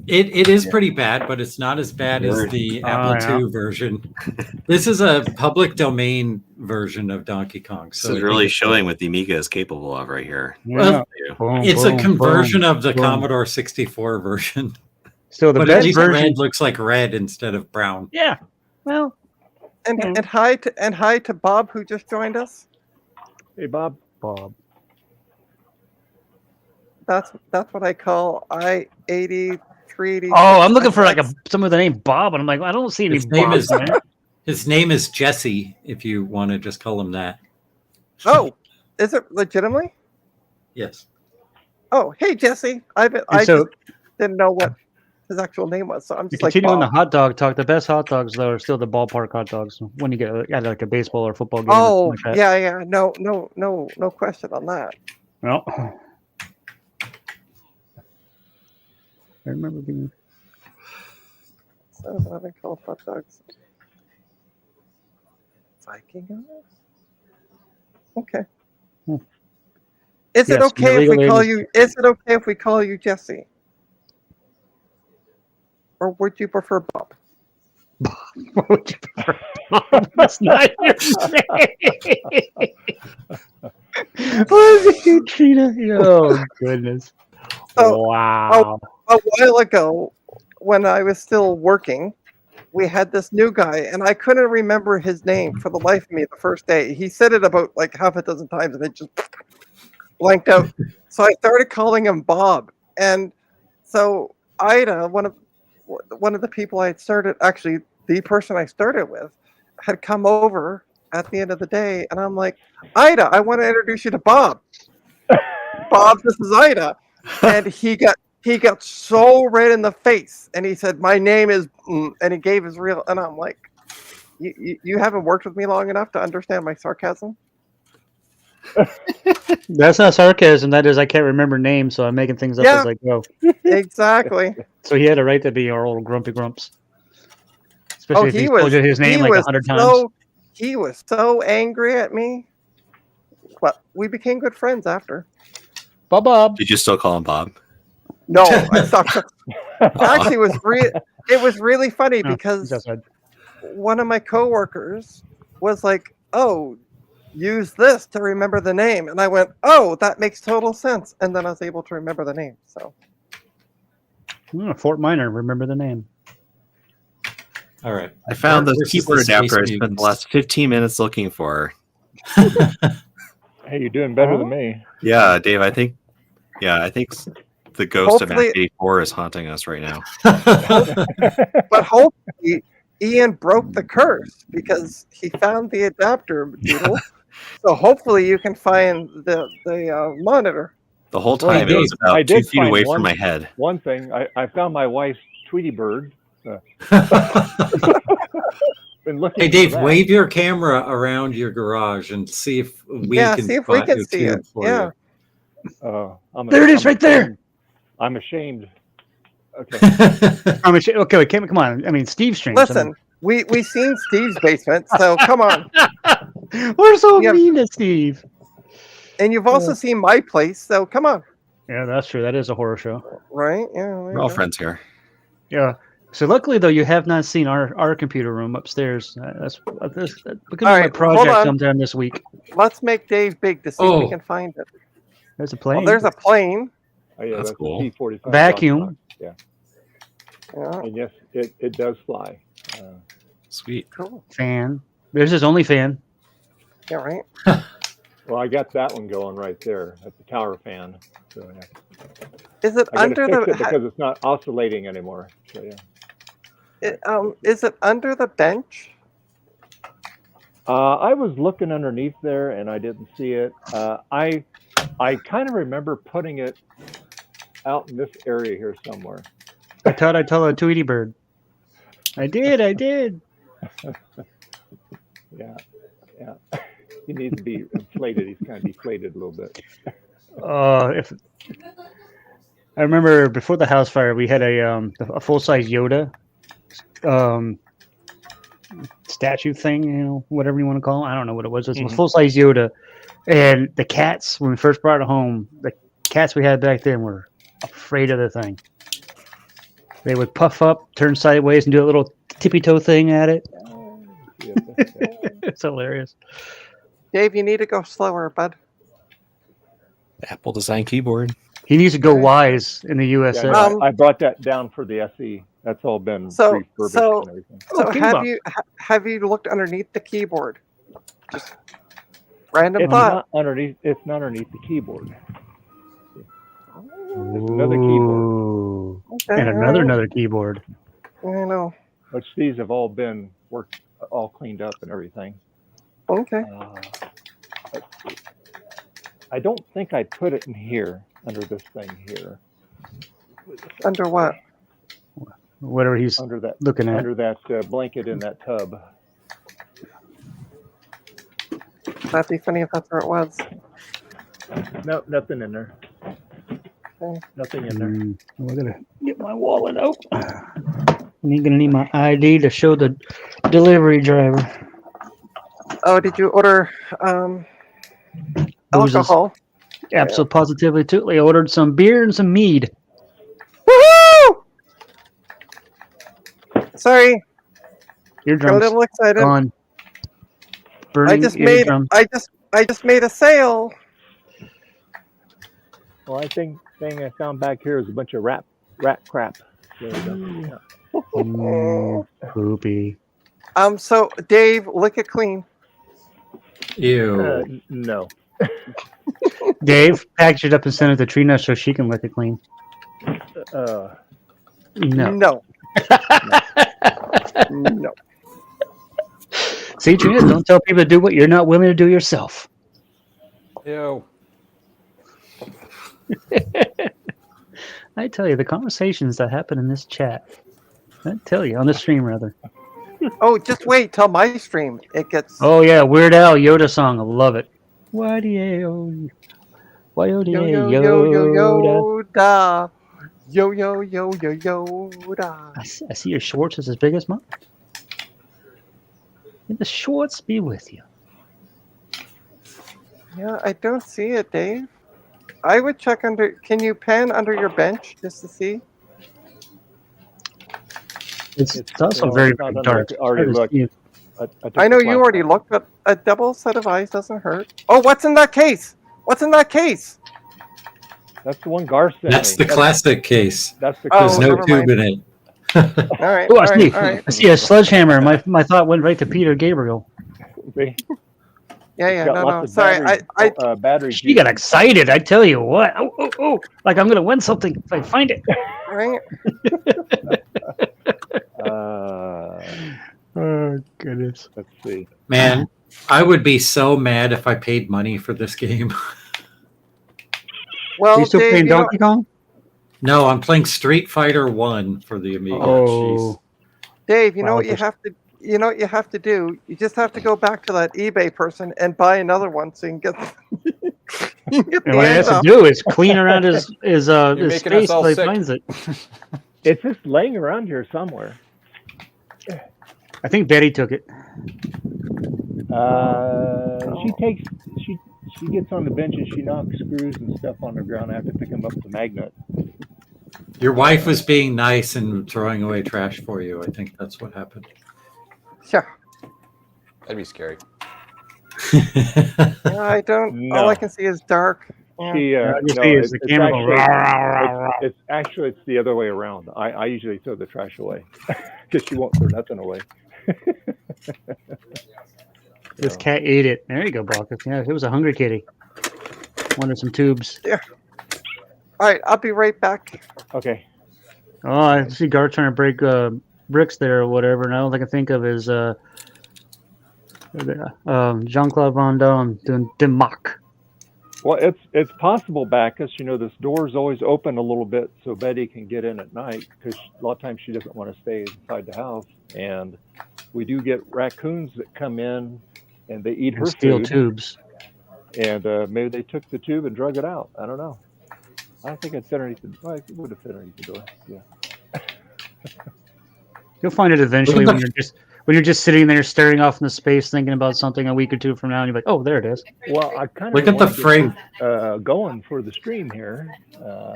It is pretty bad, but it's not as bad as Word. the Apple II version. This is a public domain version of Donkey Kong. So it's really showing what the Amiga is capable of right here. Well, Boom, it's boom, a conversion boom, of the boom. Commodore 64 version. So the But at best least version. red looks like red instead of brown. Yeah. Well, And hi to Bob who just joined us. Hey, Bob. That's what I call I-80 380. oh, I'm looking for like someone with the name Bob, and I'm like, I don't see any His name Bobs is in there. his name is Jesse. If you want to just call him that. Oh, is it legitimately? Yes. Oh, hey Jesse. I so- just didn't know what his actual name was, so I'm To just like continue on the Bob. hot dog talk, the best hot dogs though are still the ballpark hot dogs. When you get at like a baseball or football game. Oh, or something like yeah, no question on that. that. Well, I remember being. So what I call hot dogs. Viking. Okay. Hmm. Is it Yes, okay if legal we call name is- you? Is it okay if we call you Jesse? Or would you prefer Bob? What would you prefer? That's not your name. What is it, Trina? Oh goodness! So, Wow. A while ago, when I was still working, we had this new guy, and I couldn't remember his name for the life of me the first day. He said it about like half a dozen times, and it just blanked out. So I started calling him Bob, and so Ida, one of the people I had started, actually the person I started with, had come over at the end of the day, and I'm like, Ida, I want to introduce you to Bob. Bob, this is Ida, and he got so red in the face, and he said, "My name is," and he gave his real, and I'm like, "You haven't worked with me long enough to understand my sarcasm." That's not sarcasm. That is, I can't remember names, so I'm making things up Yeah. as I go. Exactly. So he had a right to be our old grumpy grumps. Especially if he he was told you his name he like was 100 times. He was so angry at me, but we became good friends after. Bob. Did you still call him Bob? No, I stopped. Actually, it was really funny No, because that's right. one of my coworkers was like, "Oh, use this to remember the name," and I went, "Oh, that makes total sense." And then I was able to remember the name. So Fort Minor, remember the name. All right. I found the Versus keyboard Space adapter I spent Mutants. the last 15 minutes looking for. Hey, you're doing better than me. Yeah, Dave, I think the ghost of Hopefully- 84 is haunting us right now. but hopefully Ian broke the curse because he found the adapter doodle. So hopefully you can find the monitor. The whole Well, time it was I about 2 did feet find away one- from my head. One thing, I found my wife's Tweety bird. been looking. Hey, for Dave, that. wave your camera around your garage and see if we can see if we spot can your see tube it. for Yeah. There it is, right there. I'm ashamed. Okay. you. Okay, wait, come on. I mean, Steve streams. Listen, we seen Steve's basement, so come on. We're so Yeah. mean to Steve. And you've also seen my place, so come on. Yeah, that's true. That is a horror show. Right? Yeah. We're all friends here. Yeah. So luckily, though, you have not seen our computer room upstairs. That's because All of my right, project hold on. sometime this week. Let's make Dave big to see if we can find it. There's a plane. Well, there's a plane. Oh, yeah, That's that's cool. a T-45 Vacuum. Yeah. Yeah. And yes, it does fly. Sweet. Cool. Fan. There's his only fan. Yeah, right. Well, I got that one going right there. That's the tower fan. So, yeah. Is it I gotta under fix it the? because it's not oscillating anymore. So yeah. Is it under the bench? I was looking underneath there and I didn't see it. I kind of remember putting it out in this area here somewhere. I thought I told a Tweety bird. I did. Yeah. He needs to be inflated. He's kind of deflated a little bit. If I remember before the house fire, we had a full size Yoda statue thing, whatever you want to call it. I don't know what it was. It was a full size Yoda, and the cats when we first brought it home, the cats we had back then were afraid of the thing. They would puff up, turn sideways, and do a little tippy toe thing at it. It's hilarious. Dave, you need to go slower, bud. Apple design keyboard. He needs to go wise in the USA. Yeah, I brought that down for the SE. That's all been refurbished and everything. So have you looked underneath the keyboard? Just random It's thought. not underneath. It's not underneath the keyboard. There's another keyboard. Okay, And another keyboard. I know. Which these have all been worked, all cleaned up and everything. Okay. Let's see. I don't think I put it in here under this thing here. Under what? Whatever he's Under that looking at. Under that blanket in that tub. That'd be funny if that's where it was. No, nothing in there. Okay. Nothing in there. I'm gonna get my wallet out. I'm gonna need my ID to show the delivery driver. Oh, did you order Boozes. alcohol? Absolutely, positively, totally. I ordered some beer and some mead. Woohoo! Sorry, Eardrums got a little excited. gone. Burning eardrums. I just made a sale. Well, I think thing I found back here is a bunch of rat crap. There we go. Poopy. So Dave, lick it clean. Ew. No. Dave, package it up and send it to Trina so she can lick it clean. Uh, No. No. No. See, Trina, don't tell people to do what you're not willing to do yourself. Ew. I tell you, the conversations that happen in this chat. I tell you, on the stream, rather. Oh, just wait till my stream. It gets. Oh, yeah, Weird Al Yoda song. I love it. Yoda. Yo yo yo yo Yoda. Yo yo yo yo Yoda. I see your Schwartz is as big as mine. May the Schwartz be with you. Yeah, I don't see it, Dave. I would check under. Can you pan under your bench just to see? It's also very, it's not very under- dark. I already It's hard looked. to see. I took I know the you flashlight. already looked, but a double set of eyes doesn't hurt. Oh, what's in that case? What's in that case? That's the one Garth sent That's me. the classic case. That's the There's Oh, no never tube mind. in it. All right. Oh, all I right, see. all right. I see a sledgehammer. My thought went right to Peter Gabriel. See? Yeah, yeah. Got No, lots no. of Sorry, batteries, battery She got excited. I tell you what. Oh. Like I'm going to win something if I find it. right. Oh, goodness. Let's see. Man, I would be so mad if I paid money for this game. Well, Are you still Dave, playing you know- Donkey Kong? No, I'm playing Street Fighter 1 for the Amiga. Oh. Dave, you know Wow, what you just- have to. you know what you have to do? You just have to go back to that eBay person and buy another one so you can get you can get the And what he has end to off. do is clean around his making us space all till he sick. finds it. It's just laying around here somewhere. I think Betty took it. She gets on the bench and she knocks screws and stuff on the ground. I have to pick them up with the magnet. Your wife was being nice and throwing away trash for you. I think that's what happened. Sure. That'd be scary. I don't. All No. I can see is dark. She, just no, see it's, the it's camera go, actually, "Rah, rah, rah, rah." it's actually it's the other way around. I usually throw the trash away because she won't throw nothing away. This So, cat ate it. There you go, Bacchus. Yeah, it was a hungry kitty. Wanted some tubes. All right, I'll be right back. okay. Oh, I see Garth trying to break bricks there or whatever. And all I can think of is Jean-Claude Van Damme doing Dimmock. Well, it's possible, Bacchus. You know, this door's always open a little bit so Betty can get in at night because a lot of times she doesn't want to stay inside the house. And we do get raccoons that come in and they eat her Steel food. tubes. And maybe they took the tube and drug it out. I don't know. I don't think it fit underneath the. Well, it would have fit underneath the door. Yeah. You'll find it eventually when you're just sitting there staring off into space, thinking about something a week or two from now, and you're like, "Oh, there it is." Well, I kind of Look at the frame. Going for the stream here. Oh,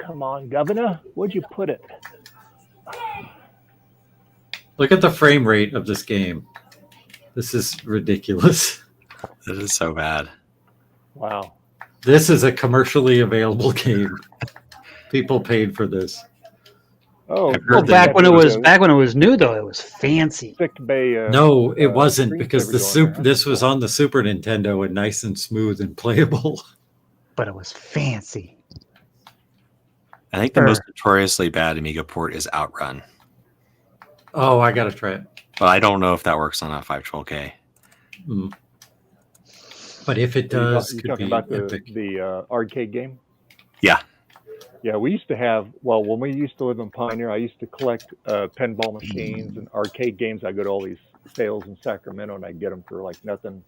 come on, Governor. Where'd you put it? Look at the frame rate of this game. This is ridiculous. That is so bad. Wow. This is a commercially available game. People paid for this. Oh, Well, back when it was new though, it was fancy. Sick Bay. No, it wasn't because the screensaver going there, this was on the Super Nintendo and nice and smooth and playable. But it was fancy. I think the most notoriously bad Amiga port is Outrun. Oh, I gotta try it. But I don't know if that works on a 512K. Mm. But if it does, You could talking be about epic. the arcade game? Yeah. Yeah, we used to have. Well, when we used to live in Pioneer, I used to collect pinball machines and arcade games. I go to all these sales in Sacramento, and I get them for like nothing.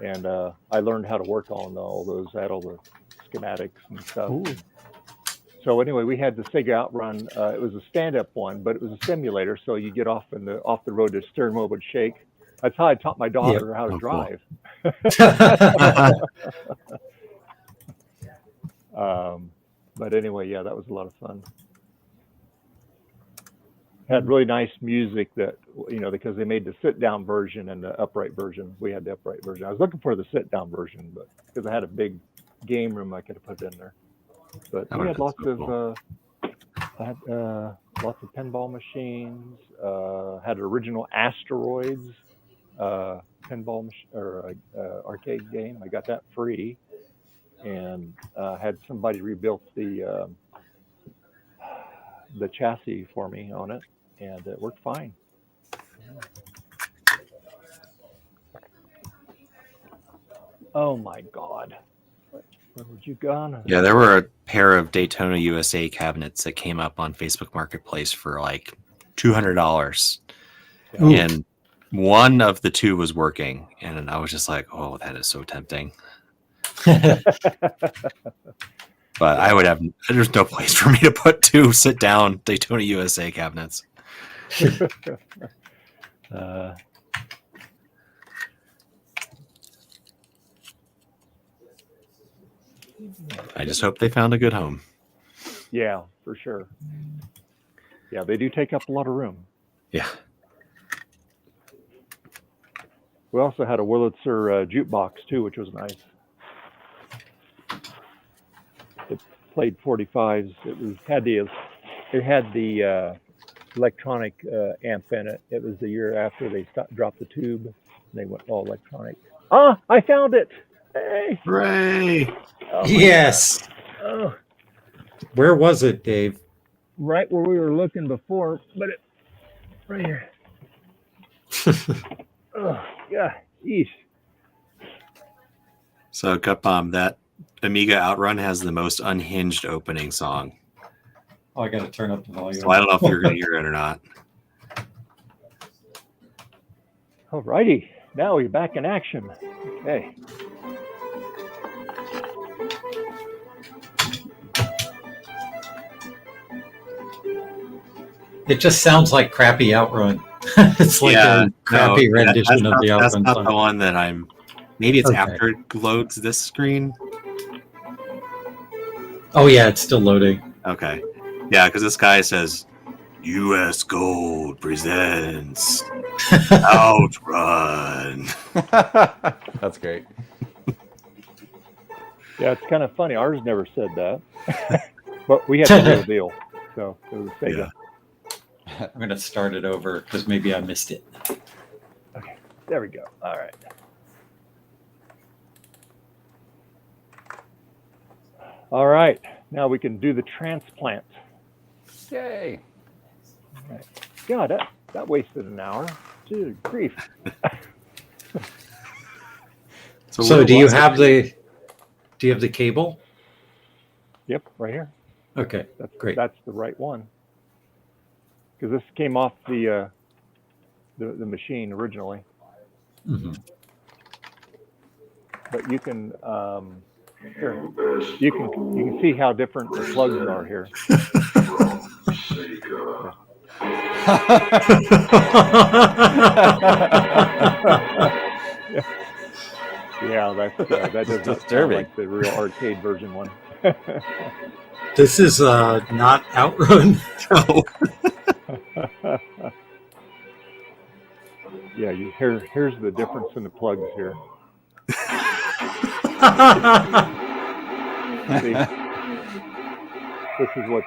And I learned how to work on all those. I had all the schematics and stuff. Ooh. So anyway, we had the Sega Outrun. It was a stand-up one, but it was a simulator. So you get off the road, the steering wheel would shake. That's how I taught my daughter how to drive. But anyway, yeah, that was a lot of fun. Had really nice music that, you know, because they made the sit-down version and the upright version. We had the upright version. I was looking for the sit-down version, but because I had a big game room, I could have put it in there. But we had lots of, I had lots of pinball machines. Had original Asteroids pinball arcade game. I got that free, and had somebody rebuilt the chassis for me on it, and it worked fine. Oh my God. Where would you gone? Yeah, there were a pair of Daytona USA cabinets that came up on Facebook Marketplace for like $200. Ooh. And one of the two was working. And I was just like, oh, that is so tempting. But I would have, there's no place for me to put two sit down Daytona USA cabinets. I just hope they found a good home. Yeah, for sure. Yeah, they do take up a lot of room. Yeah. We also had a Wurlitzer jukebox too, which was nice. It played 45s. It had the electronic amp in it. It was the year after they dropped the tube. And they went all electronic. Ah, I found it! Hey! Hooray! Oh, Yes. oh, Where was it, Dave? right where we were looking before, but it right here. Oh, yeah, geez. So, Gut Bomb, that Amiga Outrun has the most unhinged opening song. Oh, I got to turn up the volume. So I don't know if you're going to hear it or not. Alrighty, now we're back in action. Okay. It just sounds like crappy Outrun. It's like a crappy rendition of the Outrun That's not song. the one that I'm. Maybe it's Okay. after it loads this screen. Oh yeah, it's still loading. Okay. Yeah, because this guy says, U.S. Gold presents Outrun. That's great. Yeah, it's kind of funny. Ours never said that. But we had the real deal. So it was Sega. I'm going to start it over because maybe I missed it. Okay, there we go. All right. All right, now we can do the transplant. Yay. All right. God, that wasted an hour. Dude, grief. So do you have the cable? Yep, right here. Okay, great. That's the right one. Because this came off the machine originally. Mm-hmm. But you can here, you can see how different the plugs are here. Yeah, that does not sound like the real arcade version one. This is not Outrun. No. Yeah, here's the difference in the plugs here. See, this is what's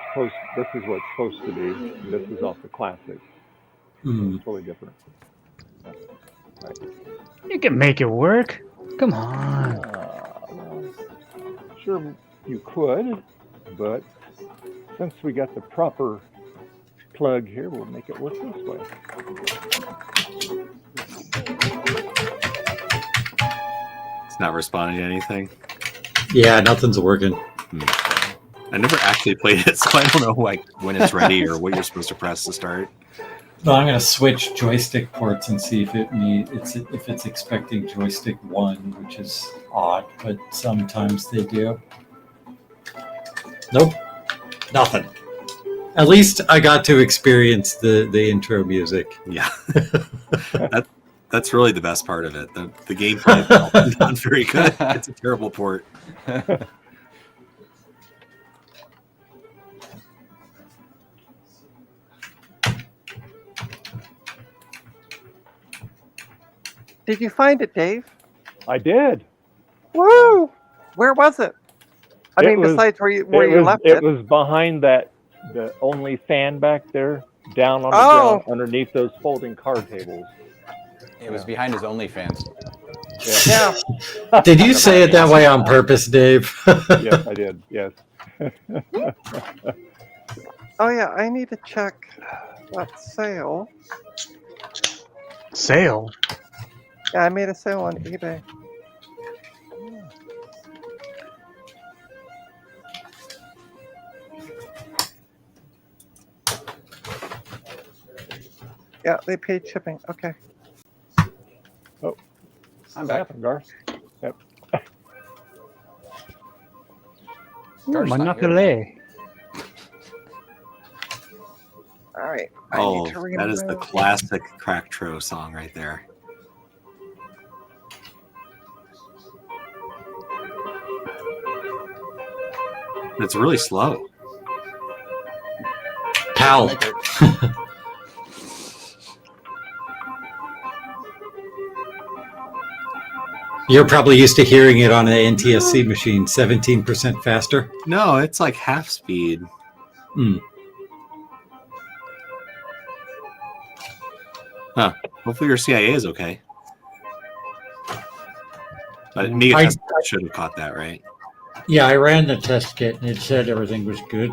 supposed to be. And this is off the classic. Mm. It's totally different. Right. You can make it work. Come on. Sure, you could, but since we got the proper plug here, we'll make it work this way. It's not responding to anything. Yeah, nothing's working. I never actually played it, so I don't know when it's ready or what you're supposed to press to start. Well, I'm going to switch joystick ports and see if if it's expecting joystick 1, which is odd, but sometimes they do. Nope, nothing. At least I got to experience the intro music. Yeah, that's really the best part of it. The gameplay is not very good. It's a terrible port. Did you find it, Dave? I did. Woo! Where was it? Besides where you left it. It was behind the only fan back there, down on the ground, underneath those folding card tables. It was behind his OnlyFans. Yeah. Did you say it that way on purpose, Dave? Yes, I did. Yes. Oh yeah, I need to check that sale. Sale? Yeah, I made a sale on eBay. Yeah, they paid shipping. Okay. Oh, I'm back. Garth. Yep. Monopoly. All right. Oh, that is the classic Cracktro song right there. It's really slow. Pal. You're probably used to hearing it on an NTSC machine, 17% faster. No, it's like half speed. Hmm. Huh. Hopefully your CIA is okay. But Amiga should have caught that, right? Yeah, I ran the test kit and it said everything was good.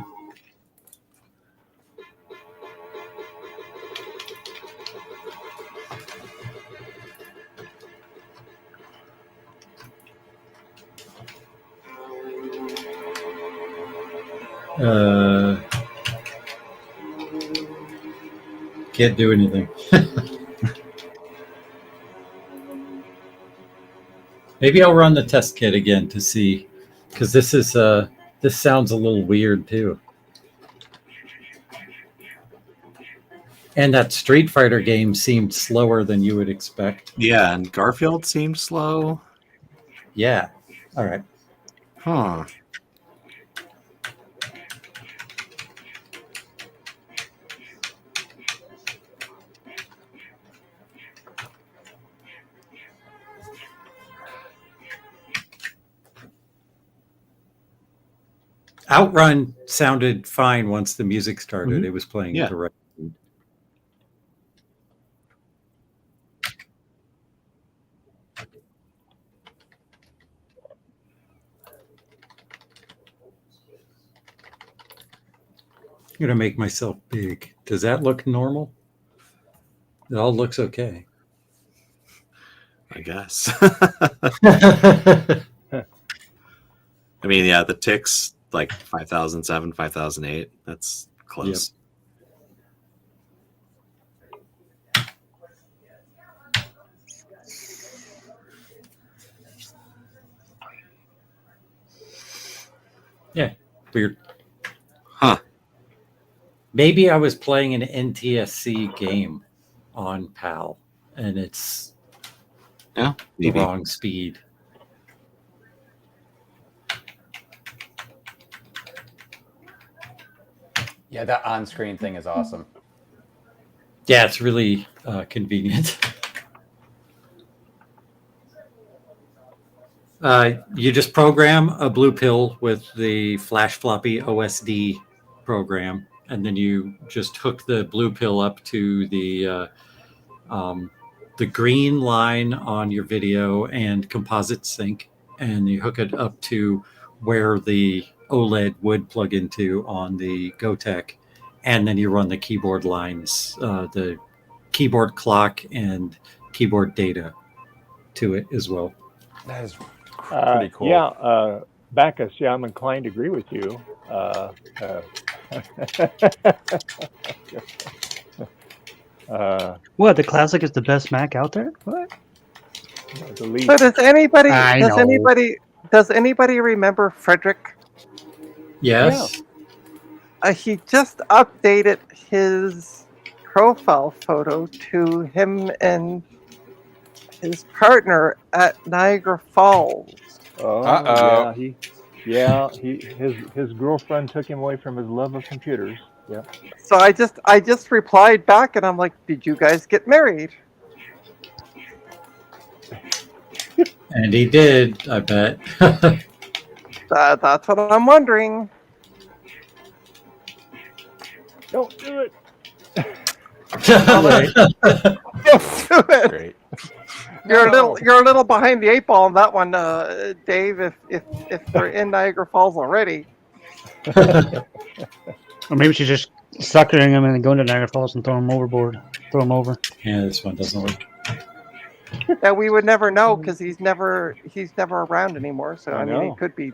Can't do anything. Maybe I'll run the test kit again to see, because this sounds a little weird too. And that Street Fighter game seemed slower than you would expect. Yeah, and Garfield seemed slow. Yeah. All right. Huh. Outrun sounded fine once the music started. Mhm. It was playing Yeah. at the right speed. I'm gonna make myself big. Does that look normal? It all looks okay. I guess. I mean, yeah, the ticks like 5007, 5008. That's close. Yeah, weird. Huh. Maybe I was playing an NTSC game on PAL, and it's Yeah, the maybe. wrong speed. Yeah, that on-screen thing is awesome. Yeah, it's really convenient. You just program a blue pill with the flash floppy OSD program, and then you just hook the blue pill up to the green line on your video and composite sync, and you hook it up to where the OLED would plug into on the GoTech, and then you run the keyboard lines, the keyboard clock and keyboard data to it as well. That is pretty cool. Yeah, Bacchus, yeah, I'm inclined to agree with you. What, the Classic is the best Mac out there? What? The least. So does anybody I does know. anybody remember Frederick? Yes. He just updated his profile photo to him and his partner at Niagara Falls. Oh, Uh-oh. his girlfriend took him away from his love of computers. Yeah. So I just replied back and I'm like, "Did you guys get married?" And he did, I bet. That's what I'm wondering. Don't do it. Don't do it. Great. You're a little behind the eight ball on that one, Dave. If they're in Niagara Falls already. Or maybe she's just suckering him and then going to Niagara Falls and throw him overboard. Throw him over. Yeah, this one doesn't work. That we would never know because he's never around anymore. So I mean, know. he could be.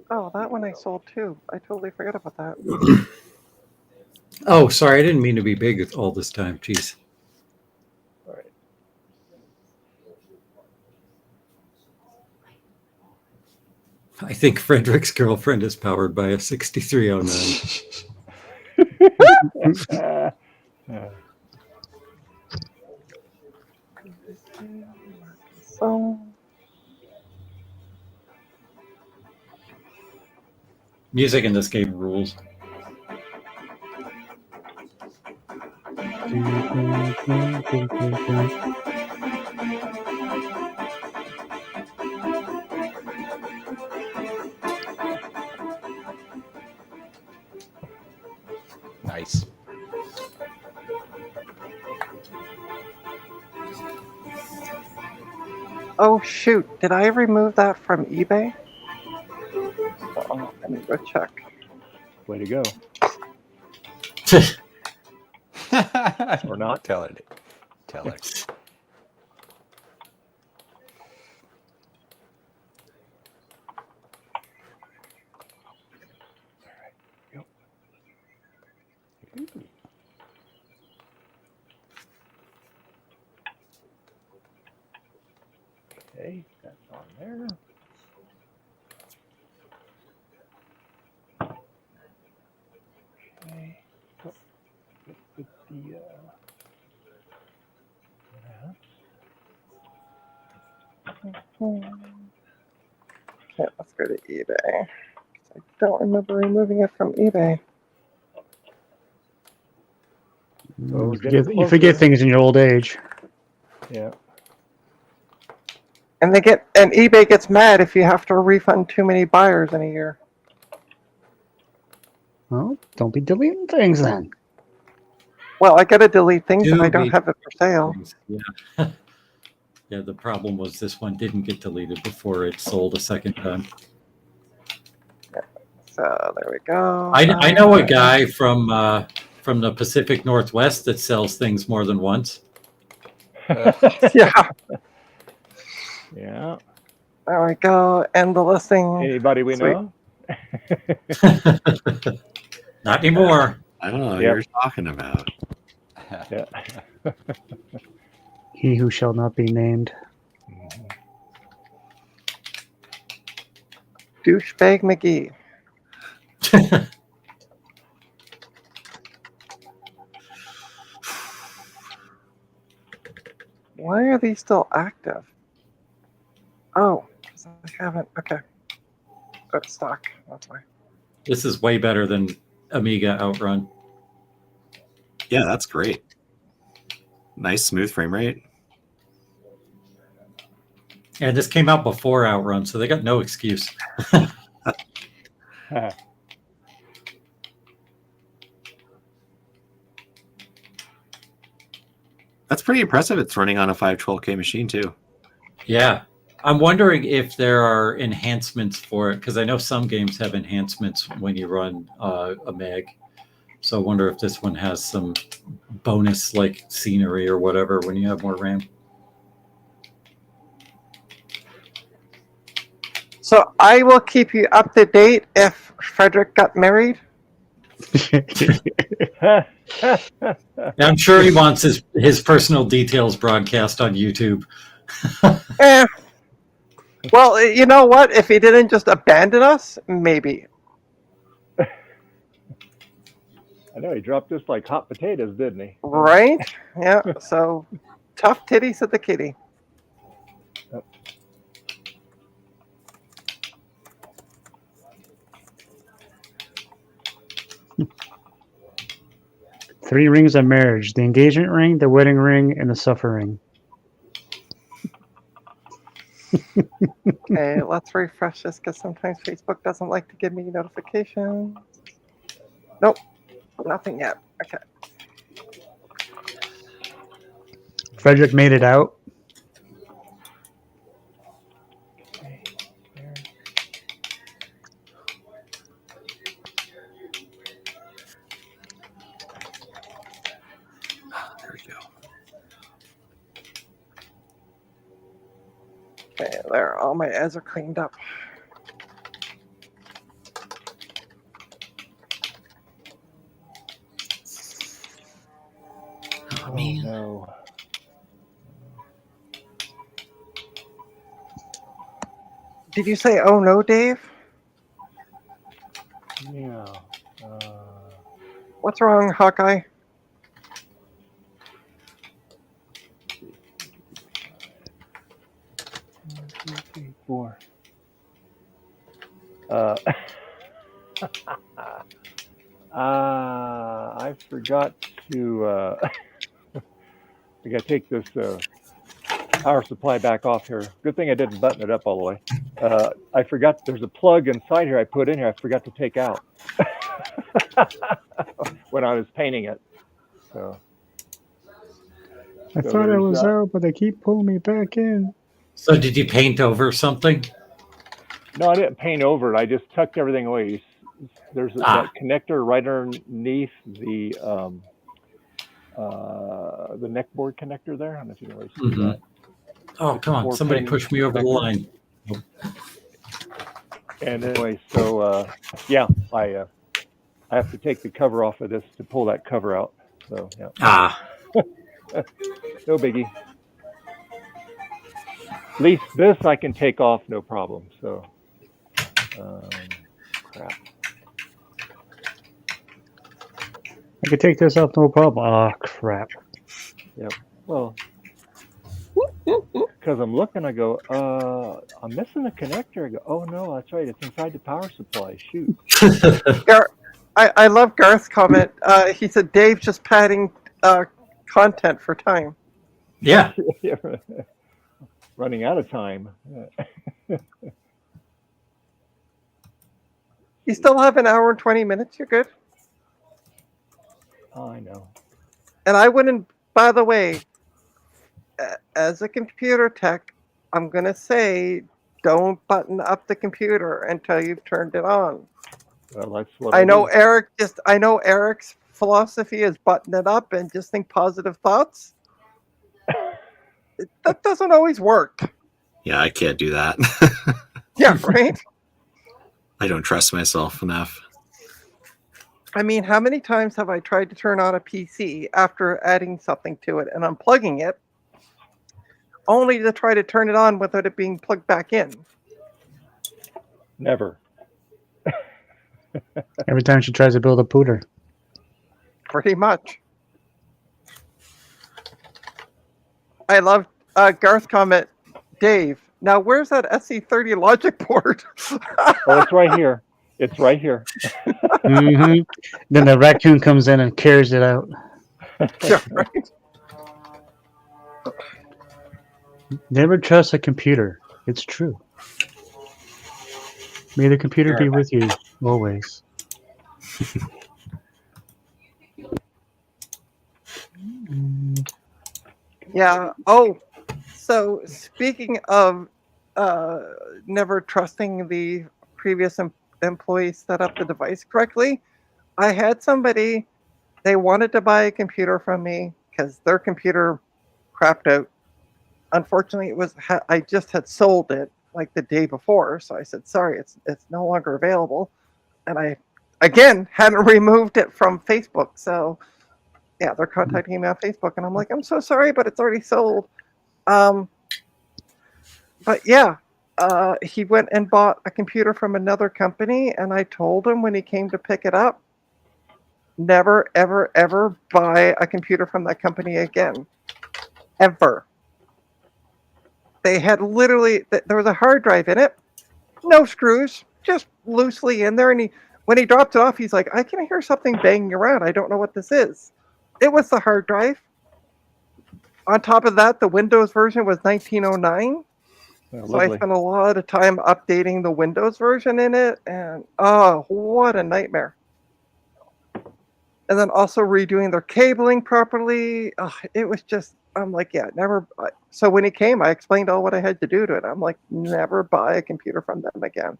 Oh, that one I sold too. I totally forgot about that. Oh, sorry, I didn't mean to be big all this time. Jeez. All right. I think Frederick's girlfriend is powered by a 6309. So Music in this game rules. Nice. oh shoot, did I remove that from eBay? Oh, let me go check. Way to go. Or not. Tell it. Telex. Okay, that's on there. Okay. So, let's put the Okay, let's go to eBay. I don't remember removing it from eBay. we're You getting forget, you forget closer. things in your old age. Yeah. And eBay gets mad if you have to refund too many buyers in a year. Well, don't be deleting things then. Well, I gotta delete things if Do I don't be- have it for sale. Yeah. Yeah, the problem was this one didn't get deleted before it sold a second time. So there we go. I know a guy from the Pacific Northwest that sells things more than once. Yeah, Yeah. there we go. End the listing. Anybody we Sweet. know? Not anymore. I don't know what Yep. you're talking about. Yeah. He who shall not be named. Douchebag McGee. Why are these still active? Oh, 'cause I haven't. Okay. Oh, it's stock. That's why. This is way better than Amiga Outrun. Yeah, that's great. Nice smooth frame rate. And this came out before Outrun, so they got no excuse. That's pretty impressive. It's running on a 512K machine too. Yeah. I'm wondering if there are enhancements for it, because I know some games have enhancements when you run a Meg. So I wonder if this one has some bonus like scenery or whatever when you have more RAM. So I will keep you up to date if Frederick got married. I'm sure he wants his personal details broadcast on YouTube. Eh. Well, you know what? If he didn't just abandon us, maybe. I know he dropped this like hot potatoes, didn't he? Right? Yeah. So tough titties at the kitty. Three rings of marriage: the engagement ring, the wedding ring, and the suffering. Okay, let's refresh this because sometimes Facebook doesn't like to give me notifications. Nope, nothing yet. Okay. Frederick made it out. There we go. Okay, there. All my ads are cleaned up. Oh, man. No. Did you say, oh no, Dave? Yeah. What's wrong, Hawkeye? One, two, three, four. I forgot to. I got to take this power supply back off here. Good thing I didn't button it up all the way. I forgot there's a plug inside here I put in here. I forgot to take out when I was painting it. So. I thought I was out, but they keep pulling me back in. So did you paint over something? No, I didn't paint over it. I just tucked everything away. There's that connector right underneath the the neck board connector there. I don't know if you can really see that. Oh, come on. Somebody 4-pin push me over the connector. line. And anyway, so yeah, I have to take the cover off of this to pull that cover out. So yeah. No biggie. At least this I can take off no problem. So crap. I could take this off no problem. Oh crap. Yep. Well, because I'm looking, I go, I'm missing the connector. I go, oh no, that's right, it's inside the power supply. Shoot. I love Garth's comment. He said Dave's just padding content for time. Yeah. Running out of time. You still have an hour and 20 minutes. You're good. Oh, I know. And I wouldn't. By the way, as a computer tech, I'm gonna say don't button up the computer until you've turned it on. Well, that's what I know. do. I know Eric's philosophy is button it up and just think positive thoughts. That doesn't always work. Yeah, I can't do that. Yeah, right? I don't trust myself enough. I mean, how many times have I tried to turn on a PC after adding something to it and unplugging it, only to try to turn it on without it being plugged back in? Never. Every time she tries to build a pooter. Pretty much. I love Garth's comment. Dave, now where's that SE30 logic board? Oh, it's right here. It's right here. Mm-hmm. Then the raccoon comes in and carries it out. Yeah, right. Never trust a computer. It's true. May the computer be with you always. Yeah. Oh, so speaking of never trusting the previous employee set up the device correctly, I had somebody, they wanted to buy a computer from me because their computer crapped out. Unfortunately, it was I just had sold it like the day before, so I said sorry, it's no longer available, and I again hadn't removed it from Facebook. So yeah, they're contacting me on Facebook, and I'm like, I'm so sorry, but it's already sold. But yeah, he went and bought a computer from another company, and I told him when he came to pick it up, never, ever, ever buy a computer from that company again. Ever. They had literally, there was a hard drive in it, no screws, just loosely in there. And when he dropped it off, he's like, I can hear something banging around. I don't know what this is. It was the hard drive. On top of that, the Windows version was 1909. Oh, so I spent a lot of time updating the Windows version in it. And oh, what a nightmare. And then also redoing their cabling properly. Oh, it was just, I'm like, yeah, never. So when he came, I explained all what I had to do to it. I'm like, never buy a computer from them again.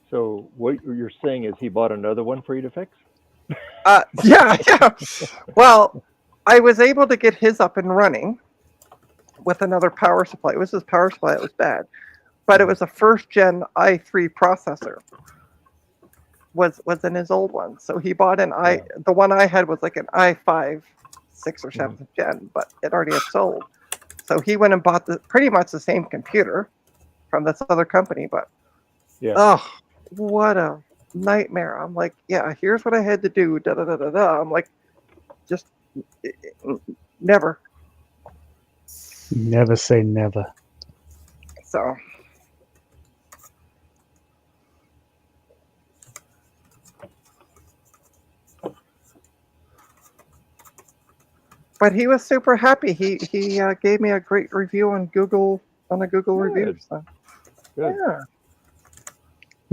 So what you're saying is he bought another one for you to fix? Yeah. Well, I was able to get his up and running with another power supply. It was his power supply that was bad, but it was a first gen i3 processor. Was in his old one, so he bought the one I had was like an i5 6th or 7th gen, but it already had sold. So he went and bought pretty much the same computer from this other company, but yeah. Oh, what a nightmare. I'm like, yeah, here's what I had to do. Da da da da da. I'm like, just never. Never say never. So. But he was super happy. He gave me a great review on Google review. So. Good. Yeah.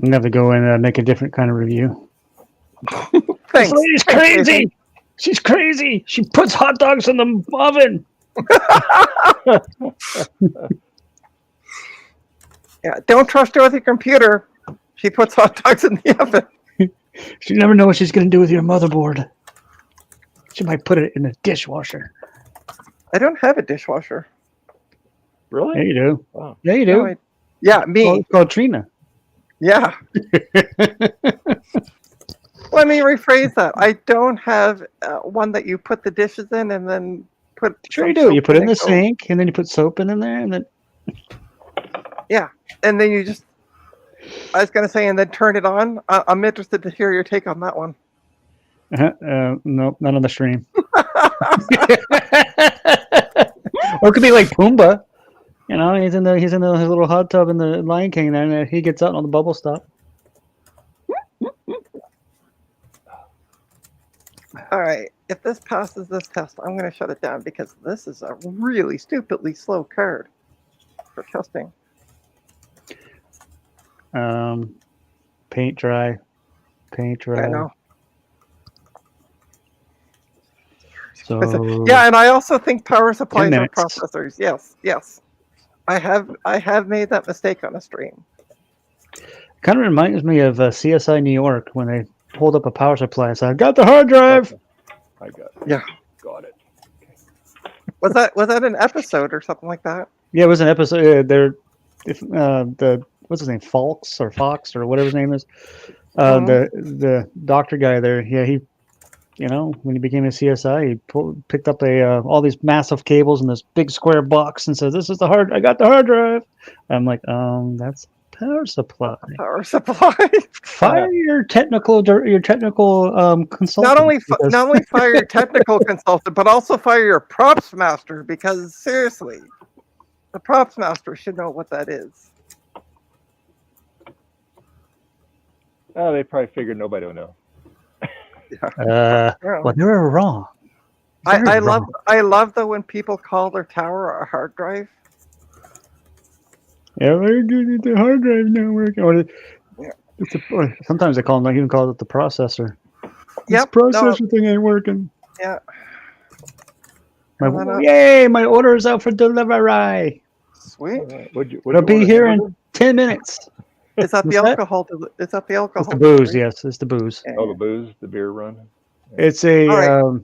I'm gonna have to go and make a different kind of review. Thanks. This lady's crazy. She's crazy. She puts hot dogs in the oven. Yeah, don't trust her with your computer. She puts hot dogs in the oven. She never know what she's going to do with your motherboard. She might put it in the dishwasher. I don't have a dishwasher. Really? Yeah, you do. Wow. Yeah, you do. No, yeah, me. It's called Trina. Yeah. Let me rephrase that. I don't have one that you put the dishes in and then put. Sure some you do. You soap put it in the and go- sink, and then you put soap in there, and then Yeah, and then you just. I was gonna say, and then turn it on. I'm interested to hear your take on that one. nope, not on the stream. Or it could be like Pumbaa. You know, he's in his little hot tub in the Lion King there, and he gets out and all the bubbles stop. All right, if this passes this test, I'm gonna shut it down because this is a really stupidly slow card for testing. Paint dry. I know. So Yeah, and I also think power supplies are minutes. processors. Yes. I have made that mistake on a stream. Kind of reminds me of CSI New York when they pulled up a power supply and said, "I got the hard drive." I got it. Yeah. Got it. Was that an episode or something like that? Yeah, it was an episode. The what's his name, Fox or whatever his name is. The doctor guy there. Yeah, he, when he became a CSI, he picked up all these massive cables in this big square box and said, "This is I got the hard drive." I'm like, that's power supply. Power supply. Fire your technical consultant. Not only fire your technical consultant, but also fire your props master, because seriously, the props master should know what that is. Oh, they probably figured nobody would know. Well, they were wrong. I love though when people call their tower a hard drive. Yeah, the hard drive not working. Or sometimes they even call it the processor. Yep, This processor thing ain't working. Yeah. Yay! My order is out for delivery. Sweet. It'll be here in 10 minutes. Is that the alcohol? Is that the alcohol? It's the booze. Yes, it's the booze. Oh, the booze, the beer run. It's a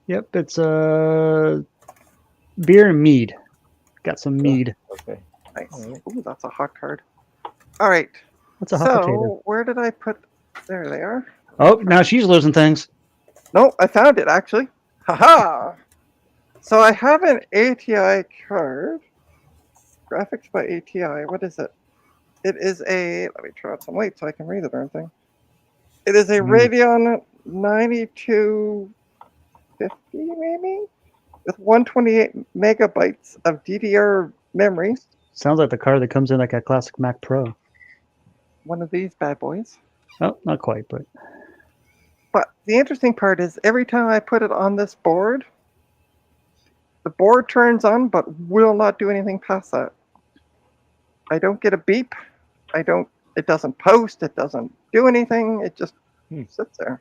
yep. It's a beer and mead. Got some mead. Okay. Nice. Ooh, that's a hot card. All right. What's a hot potato? Where did I put? There they are. Oh, now she's losing things. No, I found it actually. Haha. So I have an ATI card. Graphics by ATI. What is it? It is a. Let me turn on some light so I can read the darn thing. It is a Radeon 9250 maybe, with 128 megabytes of DDR memory. Sounds like the card that comes in like a classic Mac Pro. One of these bad boys. Oh, not quite, but. But the interesting part is every time I put it on this board, the board turns on, but will not do anything past that. I don't get a beep. It doesn't post. It doesn't do anything. It just sits there.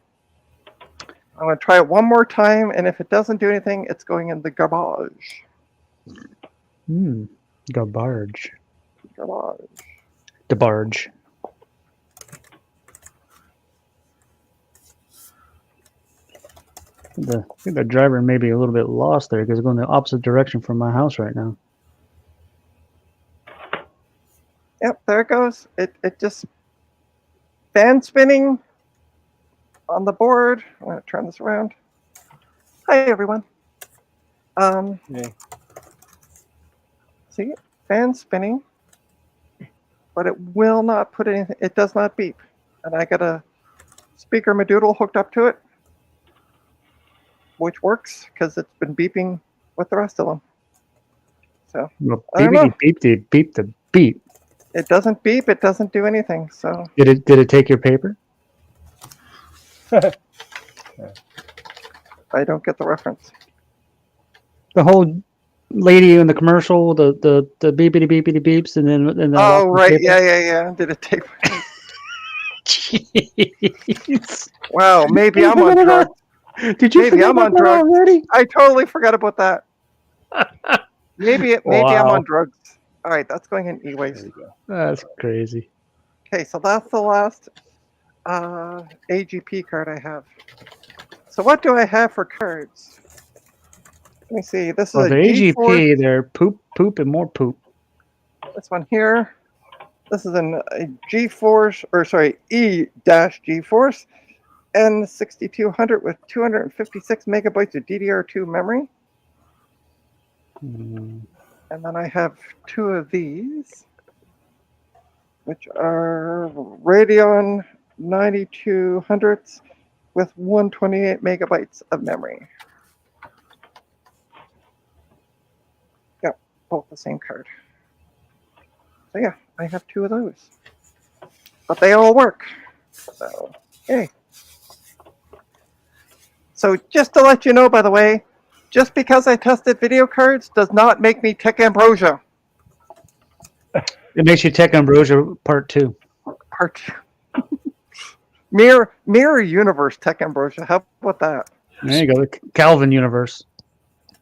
I'm going to try it one more time, and if it doesn't do anything, it's going in the garbage. Garbage. Garbage. The barge. I think the driver may be a little bit lost there because it's going the opposite direction from my house right now. Yep, there it goes. It just fan spinning on the board. I'm going to turn this around. Hi, everyone. See, fan spinning, but it will not put anything. It does not beep, and I got a speaker Medoodle hooked up to it, which works because it's been beeping with the rest of them. So Well, I don't know. beep the beep. It doesn't beep. It doesn't do anything. So Did it take your paper? I don't get the reference. The whole lady in the commercial, the beepity beeps, and then Oh right, yeah. Did it take? Jeez. Wow, maybe I'm on drugs. Did you Maybe forget I'm on about that drugs. already? I totally forgot about that. Maybe I'm Wow. on drugs. All right, that's going in e-waste. That's crazy. Okay, so that's the last AGP card I have. So what do I have for cards? Let me see. This is Well, a the G4. AGP, they're poop, poop, and more poop. This one here. This is a G-Force, or sorry, E-G-Force N6200 with 256 megabytes of DDR2 memory. Mm. And then I have two of these, which are Radeon 9200s with 128 megabytes of memory. Yep, both the same card. So yeah, I have two of those. But they all work. So, yay. So just to let you know, by the way, just because I tested video cards does not make me Tech Ambrosia. It makes you Tech Ambrosia Part 2. Part 2. Mirror Universe Tech Ambrosia. How about that? There you go, the Calvin universe.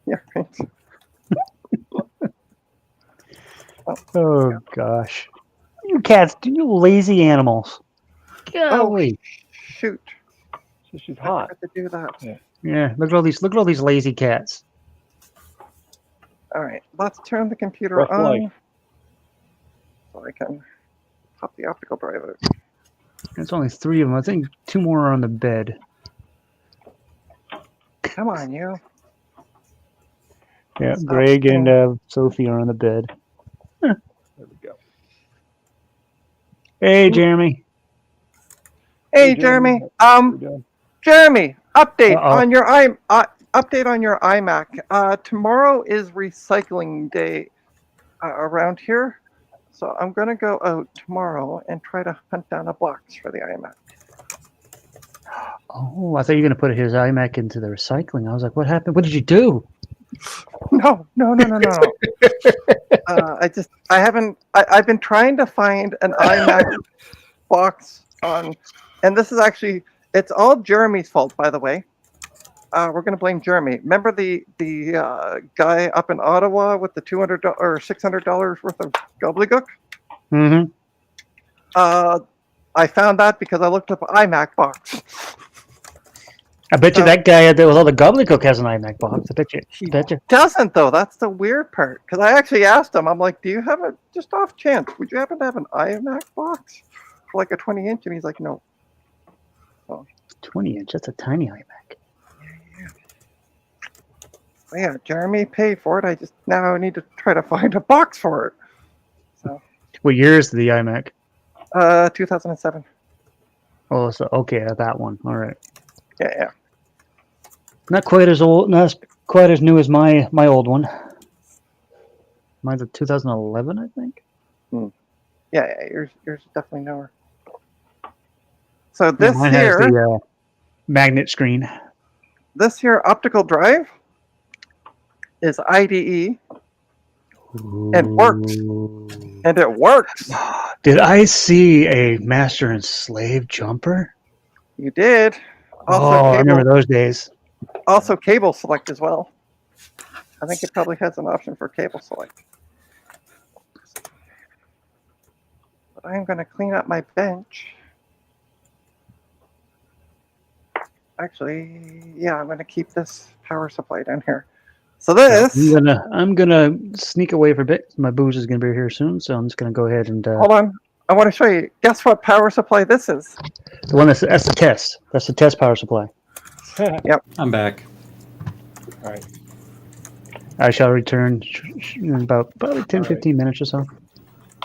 Yeah, right. Oh gosh, you cats, you lazy animals. Golly. Shoot. She's I hot. forgot to do that. Yeah, look at all these lazy cats. All right, let's turn the computer Rough on life. so I can pop the optical drive out. There's only 3 of them. I think 2 more are on the bed. Come on, you. Yeah, Stop Greg and spinning. Sophie are on the bed. There we go. Hey, Jeremy. Hey, Jeremy. How you doing? Jeremy, update Uh-oh. on your update on your iMac. Tomorrow is recycling day around here, so I'm gonna go out tomorrow and try to hunt down a box for the iMac. Oh, I thought you were going to put his iMac into the recycling. I was like, what happened? What did you do? No. I've been trying to find an iMac box on, and this is actually, it's all Jeremy's fault, by the way. We're going to blame Jeremy. Remember the guy up in Ottawa with the $200 or $600 worth of gobbledygook? Mm-hmm. I found that because I looked up iMac box. I bet you that guy with all the gobbledygook has an iMac box. I bet you. He Bet you. doesn't, though. That's the weird part. Because I actually asked him, I'm like, do you have a, just off chance, would you happen to have an iMac box for like a 20-inch? And he's like, no. 20-inch. That's a tiny iMac. Well, yeah, Jeremy paid for it. I just now need to try to find a box for it. So, What year is the iMac? 2007. Oh, so okay, that one. All right. Yeah. Not quite as old. Not quite as new as my old one. Mine's a 2011, I think. Yeah, yours is definitely newer. So this Mine here, has the magnet screen. this here optical drive is IDE, and works. And it works. Did I see a Master and Slave jumper? You did. Also, I remember those days. Also, cable select as well. I think it probably has an option for cable select. But I'm going to clean up my bench. Actually, yeah, I'm going to keep this power supply down here. So this. I'm gonna sneak away for a bit. My booze is gonna be here soon, so I'm just gonna go ahead and. Hold on. I want to show you. Guess what power supply this is? The one that's the test. That's the test power supply. Yep. I'm back. All right. I shall return in about probably 10, 15 minutes or so.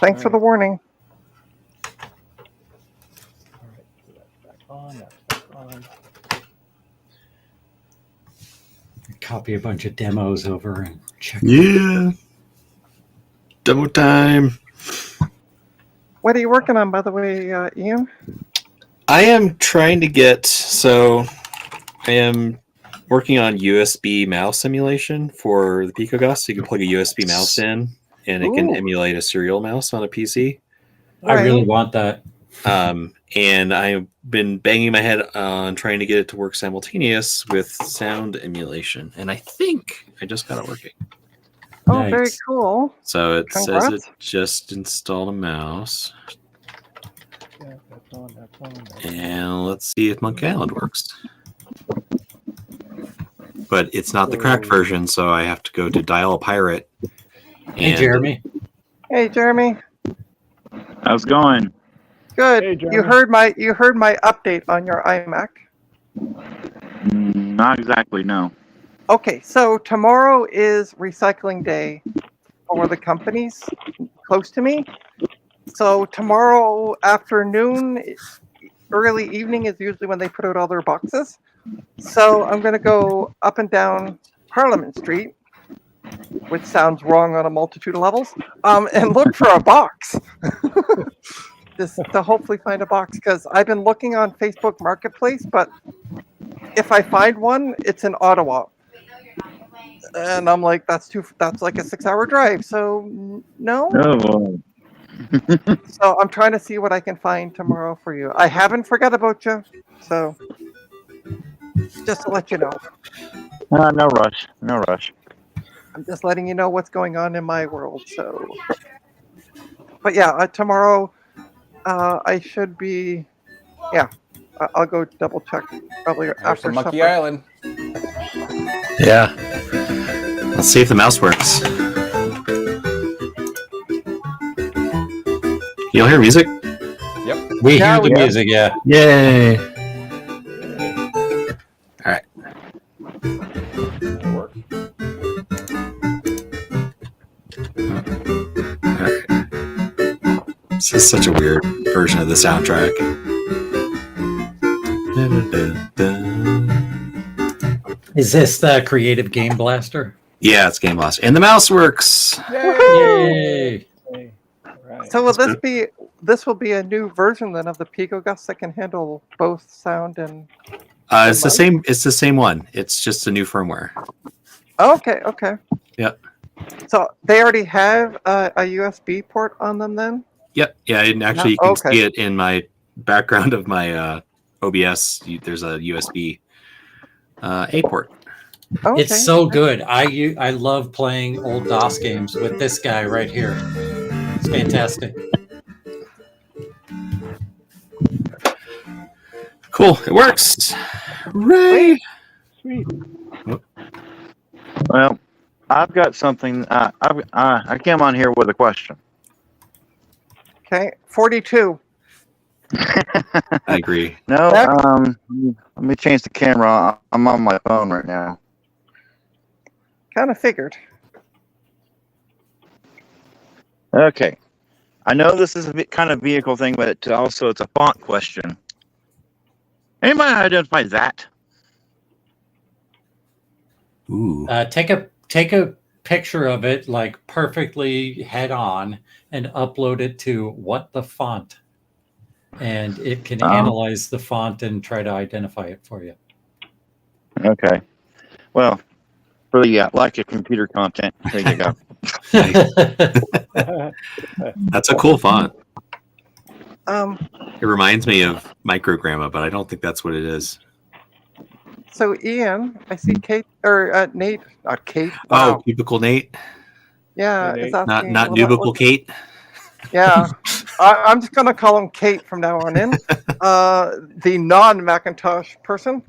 Thanks for the warning. All right. So that's back on. Copy a bunch of demos over and check. Yeah. Demo time. What are you working on, by the way, Ian? I am trying to I am working on USB mouse simulation for the PicoGuss. So you can plug a USB mouse in, and it can emulate a serial mouse on a PC. I really want that. And I've been banging my head on trying to get it to work simultaneous with sound emulation, and I think I just got it working. Oh, Nice. very cool. So it says it Congrats. just installed a mouse. Yeah, that's on. And let's see if Monkey Island works. But it's not the cracked version, so I have to go to Dial a Pirate. Hey, Jeremy. Hey, Jeremy. How's it going? Good. Hey, Jeremy. You heard my update on your iMac. Not exactly, no. Okay, so tomorrow is recycling day for the companies close to me. So tomorrow afternoon, early evening is usually when they put out all their boxes. So I'm going to go up and down Parliament Street, which sounds wrong on a multitude of levels, and look for a box. Just to hopefully find a box, because I've been looking on Facebook Marketplace, but if I find one, it's in Ottawa. And I'm like, that's like a 6-hour drive. So no. Oh. So I'm trying to see what I can find tomorrow for you. I haven't forgot about you. So just to let you know. No rush. No rush. I'm just letting you know what's going on in my world. So, but yeah, tomorrow I should be. Yeah, I'll go double check probably after Monkey supper. Island. Yeah. Let's see if the mouse works. You'll hear music? Yep. We hear the music, yeah. Yay. All right. This is such a weird version of the soundtrack. Is this the Creative Game Blaster? Yeah, it's Game Blaster. And the mouse works. Yay! So will this will be a new version then of the Pico Gust that can handle both sound and It's the same. It's the same one. It's just a new firmware. Okay. Yep. So they already have a USB port on them then? Yep. Yeah. And actually, you can see it in my background of my OBS. There's a USB A port. Okay. It's so good. I love playing old DOS games with this guy right here. It's fantastic. Cool. It works. Hooray! Sweet. Well, I've got something. I came on here with a question. Okay, 42. I agree. No, let me change the camera. I'm on my phone right now. Kind of figured. Okay. I know this is a kind of vehicle thing, but it's a font question. Anybody identify that? Ooh. Take a picture of it like perfectly head on and upload it to What the Font, and it can analyze the font and try to identify it for you. Okay. Well, for the like a computer content, there you go. That's a cool font. It reminds me of Microgramma, but I don't think that's what it is. So Ian, I see Kate or Nate, not Kate. Oh, Cubicle Nate. Yeah, Nate. is Not asking Nubical Kate. Yeah, I'm just gonna call him Kate from now on in. The non-Macintosh person.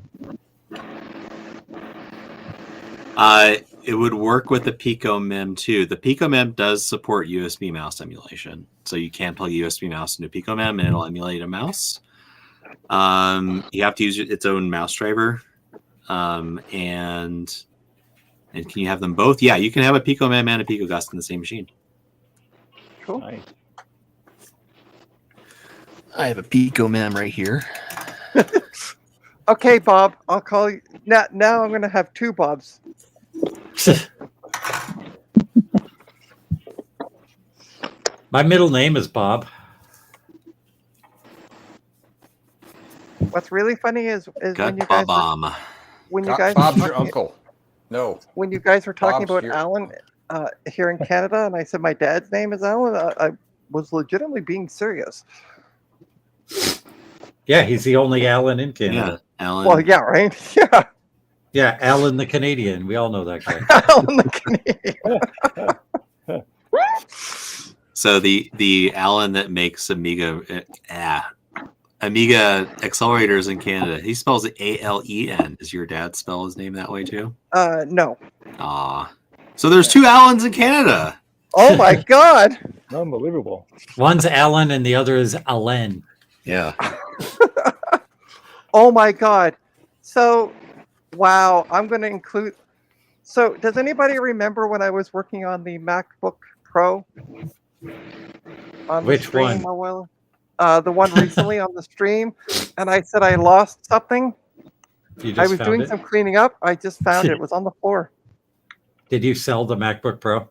It would work with the Pico Mem too. The Pico Mem does support USB mouse emulation, so you can plug a USB mouse into Pico Mem and it'll emulate a mouse. You have to use its own mouse driver, and can you have them both? Yeah, you can have a Pico Mem and a Pico Gust in the same machine. Cool. Nice. I have a Pico Mem right here. Okay, Bob, I'll call you now. Now I'm gonna have two Bobs. My middle name is Bob. What's really funny is when you guys Bob's were your uncle. No. When you guys were talking Bob's about your- Alan here in Canada, and I said my dad's name is Alan, I was legitimately being serious. Yeah, he's the only Alan in Canada. Yeah, Alan. Well, yeah, right. Yeah, Yeah, Alan the Canadian. We all know that guy. Alan the Canadian. So the Alan that makes Amiga Amiga accelerators in Canada. He spells it ALEN. Does your dad spell his name that way too? No. Ah. So there's two Allens in Canada. Oh my God. Unbelievable. One's Alan and the other is Alen. Yeah. Oh my God. So, wow. I'm going to include. So, does anybody remember when I was working on the MacBook Pro? On the Which stream one? a while? The one recently on the stream, and I said I lost something. You just I was found doing it? some cleaning up. I just found it. It was on the floor. Did you sell the MacBook Pro?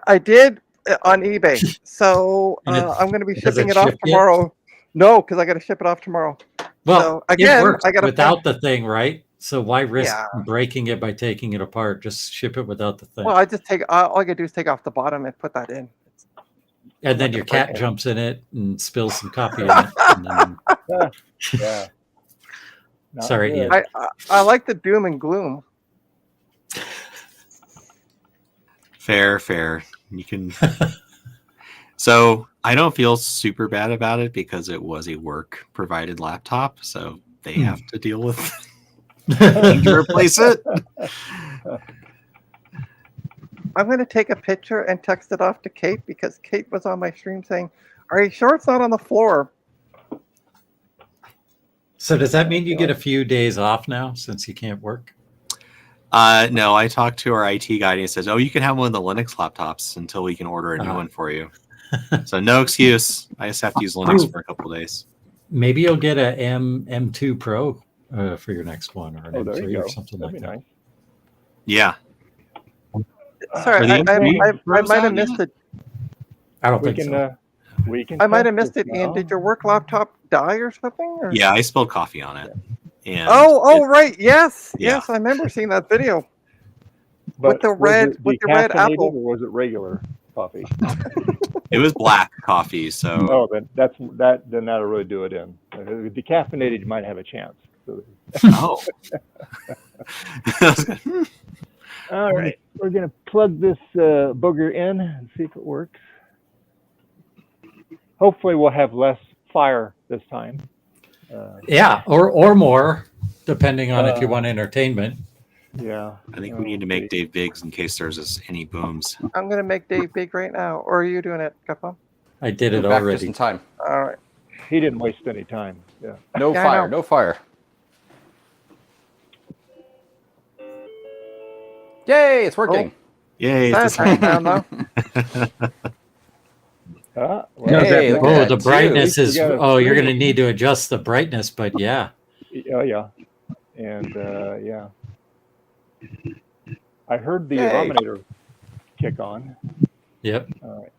I did on eBay. So And I'm going to be has shipping it it off shipped yet? tomorrow. No, because I got to ship it off tomorrow. Well, So, again, it works I gotta without the thing, right? So why risk Yeah. breaking it by taking it apart? Just ship it without the thing. Well, I just take all I got to do is take off the bottom and put that in. And then your cat jumps in it and spills some coffee in it. And then... Yeah. Not Sorry, good. Ian. I like the doom and gloom. Fair. You can. So I don't feel super bad about it because it was a work provided laptop, so they have to deal with having to replace it. I'm going to take a picture and text it off to Kate because Kate was on my stream saying, "Are you sure it's not on the floor?" So does that mean you get a few days off now since you can't work? No, I talked to our IT guy and he says, "Oh, you can have one of the Linux laptops until we can order a new one for you." So no excuse. I just have to use Linux for a couple of days. Maybe you'll get a M2 Pro for your next one, or an Oh, there you M3 or go. something That'd like be that. nice. Yeah. Sorry, Are the I M3 might have out missed yet? it. I don't We think can. so. We can. I might have test missed it. this Ian, now. did your work laptop die or something? Or? Yeah, I spilled coffee on it. And Right. Yes. Yeah. Yes, I remember seeing that video. But with the was red- it with the red decaffeinated apple. or was it regular coffee? it was black coffee, so Oh, then then that'll really do it in. Decaffeinated, you might have a chance. So, oh. all right, we're gonna plug this booger in and see if it works. Hopefully, we'll have less fire this time. Yeah, or more, depending on if you want entertainment. Yeah. I think we need to make Dave Biggs in case there's any booms. I'm going to make Dave big right now. Or are you doing it, Kappa? I did it We're back just already. in time. All right. He didn't waste any time. Yeah. No Yeah, I fire. know. No fire. Yay! It's working. Yay! That's right now, though. Well, Hey, look at Oh, that, the too. brightness We is. got a Oh, you're three. going to need to adjust the brightness, but yeah. oh yeah, and yeah. I heard the Yay. Rominator kick on. Yep. All right.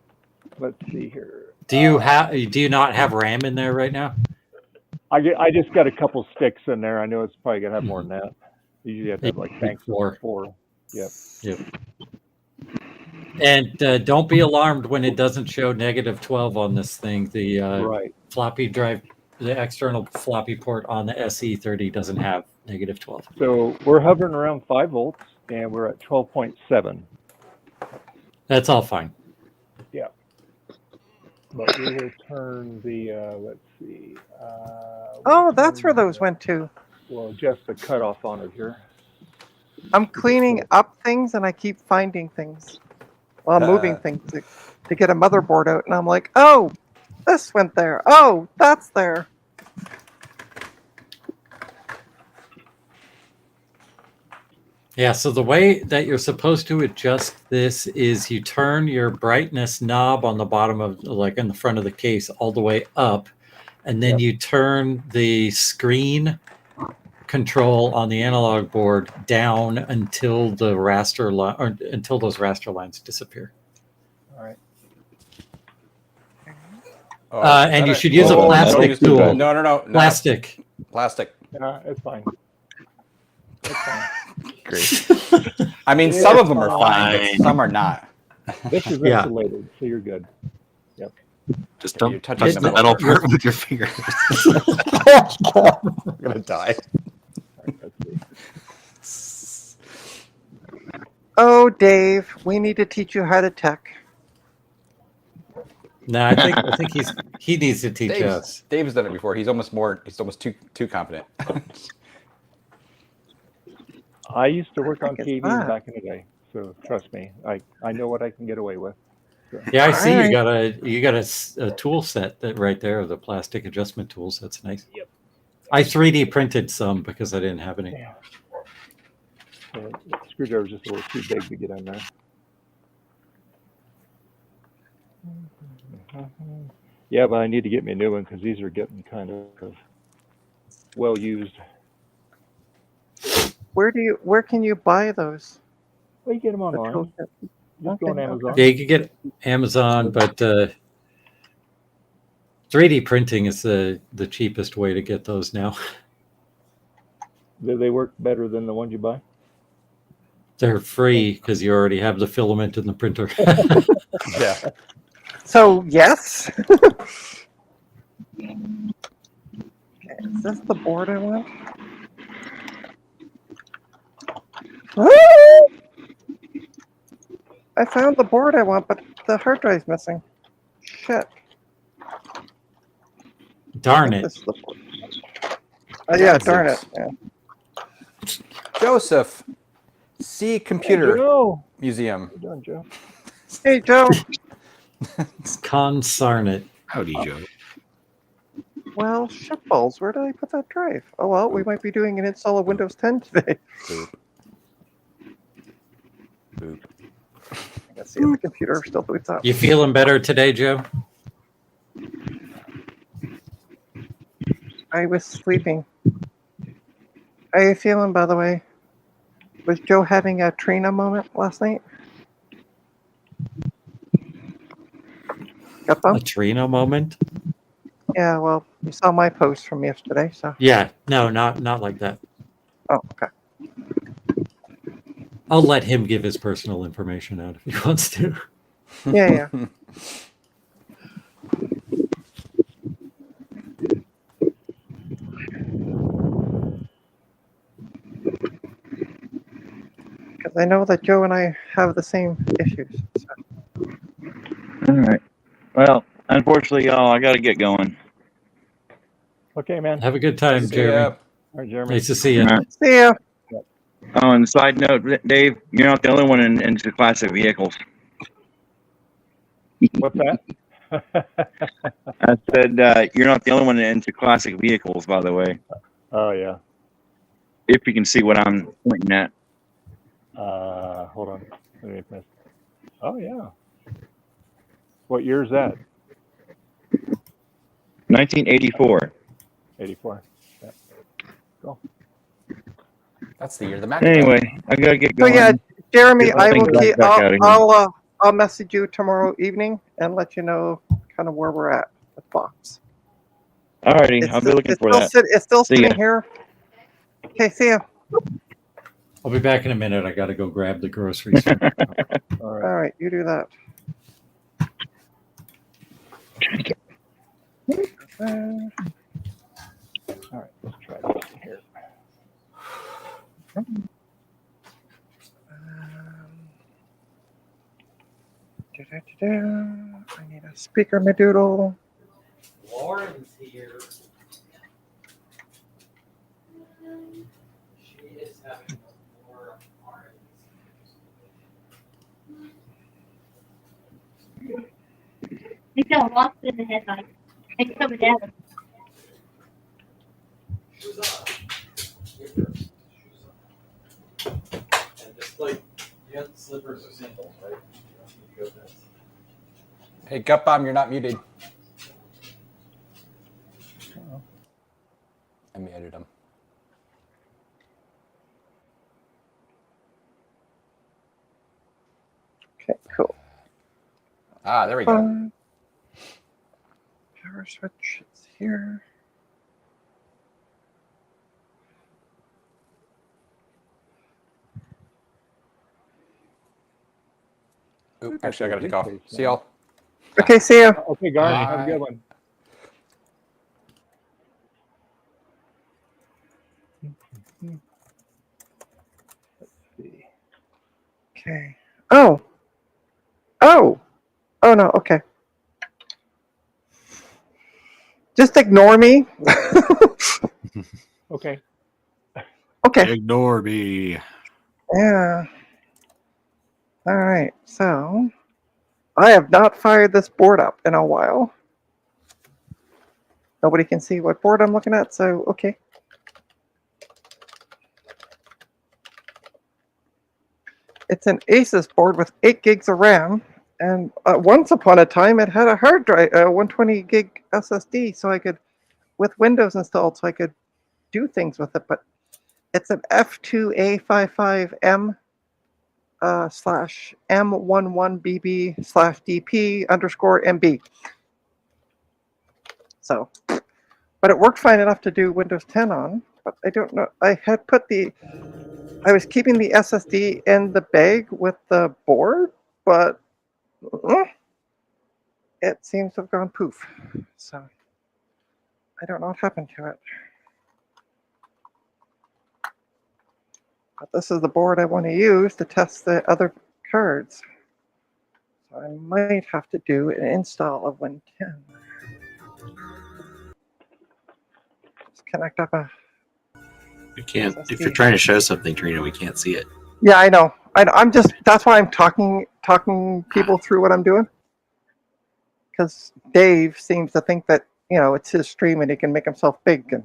Let's see here. Do you not have RAM in there right now? I just got a couple sticks in there. I know it's probably gonna have more than that. You usually have to have like banks of 4. Yep. Yep. And don't be alarmed when it doesn't show -12 on this thing. The Right. floppy drive, the external floppy port on the SE30 doesn't have -12. So we're hovering around 5 volts, and we're at 12.7. That's all fine. Yeah. But we will turn the let's see. Oh, that's where those went to. Well, just the cutoff on it here. I'm cleaning up things and I keep finding things while moving things to get a motherboard out. And I'm like, oh, this went there. Oh, that's there. Yeah, so the way that you're supposed to adjust this is you turn your brightness knob on the bottom of, like in the front of the case, all the way up, and then you turn the screen control on the analog board down until the raster line, or until those raster lines disappear. All right. And you should use a plastic tool. No. Plastic. Plastic. Yeah, it's fine. It's fine. Great. I mean, some of them are fine, but some are not. This is Yeah. insulated, so you're good. Yep. Just don't You're touching touch the metal part with your fingers. I'm gonna die. Oh, Dave, we need to teach you how to tech. No, I think He needs to teach us. Dave's done it before. He's almost too confident. I used to work on it's TV not. back in the day, so trust me, I know what I can get away with. So. Yeah, I see Alright. you got a tool set that right there of the plastic adjustment tools. That's nice. Yep. I 3D printed some because I didn't have any. Yeah. The screwdriver's just a little too big to get in there. Yeah, but I need to get me a new one because these are getting kind of well used. Where can you buy those? Well, you get them The online. tool set? Just go on Amazon. Yeah, you could get Amazon, but 3D printing is the cheapest way to get those now. Do they work better than the ones you buy? They're free because you already have the filament in the printer. Yeah. So yes. Okay, is this the board I want? I found the board I want, but the hard drive's missing. Shit. Darn This it. is the board. Yeah, darn it. Yeah. Joseph, C Computer Joe. Museum. Well done, Joe. Hey, Joe. Consarn it. Howdy, Joe. Well, shitballs, where did I put that drive? Oh, well, we might be doing an install of Windows 10 today. Boop. Boop. Let's see if the computer still boots up. You feeling better today, Joe? I was sleeping. How are you feeling, by the way? Was Joe having a Trina moment last night? Got A them? Trino moment? Yeah, well, you saw my post from yesterday, so. Yeah, no, not like that. Oh, okay. I'll let him give his personal information out if he wants to. Yeah, yeah. Because I know that Joe and I have the same issues. So. All right. Well, unfortunately, y'all, I got to get going. Okay, man. Have a good time, See Jeremy. ya. All right, Jeremy. Nice to see you. All right. See ya. Oh, and side note, Dave, you're not the only one into classic vehicles. What's that? I said you're not the only one into classic vehicles, by the way. Oh, yeah. If you can see what I'm pointing at. Hold on. Let me press. Oh, yeah. What year is that? 1984. 84. Yeah. Go. That's the year the Mac. Anyway, I gotta get So going. yeah, Jeremy, Get I things will keep. back out of here. I'll message you tomorrow evening and let you know kind of where we're at with Fox. Alrighty, I'll be looking for that. It's still See ya. sitting here. Okay, see ya. I'll be back in a minute. I got to go grab the groceries. All All right. right, you do that. All right. Let's try this here. I need a speaker, Medoodle. Lauren's here. She is having more He's got lost in the headlights. It's coming down. And just like, you have slippers or sandals, right? Hey, Gut Bomb, you're not muted. Let me edit them. Okay, cool. Ah, there we go. Power switch is here. Oop, actually, I gotta take off. See y'all. Okay, see ya. Okay, Garth, have a Bye. good one. Let's see. Okay. Oh. Oh. Oh no. Okay. Just ignore me. Okay. Okay. Ignore me. Yeah. All right. So I have not fired this board up in a while. Nobody can see what board I'm looking at, so okay. It's an Asus board with 8 gigs of RAM, and once upon a time it had a hard drive, 120 gig SSD, so I could, with Windows installed, so I could do things with it. But it's an F2A55M slash M11BB slash DP underscore MB. So, but it worked fine enough to do Windows 10 on. But I don't know. I was keeping the SSD in the bag with the board, but it seems to have gone poof. So I don't know what happened to it. But this is the board I want to use to test the other cards. So I might have to do an install of Win 10. Just connect up a... We can't. SSD. If you're trying to show something, Trina, we can't see it. Yeah, I know. I'm just, that's why I'm talking people through what I'm doing. Because Dave seems to think that, you know, it's his stream and he can make himself big. And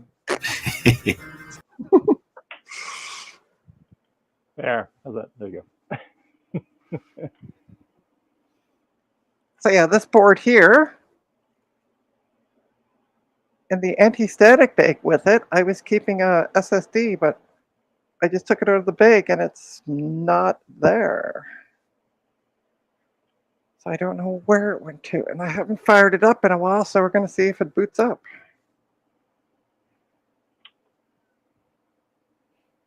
There. How's that? There you go. so yeah, this board here, and the anti-static bag with it, I was keeping a SSD, but I just took it out of the bag and it's not there. So I don't know where it went to, and I haven't fired it up in a while, so we're going to see if it boots up.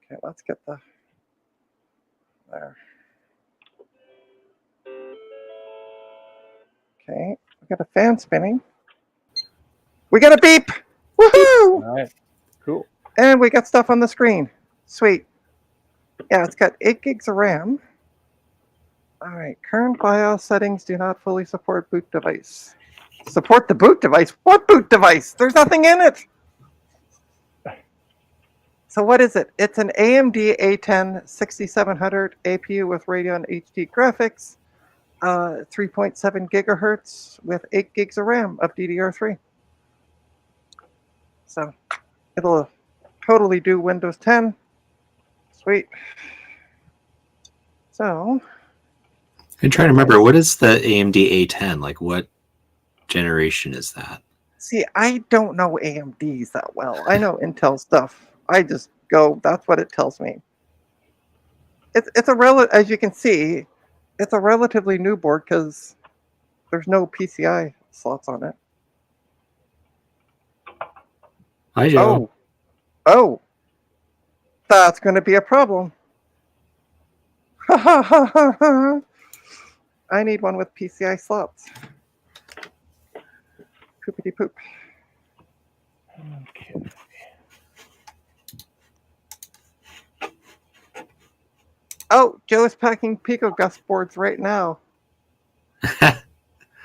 Okay, let's get the... There. Okay, we got a fan spinning. We got a beep! Woohoo! All right. Cool. And we got stuff on the screen. Sweet. Yeah, it's got 8 gigs of RAM. All right, current BIOS settings do not fully support boot device. Support the boot device? What boot device? There's nothing in it. So what is it? It's an AMD A10 6700 APU with Radeon HD graphics, 3.7 gigahertz with 8 gigs of RAM of DDR3. So it'll totally do Windows 10. Sweet. So I'm trying to remember, what is the AMD A10? Like, what generation is that? see, I don't know AMDs that well. I know Intel stuff. I just go, that's what it tells me. It's as you can see, it's a relatively new board because there's no PCI slots on it. Hi, Joe. Oh, that's going to be a problem. I need one with PCI slots. Poopity poop. Okay. Oh, Joe's packing PicoGus boards right now.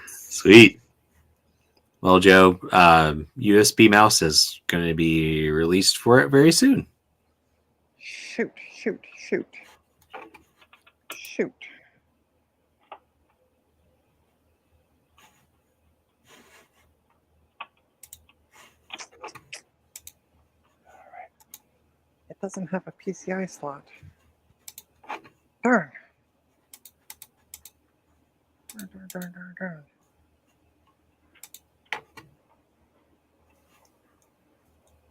Sweet. Well, Joe, USB mouse is going to be released for it very soon. Shoot. It doesn't have a PCI slot. Darn. Darn.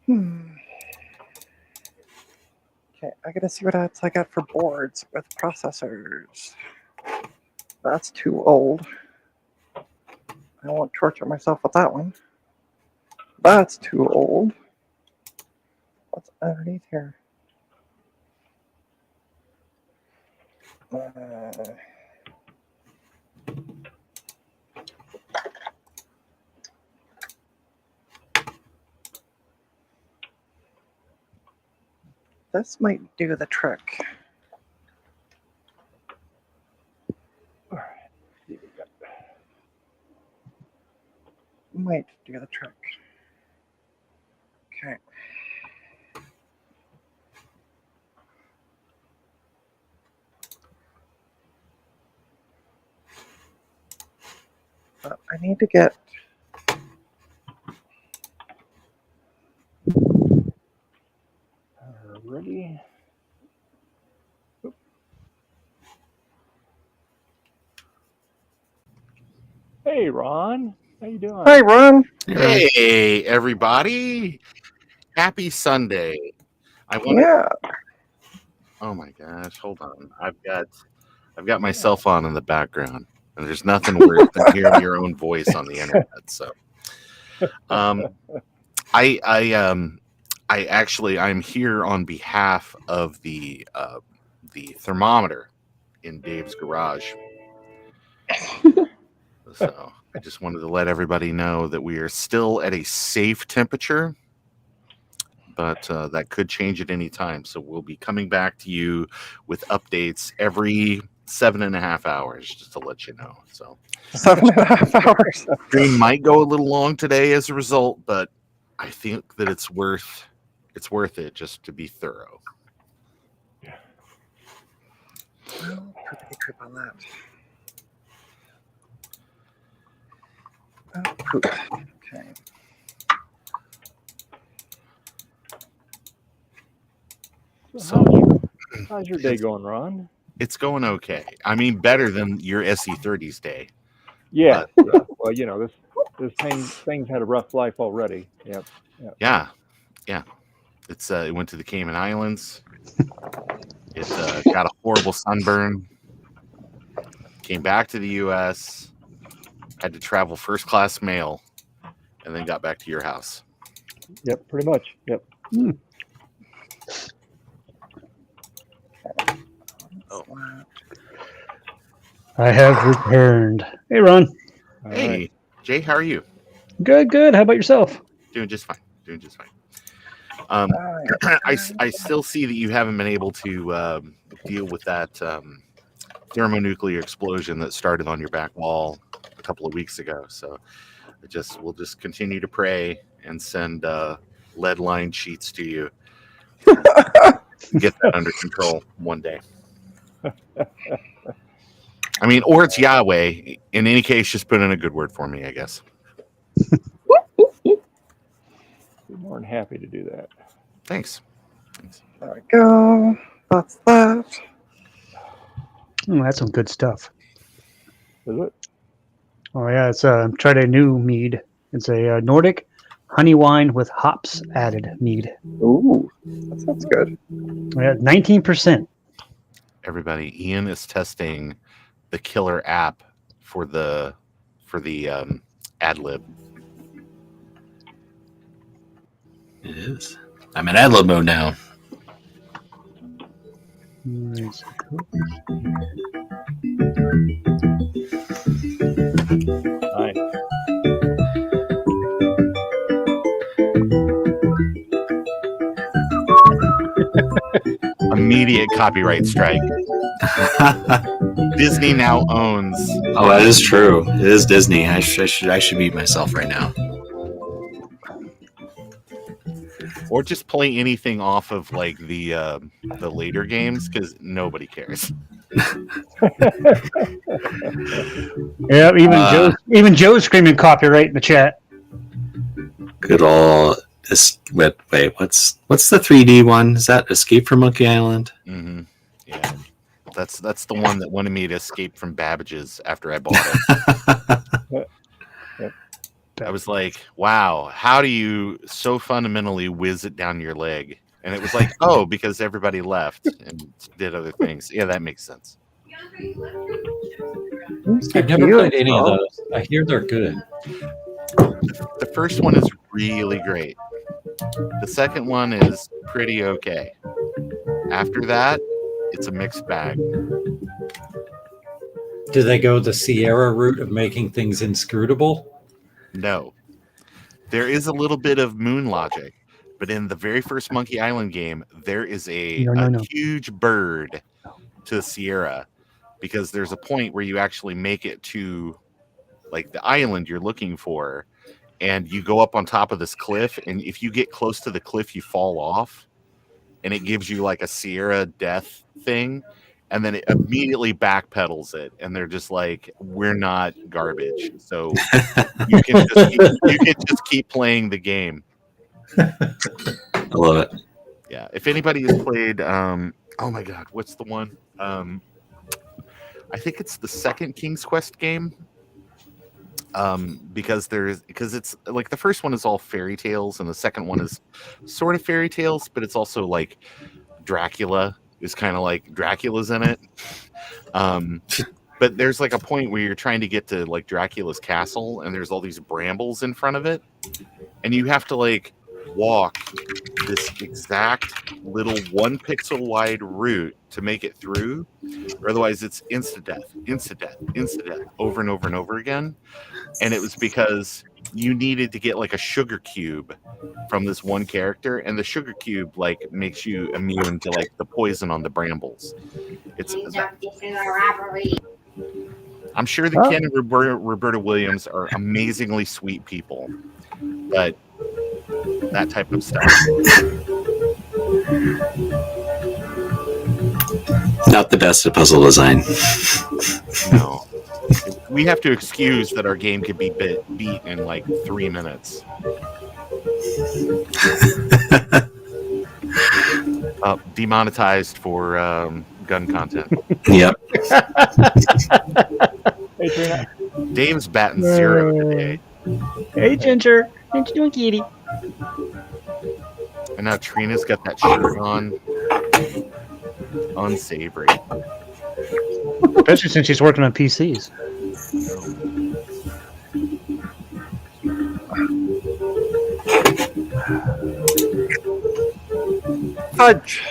Okay, I gotta see what else I got for boards with processors. That's too old. I won't torture myself with that one. That's too old. What's underneath here? This might do the trick. All right. Might do the trick. Okay. I need to get. Ready? Hey, Ron. How you doing? Hi, Ron. Hey, everybody. Happy Sunday. I want Yeah. Oh my gosh, hold on. I've got my cell phone in the background, and there's nothing worse than hearing your own voice on the internet. So I'm here on behalf of the thermometer in Dave's garage. So I just wanted to let everybody know that we are still at a safe temperature, but that could change at any time. So we'll be coming back to you with updates every 7.5 hours, just to let you know. So 7.5 hours. Stream might go a little long today as a result, but I think that it's worth it just to be thorough. Well, pretty trip on that. Oh, poop. Okay. So how's your day going, Ron? It's going okay. I mean, better than your SE30's day. Yeah. Yeah. Well, you know, this thing's had a rough life already. Yep. Yeah. It went to the Cayman Islands. It got a horrible sunburn. Came back to the U.S. Had to travel first class mail, and then got back to your house. Yep. Pretty much. Yep. I have returned. Hey, Ron. Hey, right. Jay, how are you? Good, good. How about yourself? Doing just fine. I still see that you haven't been able to deal with that thermonuclear explosion that started on your back wall a couple of weeks ago. So we'll just continue to pray and send lead line sheets to you. Get that under control one day. I mean, or it's Yahweh. In any case, just put in a good word for me, I guess. Be more than happy to do that. Thanks. There we go. That's that. Oh, that's some good stuff. Is it? Oh yeah, it's tried a new mead. It's a Nordic honey wine with hops added mead. Ooh, that sounds good. Yeah, 19%. Everybody, Ian is testing the killer app for the ad lib. It is. I'm in ad lib mode now. Nice. Nice. Immediate copyright strike. Disney now owns. Oh, that is true. It is Disney. I should beat myself right now. Or just play anything off of like the later games because nobody cares. Yeah, even Joe's screaming copyright in the chat. Good old. Wait, what's the 3D one? Is that Escape from Monkey Island? Mm-hmm. Yeah, that's the one that wanted me to escape from Babbage's after I bought it. I was like, wow, how do you so fundamentally whiz it down your leg? And it was like, oh, because everybody left and did other things. Yeah, that makes sense. I've never played any of those. I hear they're good. The first one is really great. The second one is pretty okay. After that, it's a mixed bag. Do they go the Sierra route of making things inscrutable? No. There is a little bit of moon logic, but in the very first Monkey Island game, there is a huge bird to the Sierra because there's a point where you actually make it to like the island you're looking for, and you go up on top of this cliff, and if you get close to the cliff, you fall off, and it gives you like a Sierra death thing, and then it immediately backpedals it, and they're just like, we're not garbage, so you can just keep playing the game. I love it. Yeah, if anybody has played, oh my god, what's the one? I think it's the second King's Quest game. Because it's like the first one is all fairy tales, and the second one is sort of fairy tales, but it's also like Dracula is kind of like Dracula's in it. But there's like a point where you're trying to get to like Dracula's castle, and there's all these brambles in front of it, and you have to like walk this exact little 1 pixel wide route to make it through, or otherwise it's instant death over and over and over again. And it was because you needed to get like a sugar cube from this one character, and the sugar cube like makes you immune to like the poison on the brambles. I'm sure that Ken and Roberta Williams are amazingly sweet people, but that type of stuff. Not the best at puzzle design. No. We have to excuse that our game could be beat in like 3 minutes. Demonetized for gun content. Yep. Hey, Trina. Dave's batting 0 today. Hey, Ginger. What you doing, kitty? And now Trina's got that shirt on. Unsavory. Especially since she's working on PCs. Fudge.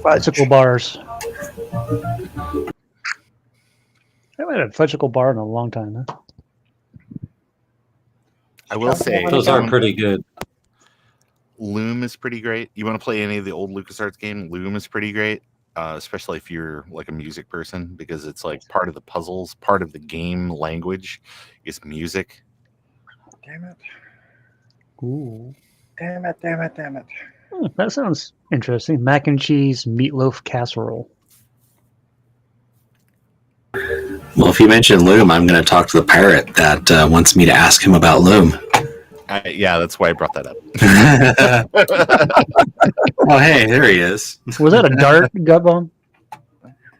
Fudgicle bars. I haven't had a fudgicle bar in a long time, huh? I will say those are pretty good. Loom is pretty great. You want to play any of the old LucasArts game? Loom is pretty great, especially if you're like a music person, because it's like part of the puzzles, part of the game language is music. Damn it. Ooh. Damn it. That sounds interesting. Mac and cheese meatloaf casserole. Well, if you mention Loom, I'm going to talk to the pirate that wants me to ask him about Loom. Yeah, that's why I brought that up. Oh, hey, there he is. Was that a dart, Gutbomb?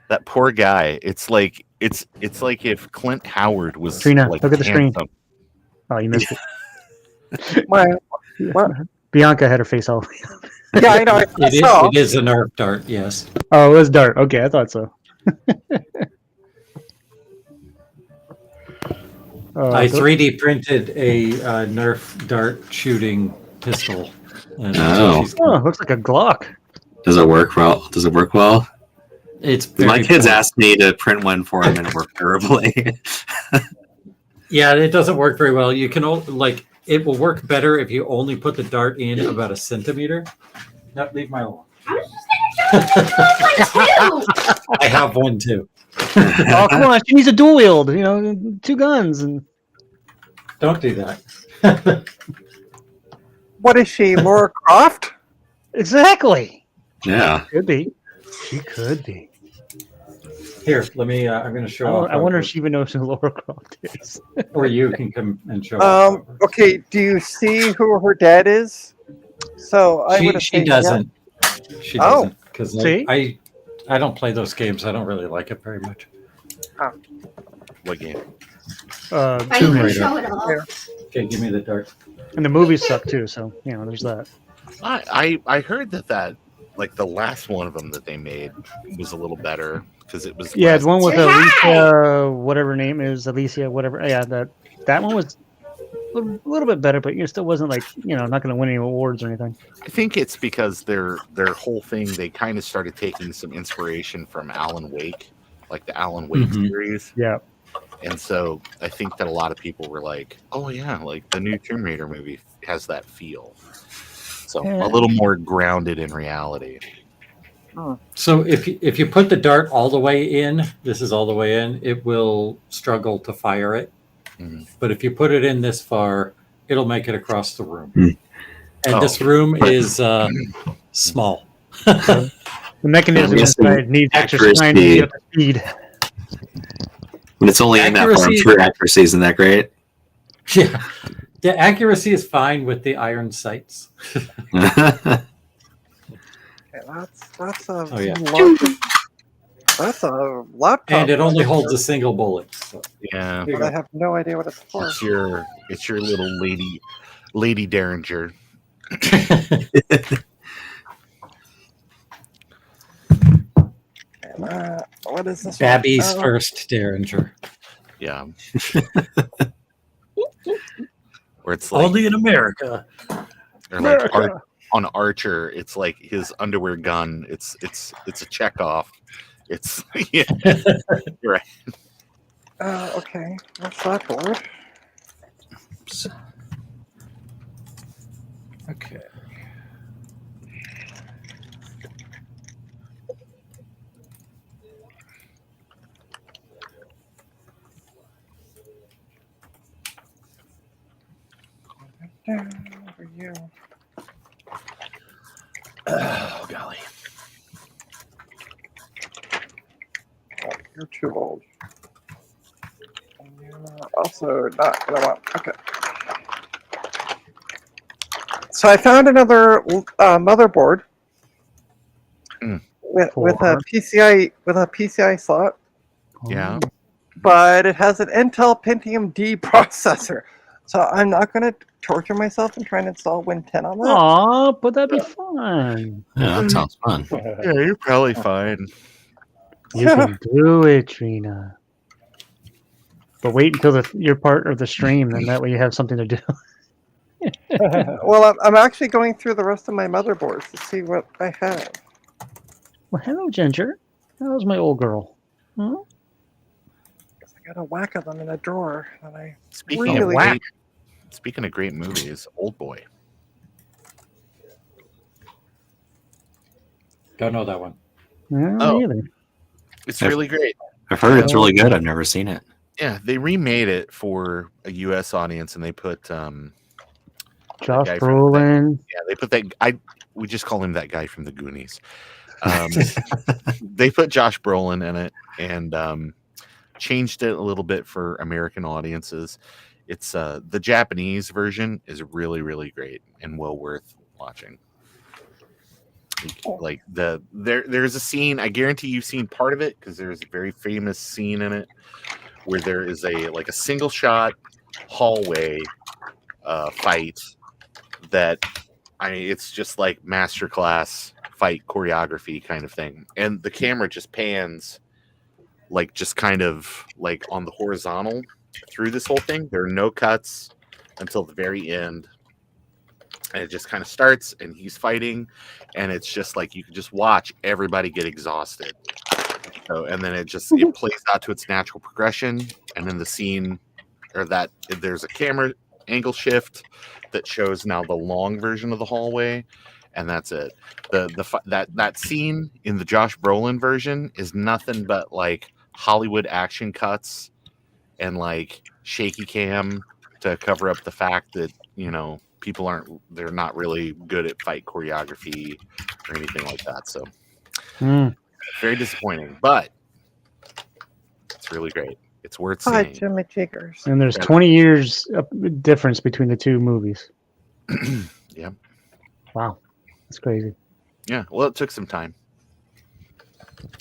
That poor guy. It's like like if Clint Howard was Trina, like look at the screen. handsome. Oh, you missed it. What? Bianca had her face all. Yeah, I know. It is a Nerf dart, yes. Oh, it was dart. Okay, I thought so. I 3D printed a Nerf dart shooting pistol. And looks like a Glock. Does it work well? It's my kids cool. asked me to print one for them, and it worked terribly. Yeah, it doesn't work very well. You can it will work better if you only put the dart in about a centimeter. No, leave my alone. I have one too. Oh, come on. She needs a dual wield, 2 guns. And don't do that. What is she, Laura Croft? Exactly. Yeah. Could be. She could be. Here, let me, I'm going to show I wonder if she even knows who Laura Croft is. Or you can come and show Okay, do you see who her dad is? So I would have She doesn't. Yeah. She doesn't. Because See? I don't play those games. I don't really like it very much. Oh. What game? Tomb Raider. Okay, give me the dart. And the movies suck too, so there's that. I heard that like the last one of them that they made was a little better because it was the one with Alicia, whatever her name is, Alicia, whatever. Yeah, that one was a little bit better, but it still wasn't like not going to win any awards or anything. I think it's because their whole thing, they kind of started taking some inspiration from Alan Wake, like the Alan Wake series. Yeah. And so I think that a lot of people were like, oh yeah, like the new Tomb Raider movie has that feel. So a little more grounded in reality. So if you put the dart all the way in, this is all the way in, it will struggle to fire it. But if you put it in this far, it'll make it across the room. Mm. And this room is small. The mechanism I'm guessing inside needs extra accuracy- spine to get up to speed. When it's only in that far, I'm Accuracy- sure accuracy isn't that great. Yeah. The accuracy is fine with the iron sights. Okay, that's a Oh, yeah. that's a laptop. And it only holds a single bullet. So. Yeah. But I have no idea what it's for. It's your little lady Derringer. What is this? Babby's one? first Derringer. Yeah. Where it's like Only in America. or like on Archer, it's like his underwear gun. It's a checkoff. It's yeah. You're right. Okay, what's that board? Oops. Okay. Over you. Oh golly. Oh, you're too old. And you're also not gonna want. Okay. So I found another motherboard with a PCI slot. Yeah. But it has an Intel Pentium D processor. So I'm not going to torture myself and try and install Win 10 on that. Aw, but that'd be fun. Yeah, that sounds fun. Yeah, you're probably fine. You can do it, Trina. But wait until you're part of the stream, then that way you have something to do. Well, I'm actually going through the rest of my motherboards to see what I have. Well, hello, Ginger. How's my old girl? Huh? I got a whack of them in a drawer, and I Speaking of great movies, Old Boy. Don't know that one. Me either. It's really great. I've heard it's really good. I've never seen it. Yeah, they remade it for a U.S. audience, and they put Josh guy Brolin. they put that. We just call him that guy from the Goonies. They put Josh Brolin in it and changed it a little bit for American audiences. It's the Japanese version is really, really great and well worth watching. Like there's a scene, I guarantee you've seen part of it because there's a very famous scene in it where there is a single shot hallway fight that it's just like masterclass fight choreography kind of thing, and the camera just pans just kind of on the horizontal through this whole thing. There are no cuts until the very end, and it just kind of starts and he's fighting, and it's just you can just watch everybody get exhausted. So, and then it plays out to its natural progression, and then the scene there's a camera angle shift that shows now the long version of the hallway, and that's it. That scene in the Josh Brolin version is nothing but Hollywood action cuts and shaky cam to cover up the fact that people they're not really good at fight choreography or anything like that. So very disappointing, but it's really great. It's worth Hi, seeing. Jimmy Jiggers. And there's 20 years of difference between the two movies. Yeah. Wow. That's crazy. Yeah. Well, it took some time.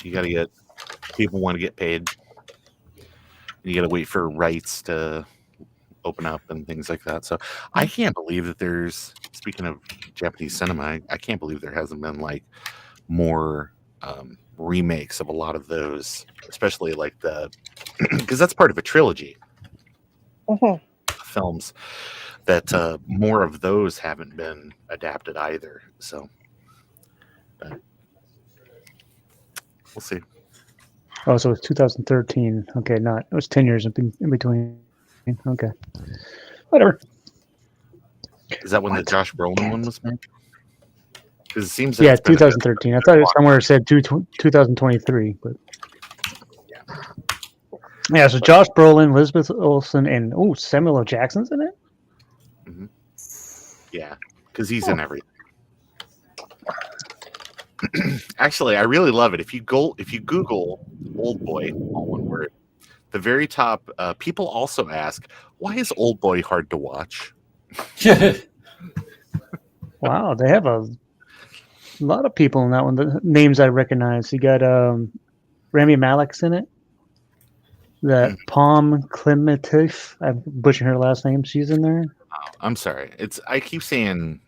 You got to get people want to get paid. You got to wait for rights to open up and things like that. So I can't believe that there's, speaking of Japanese cinema, I can't believe there hasn't been more remakes of a lot of those, especially because that's part of a trilogy of films that more of those haven't been adapted either. So but we'll see. Oh, so it's 2013. Okay, it was 10 years in between. Okay. Whatever. Is that when the Josh Brolin one was made? Because it seems Yeah, 2013. I thought somewhere it said 2023, but Yeah, so Josh Brolin, Elizabeth Olsen, and Samuel L. Jackson's in it. Mm-hmm. Yeah, because he's in everything. Actually, I really love it. If you Google Old Boy, all one word, the very top, people also ask, why is Old Boy hard to watch? Wow, they have a lot of people in that one. The names I recognize. You got Rami Malek's in it. That Palm Klimatif, I'm butchering her last name. She's in there. Oh, I'm sorry. I keep saying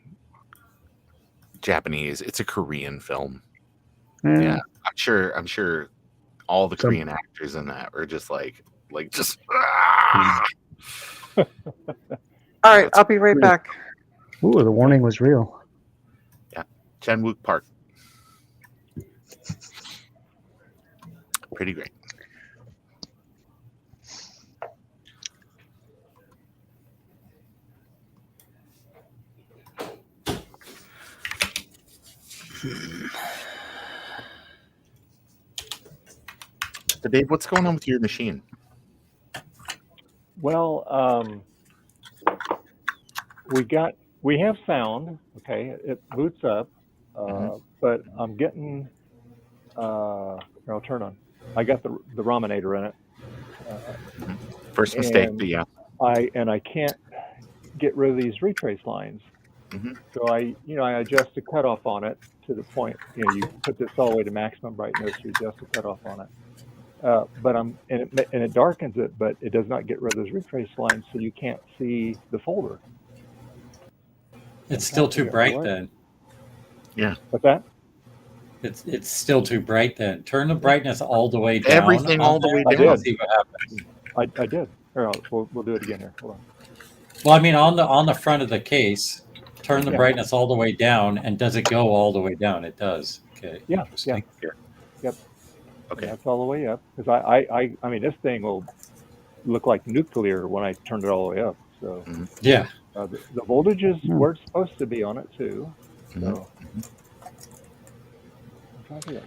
Japanese. It's a Korean film. Yeah, I'm sure all the Korean actors in that were just like just. All right, I'll be right back. Ooh, the warning was real. Yeah, Chan-wook Park. Pretty great. So Dave, what's going on with your machine? Well, we have sound. Okay, it boots up, but I'm getting. I'll turn on. I got the Raminator in it. First mistake, but yeah. I can't get rid of these retrace lines. So I adjust the cutoff on it to the point. You put this all the way to maximum brightness. You adjust the cutoff on it. But it darkens it, but it does not get rid of those retrace lines, so you can't see the folder. It's still too bright then. Yeah. What's that? It's still too bright then. Turn the brightness all the way down. Everything all the way down. See what happens. I did. Here, we'll do it again here. Hold on. Well, I mean, on the front of the case, turn the brightness all the way down, and does it go all the way down? It does. Okay. Yeah. Interesting. Yep. Okay. That's all the way up. Because I mean, this thing will look like nuclear when I turn it all the way up. So yeah, the voltage is where it's supposed to be on it too. So.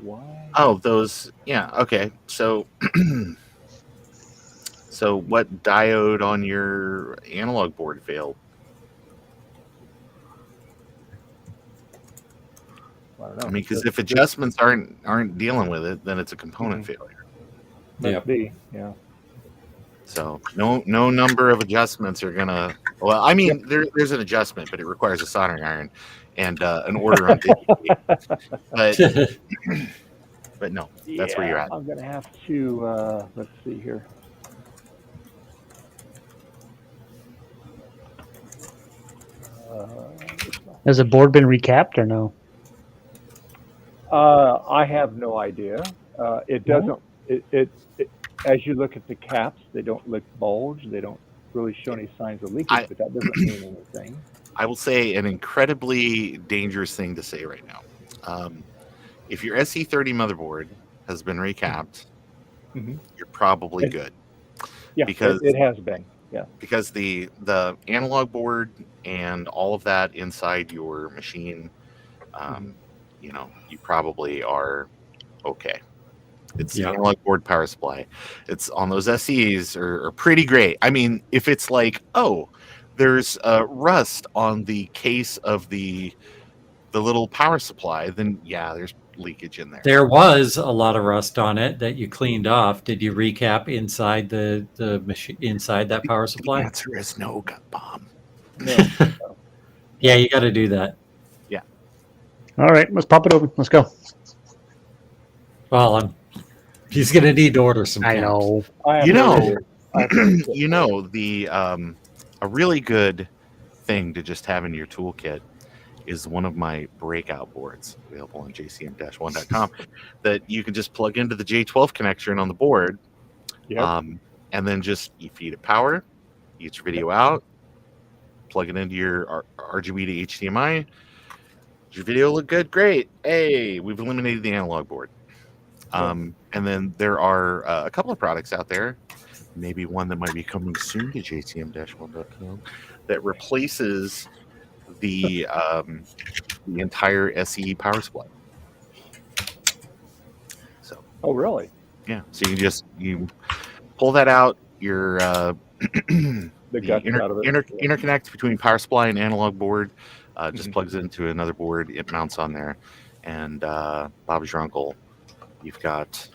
Why? Oh, those. Yeah. Okay. So, so what diode on your analog board failed? I don't know. I mean, because if adjustments aren't dealing with it, then it's a component failure. Must be. Yeah. So no number of adjustments are gonna. Well, I mean, there's an adjustment, but it requires a soldering iron and an order on DVD. But no, that's where you're at. I'm gonna have to. Let's see here. Has the board been recapped or no? I have no idea. It doesn't. It as you look at the caps, they don't look bulged. They don't really show any signs of leakage, but that doesn't mean anything. I will say an incredibly dangerous thing to say right now. If your SE30 motherboard has been recapped, you're probably good. Yeah, because it has been. Yeah, because the analog board and all of that inside your machine, you probably are okay. It's the analog board power supply. It's on those SEs are pretty great. I mean, if it's like, there's rust on the case of the little power supply, then there's leakage in there. There was a lot of rust on it that you cleaned off. Did you recap inside the machine, inside that power supply? The answer is no, gut bomb. No. Yeah, you got to do that. Yeah. All right, let's pop it open. Let's go. Well, he's gonna need to order some. I know. A really good thing to just have in your toolkit is one of my breakout boards available on jcm-1.com that you can just plug into the J12 connection on the board. And then you feed it power, you get your video out, plug it into your RGB to HDMI. Does your video look good? Great. Hey, we've eliminated the analog board. And then there are a couple of products out there, maybe one that might be coming soon to jcm-1.com, that replaces the entire SE power supply. So. Oh, really? Yeah. So you pull that out. Your The guts out of it. interconnect between power supply and analog board just plugs it into another board. It mounts on there, and Bob's your uncle. You got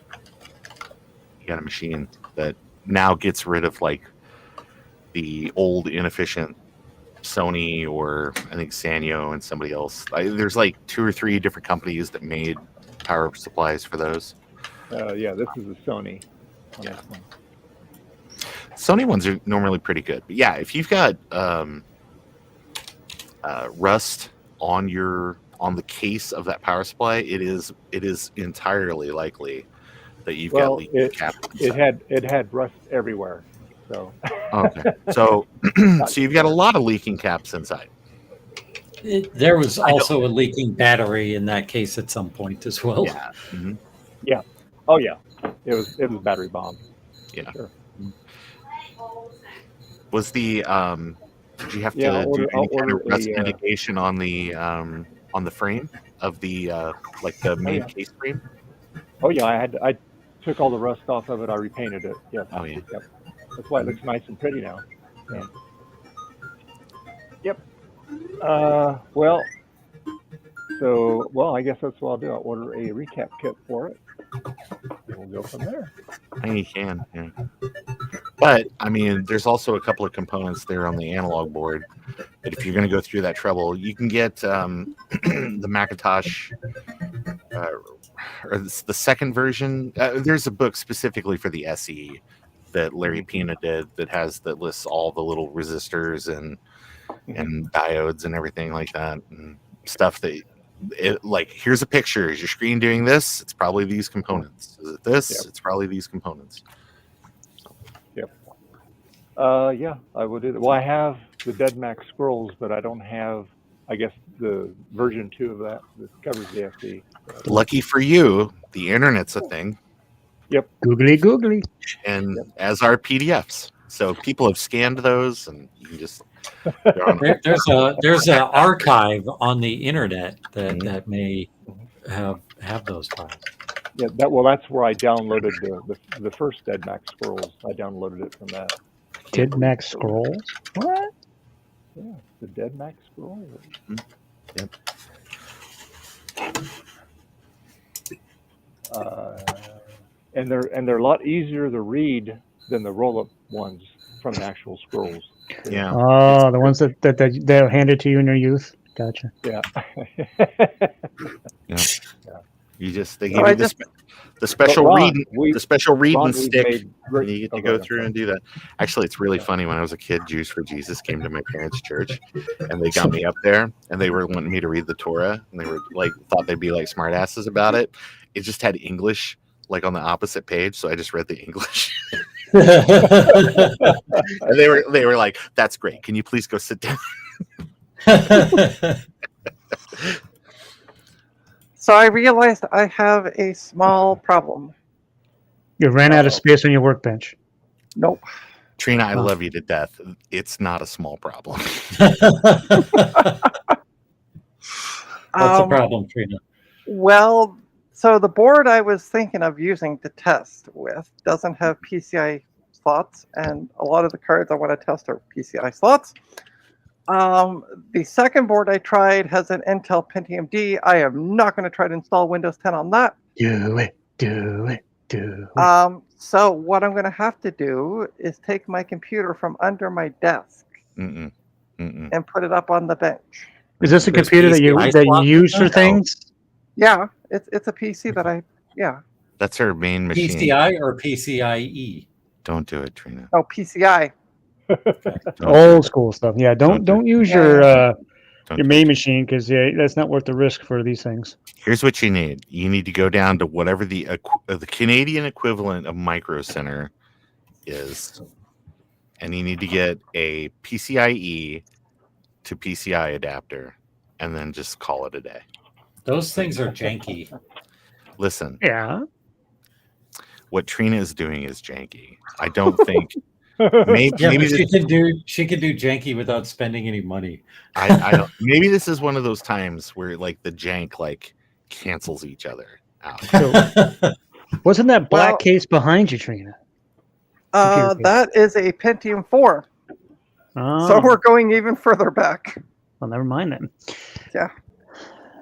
a machine that now gets rid of like the old inefficient Sony, or I think Sanyo and somebody else. There's like 2 or 3 different companies that made power supplies for those. Yeah, this is a Sony on this one. Sony ones are normally pretty good, but yeah, if you've got rust on the case of that power supply, it is entirely likely that you've got leaking cap. It had rust everywhere. So okay, so you've got a lot of leaking caps inside. There was also a leaking battery in that case at some point as well. Yeah. Mm-hmm. Yeah. Oh yeah. It was battery bomb. Yeah. Sure. Was the did you have to do any kind of rust mitigation on the frame of the like the main case frame? Oh yeah, I took all the rust off of it. I repainted it. Yes. Oh yeah. Yep. That's why it looks nice and pretty now. Yeah. Yep. Well, I guess that's what I'll do. I'll order a recap kit for it. We'll go from there. You can, yeah. But I mean, there's also a couple of components there on the analog board that if you're going to go through that trouble, you can get the Macintosh or the second version. There's a book specifically for the SE that Larry Pina did that lists all the little resistors and diodes and everything like that, and stuff that like, here's a picture. Is your screen doing this? It's probably these components. Is it this? Yep. It's probably these components. Yep. Yeah, I would do that. Well, I have the Dead Max scrolls, but I don't have, I guess, the version 2 of that covers the SE. Lucky for you, the internet's a thing. Yep. Googly. And as are PDFs. So people have scanned those, and you can just. There's an archive on the internet that may have those files. Yeah, that's where I downloaded the first Dead Max scrolls. I downloaded it from that. Dead Max scrolls? What? Yeah, the Dead Max scrolls. Yep. And they're a lot easier to read than the roll-up ones from the actual scrolls. Yeah. Oh, the ones that they'll hand it to you in your youth. Gotcha. Yeah. Yeah. You just they give you the special reading stick. And you get to go through and do that. Actually, it's really funny. When I was a kid, Jews for Jesus came to my parents' church, and they got me up there, and they were wanting me to read the Torah, and they were like thought they'd be like smart asses about it. It just had English like on the opposite page, so I just read the English. And they were like, "That's great. Can you please go sit down?" So I realized I have a small problem. You ran out of space on your workbench. Nope. Trina, I love you to death. It's not a small problem. What's the problem, Trina? Well, so the board I was thinking of using to test with doesn't have PCI slots, and a lot of the cards I want to test are PCI slots. The second board I tried has an Intel Pentium D. I am not going to try to install Windows 10 on that. Do it. So what I'm going to have to do is take my computer from under my desk and put it up on the bench. Is this a computer that you use for things? Yeah, it's a PC that That's her main machine. PCI or PCIe? Don't do it, Trina. Oh, PCI. Old school stuff. Yeah, don't use your main machine, because that's not worth the risk for these things. Here's what you need. You need to go down to whatever the Canadian equivalent of Micro Center is, and you need to get a PCIe to PCI adapter, and then just call it a day. Those things are janky. Listen. Yeah. What Trina is doing is janky. I don't think. Maybe she can do janky without spending any money. I don't. Maybe this is one of those times where like the jank like cancels each other out. So, wasn't that black case behind you, Trina? Computer case? That is a Pentium 4. Oh, So we're going even further back. well, never mind then. Yeah.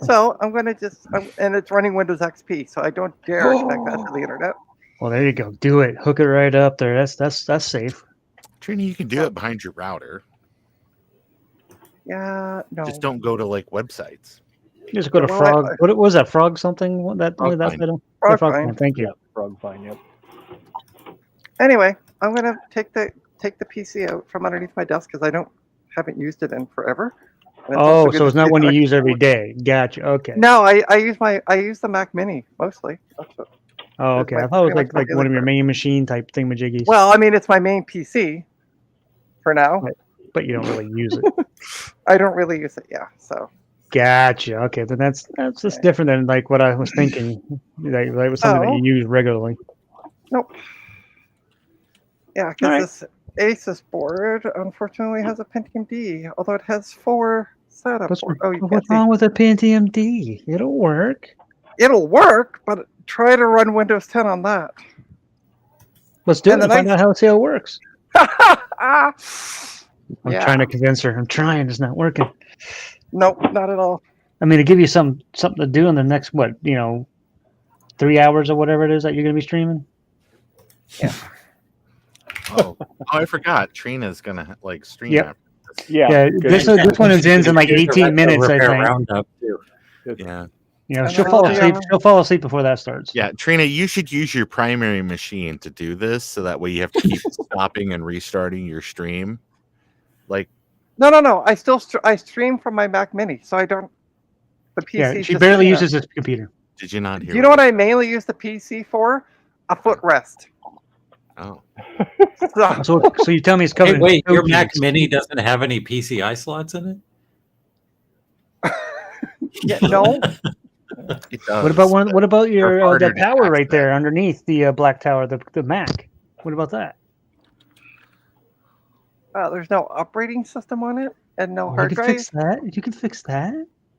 So I'm going to and it's running Windows XP, so I don't dare connect that to the internet. Well, there you go. Do it. Hook it right up there. That's safe. Trina, you can do it behind your router. Yeah, no. Just don't go to like websites. Just go to Well, Frog. What was that? Frog something? What that Frogvine. title? Frogvine. Yeah, Frogvine. Thank you. Yeah, Frogvine, yep. Anyway, I'm going to take the PC out from underneath my desk because I haven't used it in forever. And Oh, also so gonna it's not sit one you next use to every it. day. Gotcha. Okay. No, I use the Mac Mini mostly. That's what, Oh, it's okay. my- I thought it was pretty much my like daily one of your work. main machine type thingamajiggies. Well, I mean, it's my main PC for now. But you don't really use it. I don't really use it, yeah. So Gotcha. Okay, then that's just different than like what I was thinking. Like was something that Oh. you use regularly. nope. Yeah, All because right. this Asus board unfortunately has a Pentium D, although it has 4 SATA What's, ports. Oh, you can't what's see. wrong with a Pentium D? It'll work. It'll work, but try to run Windows 10 on that. Let's do And it and the find nice- out how it works. Ah, I'm yeah. trying to convince her. I'm trying. It's not working. Nope, not at all. I mean, to give you something to do in the next 3 hours or whatever it is that you're gonna be streaming. Oh, I forgot. Trina's gonna like stream Yep. after this. Yeah, this one ends in like 18 minutes, I think. Roundup too. Yeah. And She'll then fall I'll be, asleep. She'll fall asleep before that starts. Yeah, Trina, you should use your primary machine to do this, so that way you have to keep stopping and restarting your stream. Like, No. I still I stream from my Mac Mini, so I don't. The PC. Yeah, she barely uses this computer. did you not hear? Do you know what I mainly use the PC for? A footrest. Oh, So you tell me it's covered. Hey, in wait, your cookies. Mac Mini doesn't have any PCI slots in it? Yeah, no. it does. What about your harder that to tower right access. there underneath the black tower, the Mac? What about that? There's no operating system on it and no You hard can drive. fix that. You can fix that.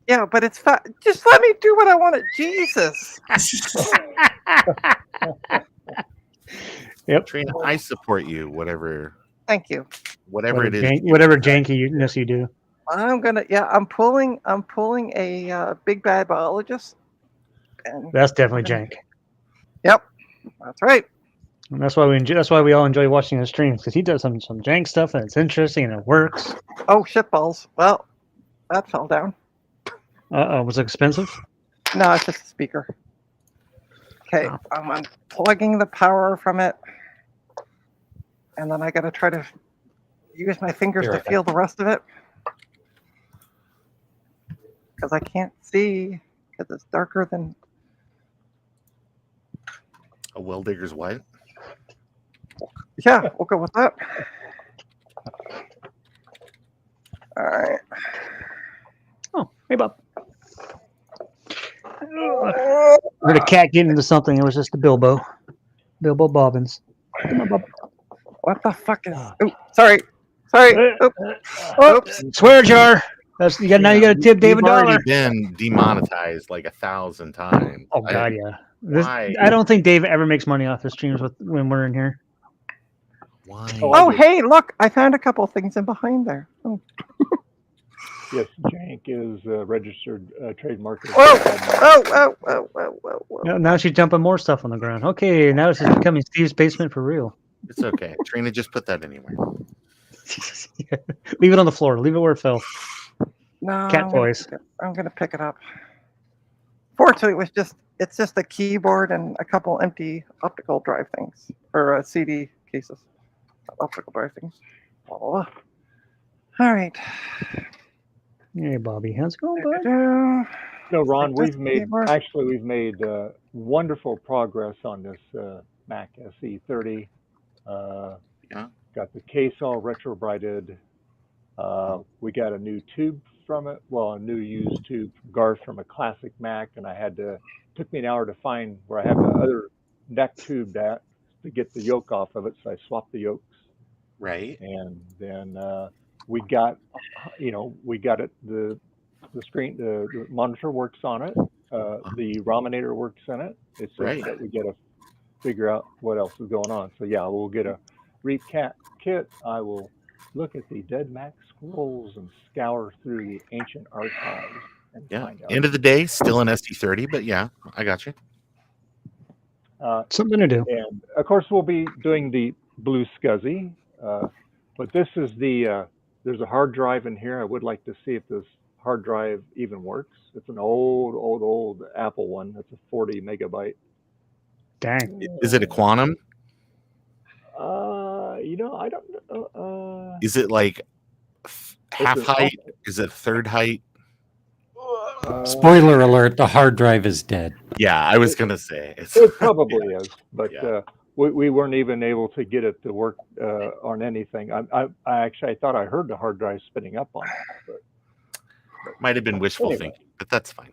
Yeah, but it's just let me do what I want. Jesus. Yep. Trina, I support you. Whatever Thank you. it is. Whatever jankiness you do. I'm pulling a big bad biologist. And That's definitely jank. Yep, that's right. And that's why we all enjoy watching his streams, because he does some jank stuff and it's interesting and it works. Oh, shitballs. Well, that fell down. Was it expensive? No, it's just a speaker. Okay, Oh. I'm unplugging the power from it. And then I got to try to use my fingers Be to right feel the rest of it. Because I can't see, because it's darker than... A well digger's wife. Yeah, we'll go with that. All right. Oh, hey, Bob. I heard a cat getting into something. It was just a Bilbo Bobbins. Come on, Bob. What the fuck is... Oh, sorry. Oops. Swear jar. Now you got to tip David We've already $1. been demonetized like 1,000 times. Oh God, yeah. Why? I don't think Dave ever makes money off his streams when we're in here. Why? Oh, hey, look. I found a couple things in behind there. Oh. Yes, jank is registered trademark. Whoa. Now she's dumping more stuff on the ground. Okay, now it's just becoming Steve's basement for real. It's okay. Trina, just put that anywhere. Leave it on the floor. Leave it where it fell. No, Cat toys. I'm gonna pick it up. Fortunately, it's just a keyboard and a couple empty optical drive things or CD cases, optical drive things. Blah, blah, blah. All right. Hey, Bobby, how's it going, bud? No, Ron, we've made wonderful progress on this Mac SE30. Yeah. Got the case all retrobrighted. We got a new tube from it. Well, a new used tube from Garth from a classic Mac, and took me an hour to find where I have the other neck tube to get the yoke off of it. So I swapped the yokes. Right. And then we got it. The screen, the monitor works on it. The Rominator works in it. It's just Right. that we got to figure out what else is going on. So yeah, we'll get a recap kit, I will look at the Dead Max scrolls and scour through the ancient archives and Yeah. find out. End of the day, still an SE30, but yeah, I got you. Something to do. And of course, we'll be doing the Blue SCSI, but this is the. There's a hard drive in here. I would like to see if this hard drive even works. It's an old Apple one. It's a 40 megabyte. Dang. Is it a quantum? I don't know. Is it like half an height? Is it third height? Spoiler alert: the hard drive is dead. Yeah, I was gonna say it probably is, but we weren't even able to get it to work on anything. I actually thought I heard the hard drive spinning up on it, but might have been wishful anyway. thinking, but that's fine.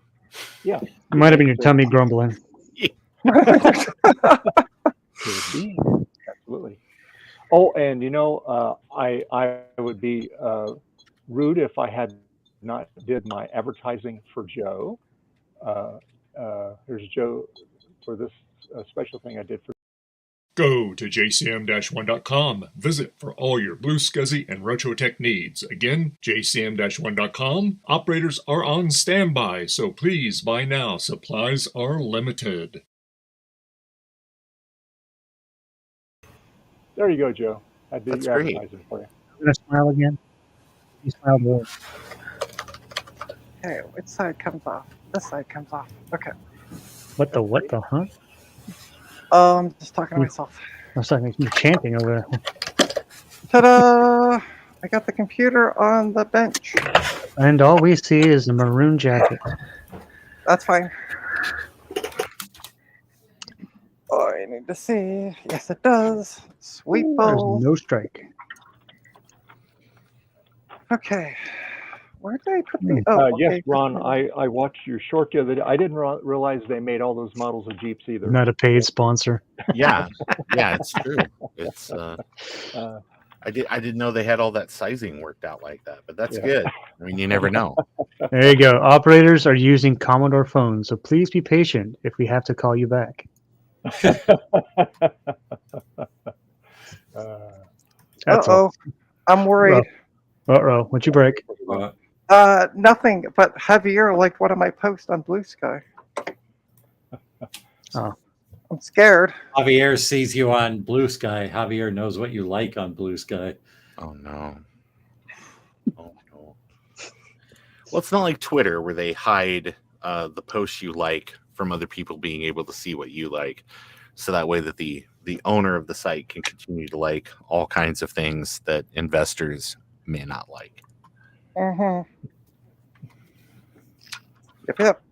Yeah, It might have been your tummy grumbling. Absolutely. Oh, and I would be rude if I had not did my advertising for Joe. Here's Joe for this special thing I did for. Go to jcm-1.com. Visit for all your Blue SCSI and Retrotech needs. Again, jcm-1.com. Operators are on standby, so please buy now. Supplies are limited. There you go, Joe. I did That's your great. advertising for you. I'm gonna smile again. You smiled more. Okay, which side comes off? This side comes off. Okay. What the huh? I'm just talking to myself. I was talking you chanting over there. Ta-da! I got the computer on the bench. And all we see is the maroon jacket. That's fine. Oh, I need to see. Yes, it does. Sweet There's balls. no strike. Okay. Where did I put the? Oh, Yes, okay. Ron. I watched your short the other day. I didn't realize they made all those models of Jeeps either. Not a paid sponsor. Yeah, it's true. It's I didn't know they had all that sizing worked out like that, but that's good. I mean, you never know. There you go. Operators are using Commodore phones, so please be patient if we have to call you back. Uh-oh. I'm worried. Uh-oh. What'd you break? Nothing, but Javier liked one of my posts on Blue Sky. Oh. I'm scared. Javier sees you on Blue Sky. Javier knows what you like on Blue Sky. Oh no. Oh no. Well, it's not like Twitter where they hide the posts you like from other people being able to see what you like, so that way that the owner of the site can continue to like all kinds of things that investors may not like. Mm-hmm. Yep.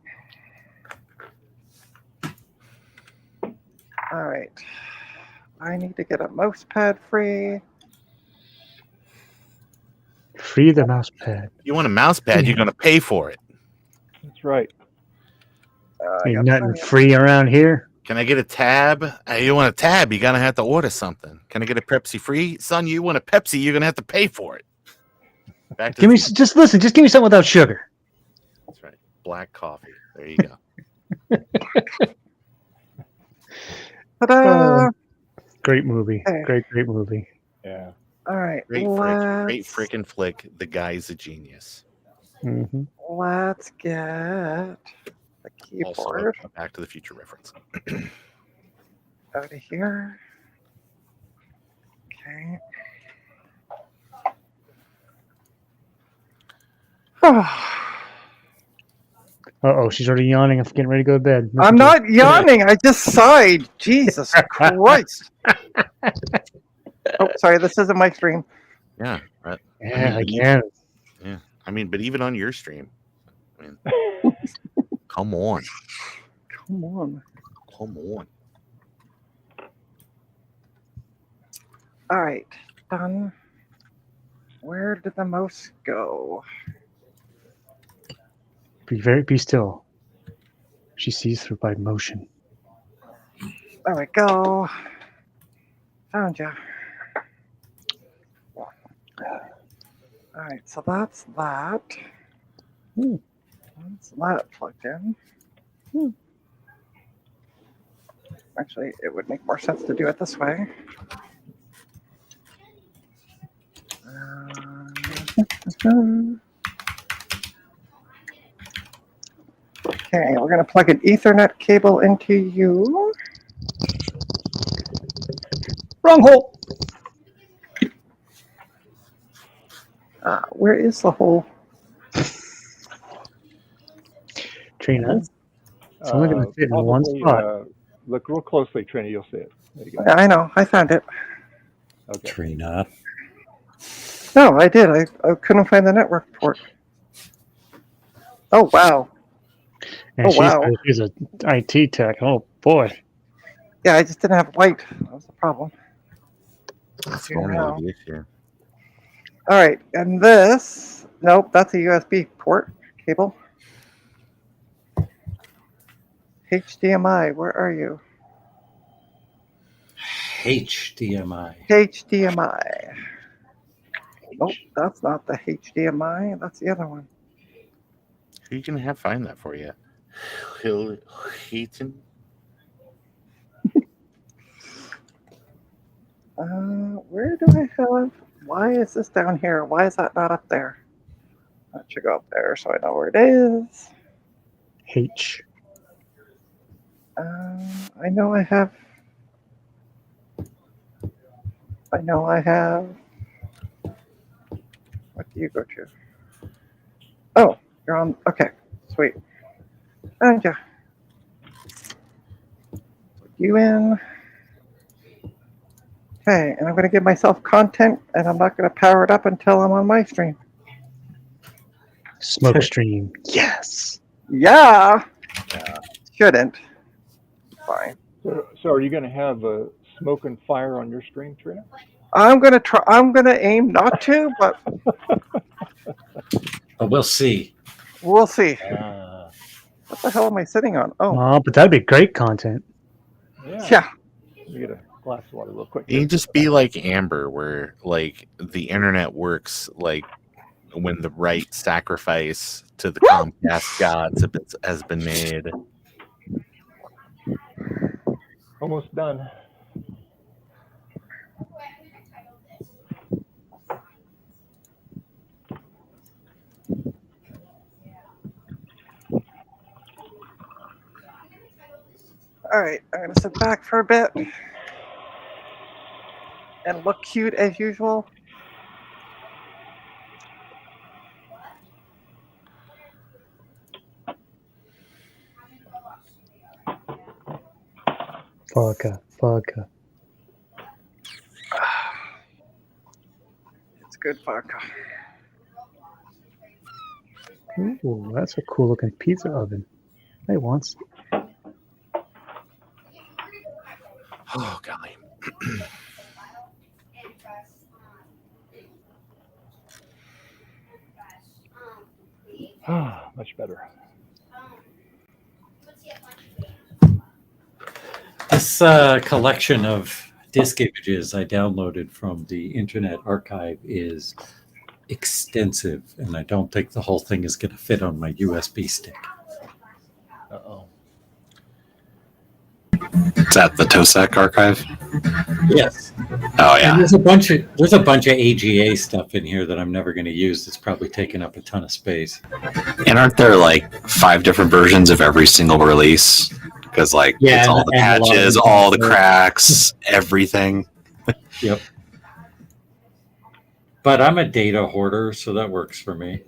All right. I need to get a mouse pad free. Free the mouse pad. You want a mouse pad, you're going to pay for it. That's right. Ain't nothing free around here. Can I get a tab? You want a tab, you're going to have to order something. Can I get a Pepsi free? Son, you want a Pepsi, you're going to have to pay for it. Back to Give me just listen. Just give me something without sugar. That's right. Black coffee. There you go. Ta-da! Great movie. Okay. Great movie. Yeah. All right. Great freaking flick. The guy's a genius. Mm-hmm. Let's get the keyboard Also, Back to the Future reference. out of here. Okay. Uh-oh, she's already yawning. I'm getting ready to go to bed. I'm not yawning. I just sighed. Jesus Christ. Oh, sorry. This isn't my stream. Yeah. Right. Yeah, again. Yeah. I mean, but even on your stream, I mean, come on. Come on. Come on. All right. Done. Where did the mouse go? Be still. She sees through by motion. There we go. Found you. All right, so that's that. That's that plugged in. Actually, it would make more sense to do it this way. Okay, we're going to plug an Ethernet cable into you. Wrong hole. Where is the hole? Trina, it's only going to fit in one Probably, spot. look real closely, Trina. You'll see it. There you go. I know. I found it. Okay. Trina. No, I did. I couldn't find the network port. Oh, wow. And she's a IT tech. Oh, boy. Yeah, I just didn't have white. That was the problem. That's Here normally now. the issue. All right, and this, nope, that's a USB port cable. HDMI, where are you? HDMI. HDMI. Nope, that's not the HDMI. That's the other one. Who can have find that for you? Heaton. Where do I have? Why is this down here? Why is that not up there? That should go up there so I know where it is. H. I know I have. What do you go to? Oh, you're on. Okay, sweet. And yeah. Put you in. Okay, and I'm going to give myself content, and I'm not going to power it up until I'm on my stream. Smoke stream. Yes. Yeah. Shouldn't. Fine. So are you going to have smoke and fire on your stream, Trina? I'm going to try. I'm going to aim not to, but We'll see. we'll see. What the hell am I sitting on? Oh, But that'd be great content. yeah. You get a glass of water real quick. You can just be like Amber, where like the internet works like when the right sacrifice to the Comcast gods has been made. Almost done. All right, I'm going to sit back for a bit and look cute as usual. Vodka. It's good vodka. Ooh, that's a cool looking pizza oven. Hey, once. Oh golly. Much better. This collection of disk images I downloaded from the Internet Archive is extensive, and I don't think the whole thing is going to fit on my USB stick. Uh-oh. Is that the TOSAC archive? Yes. Oh yeah. And there's a bunch of AGA stuff in here that I'm never going to use. It's probably taking up a ton of space. And aren't there like 5 different versions of every single release? Because like it's all the patches, all the cracks, everything. Yep. But I'm a data hoarder, so that works for me.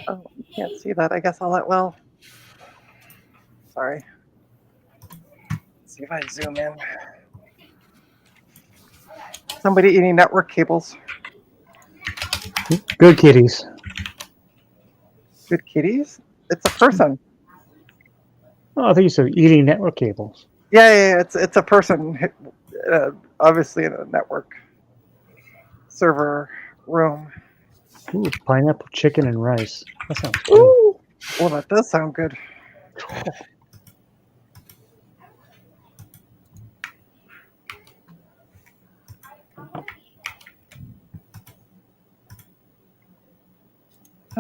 Oh, you can't see that. I guess I'll let well. Sorry. Let's see if I zoom in. Somebody eating network cables. Good kitties. Good kitties? It's a person. Oh, I think you said eating network cables. Yeah, it's a person, obviously in a network server room. Ooh, pineapple chicken and rice. That sounds good. Ooh, well, that does sound good.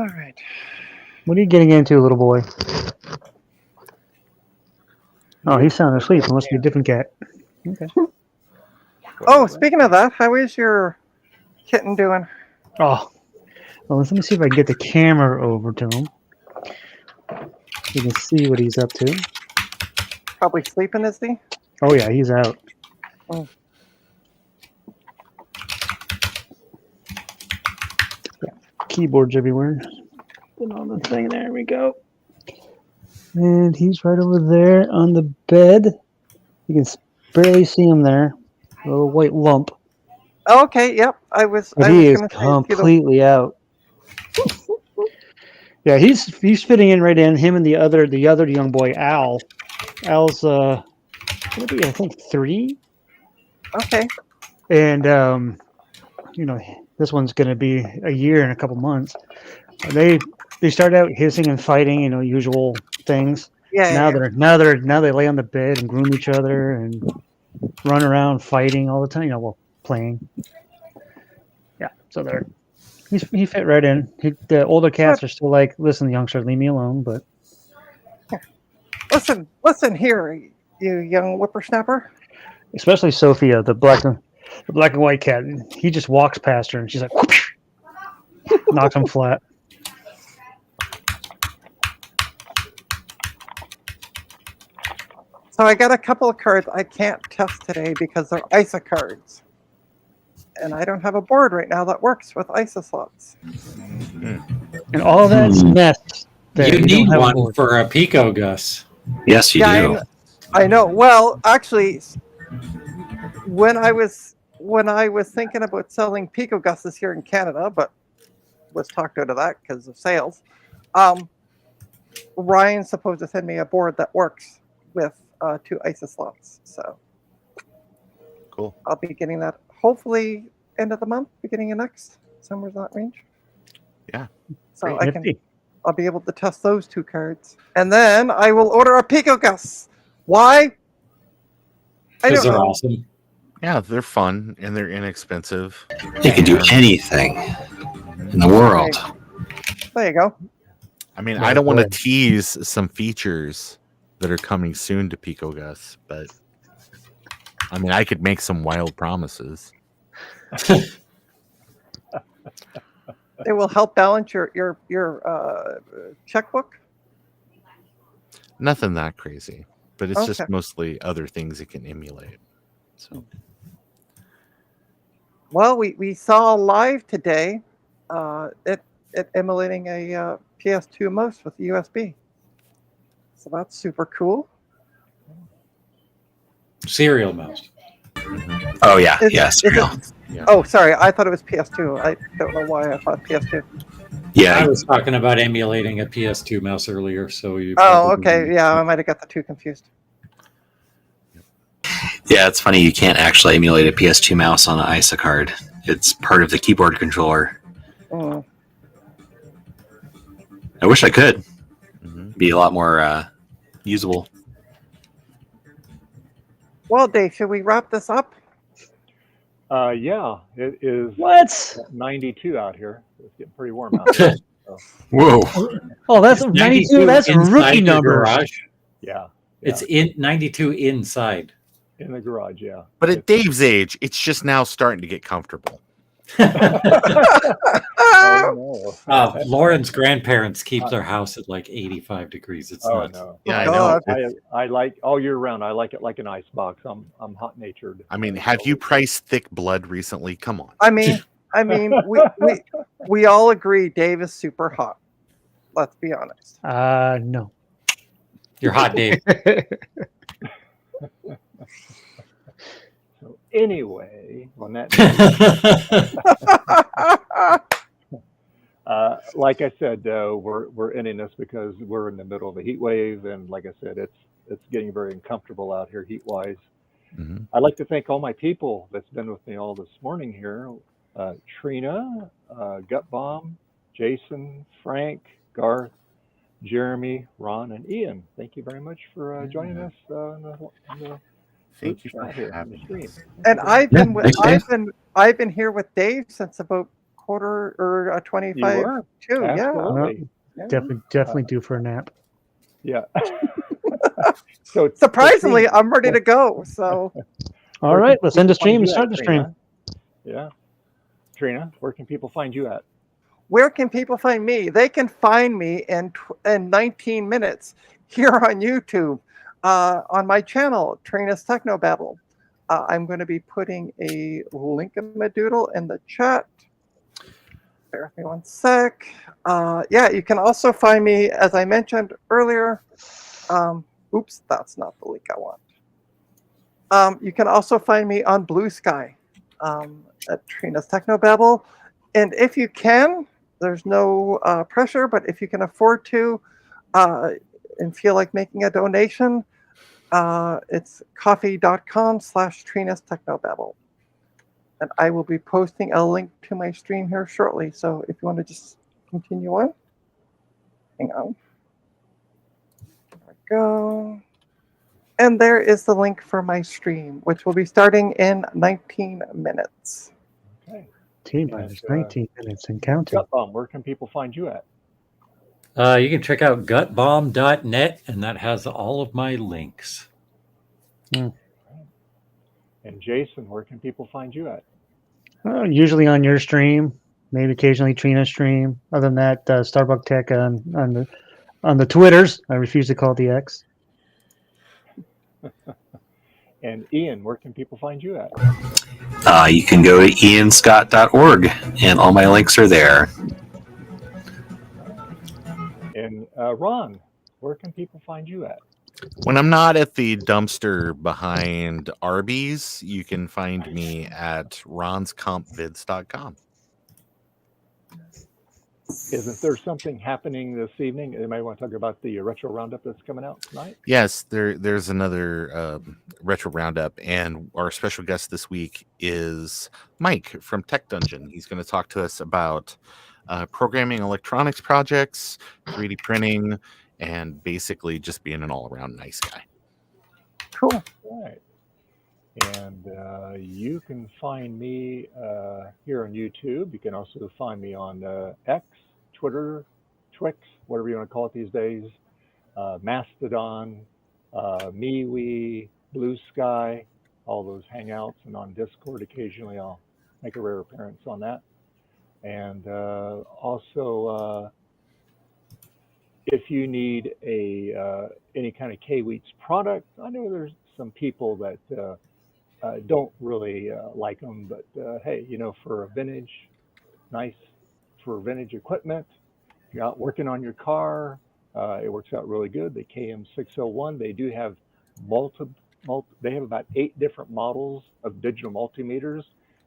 All right. What are you getting into, little boy? Oh, he's sound asleep. It must be a different cat. Okay. Oh, speaking of that, how is your kitten doing? Oh, well, let me see if I can get the camera over to him. You can see what he's up to. Probably sleeping, is he? Oh yeah, he's out. Oh. Keyboards everywhere. Put on the thing. There we go. And he's right over there on the bed. You can barely see him there. A little white lump. Okay, yep. I was He is gonna say, completely out. Yeah, he's fitting in right in. Him and the other young boy, Al. Al's gonna be, I think, 3. Okay. And this one's gonna be a year in a couple months. They start out hissing and fighting, usual things. Yeah. Now they lay on the bed and groom each other and run around fighting all the time. Playing. Yeah, so he fit right in. The older cats are still like, listen, youngster, leave me alone. But listen here, you young whippersnapper. especially Sophia, the black and white cat, he just walks past her and she's like, whoosh, knocks him flat. So I got a couple of cards I can't test today because they're ISA cards. And I don't have a board right now that works with ISA slots. And all that's mess. You need one for a Pico, Gus. Yes, you do. I know. Well, actually, when I was thinking about selling Pico Gus's here in Canada, but was talked out of that because of sales, Ryan's supposed to send me a board that works with 2 ISA slots. So cool. I'll be getting that hopefully end of the month, beginning of next, somewhere in that range. Yeah. So I'll be able to test those 2 cards, and then I will order a Pico Gus. Why? I don't know. Awesome. Yeah, they're fun and they're inexpensive. You can do anything in the world. There you go. I mean, I don't want to tease some features that are coming soon to Pico Gus, but I mean, I could make some wild promises. It will help balance your checkbook. Nothing that crazy, but it's just Okay. mostly other things it can emulate. So, Well, we saw live today it emulating a PS2 mouse with USB. So that's super cool. Serial mouse. Oh yeah, Is serial. Yeah. Oh, sorry. I thought it was PS2. I don't know why I thought PS2. Yeah, I was talking about emulating a PS2 mouse earlier, so you. Oh, okay. Yeah, I might have got the 2 confused. yeah. It's funny you can't actually emulate a PS2 mouse on an ISA card. It's part of the keyboard controller. Mm. I wish I could. Be a lot more usable. Well, Dave, should we wrap this up? Yeah, it is. What? 92 out here. It's getting pretty warm out here. So. Whoa. Oh, that's 92. That's inside rookie the numbers. garage. Yeah. It's in 92 inside. In the garage, yeah. but at Dave's age, it's just now starting to get comfortable. Oh, no. Lauren's grandparents keep their house at like 85 degrees. It's nuts. No. Yeah, I know. I like all year round. I like it like an ice box. I'm hot natured. I mean, have you priced thick blood recently? Come on. I mean, we all agree Dave is super hot. Let's be honest. No. You're hot, Dave. So anyway, on that like I said, we're ending this because we're in the middle of a heat wave, and like I said, it's getting very uncomfortable out here heat wise. Mm-hmm. I'd like to thank all my people that's been with me all this morning here. Trina, Gut Bomb, Jason, Frank, Garth, Jeremy, Ron, and Ian. Thank you very much for joining us on the Thank you for here on having the stream. us. And I've been here with Dave since about quarter or a You 25 were. too. Yeah. Absolutely. Yeah. Definitely due for a nap. Yeah. So Surprisingly, Trina, I'm ready to go. So All where right, can let's end the people find stream and you start at, the stream. Trina? Yeah. Trina, where can people find you at? where can people find me? They can find me in 19 minutes here on YouTube on my channel, Trina's Technobabble. I'm going to be putting a link in my doodle in the chat. Bear with me one sec. Yeah, you can also find me, as I mentioned earlier. Oops, that's not the link I want. You can also find me on Blue Sky at Trina's Technobabble. And if you can, there's no pressure, but if you can afford to and feel like making a donation, it's coffee.com/Trina's Technobabble. And I will be posting a link to my stream here shortly. So if you want to just continue on, hang on. There we go. And there is the link for my stream, which will be starting in 19 minutes. Okay. T-minus 19 minutes and counting. Gutbomb, where can people find you at? You can check out gutbomb.net, and that has all of my links. And Jason, where can people find you at? Usually on your stream, maybe occasionally Trina's stream. Other than that, Starbuck Tech on the Twitters. I refuse to call it the X. And Ian, where can people find you at? You can go to ianscott.org, and all my links are there. And Ron, where can people find you at? When I'm not at the dumpster behind Arby's, you can find me at ronscompvids.com. Isn't there something happening this evening? You might want to talk about the retro roundup that's coming out tonight. Yes, there's another retro roundup, and our special guest this week is Mike from Tech Dungeon. He's going to talk to us about programming electronics projects, 3D printing, and basically just being an all-around nice guy. Cool. All right. And you can find me here on YouTube. You can also find me on X, Twitter, Twix, whatever you want to call it these days, Mastodon, MeWe, Blue Sky, all those hangouts, and on Discord occasionally I'll make a rare appearance on that. And also, if you need any kind of Kaiweets product, I know there's some people that don't really like them, but hey, for a for vintage equipment, if you're out working on your car, it works out really good. The KM601, they do have they have about 8 different models of digital multimeters.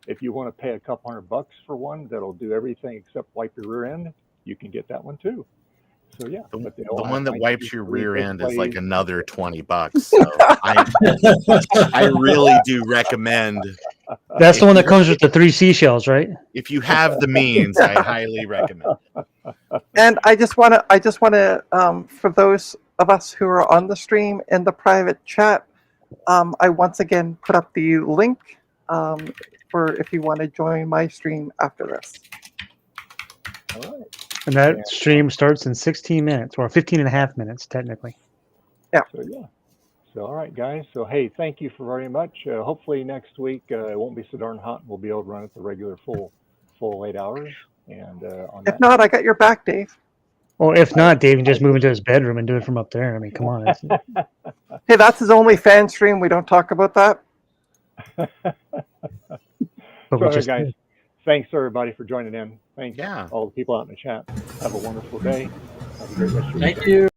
If you want to pay a couple $100 for one that'll do everything except wipe your rear end, you can get that one too. So yeah, the one that wipes your rear end is like another $20. So I really do recommend. That's the one that comes with the 3 seashells, right? If you have the means, I highly recommend. And I just want to, for those of us who are on the stream in the private chat, I once again put up the link for if you want to join my stream after this. All right. And that stream starts in 16 minutes, or 15 and a half minutes, technically. Yeah. So yeah. So all right, guys. So hey, thank you for very much. Hopefully next week it won't be so darn hot, and we'll be able to run at the regular full 8 hours. And if not, I got your back, Dave. Or if not, Dave can just move into his bedroom and do it from up there. I mean, come on. Hey, that's his only fan stream. We don't talk about that. So, all right, guys. Thanks everybody for joining in. Thanks all the people out in the chat. Have a wonderful day. Have a great rest of your day. Thank you.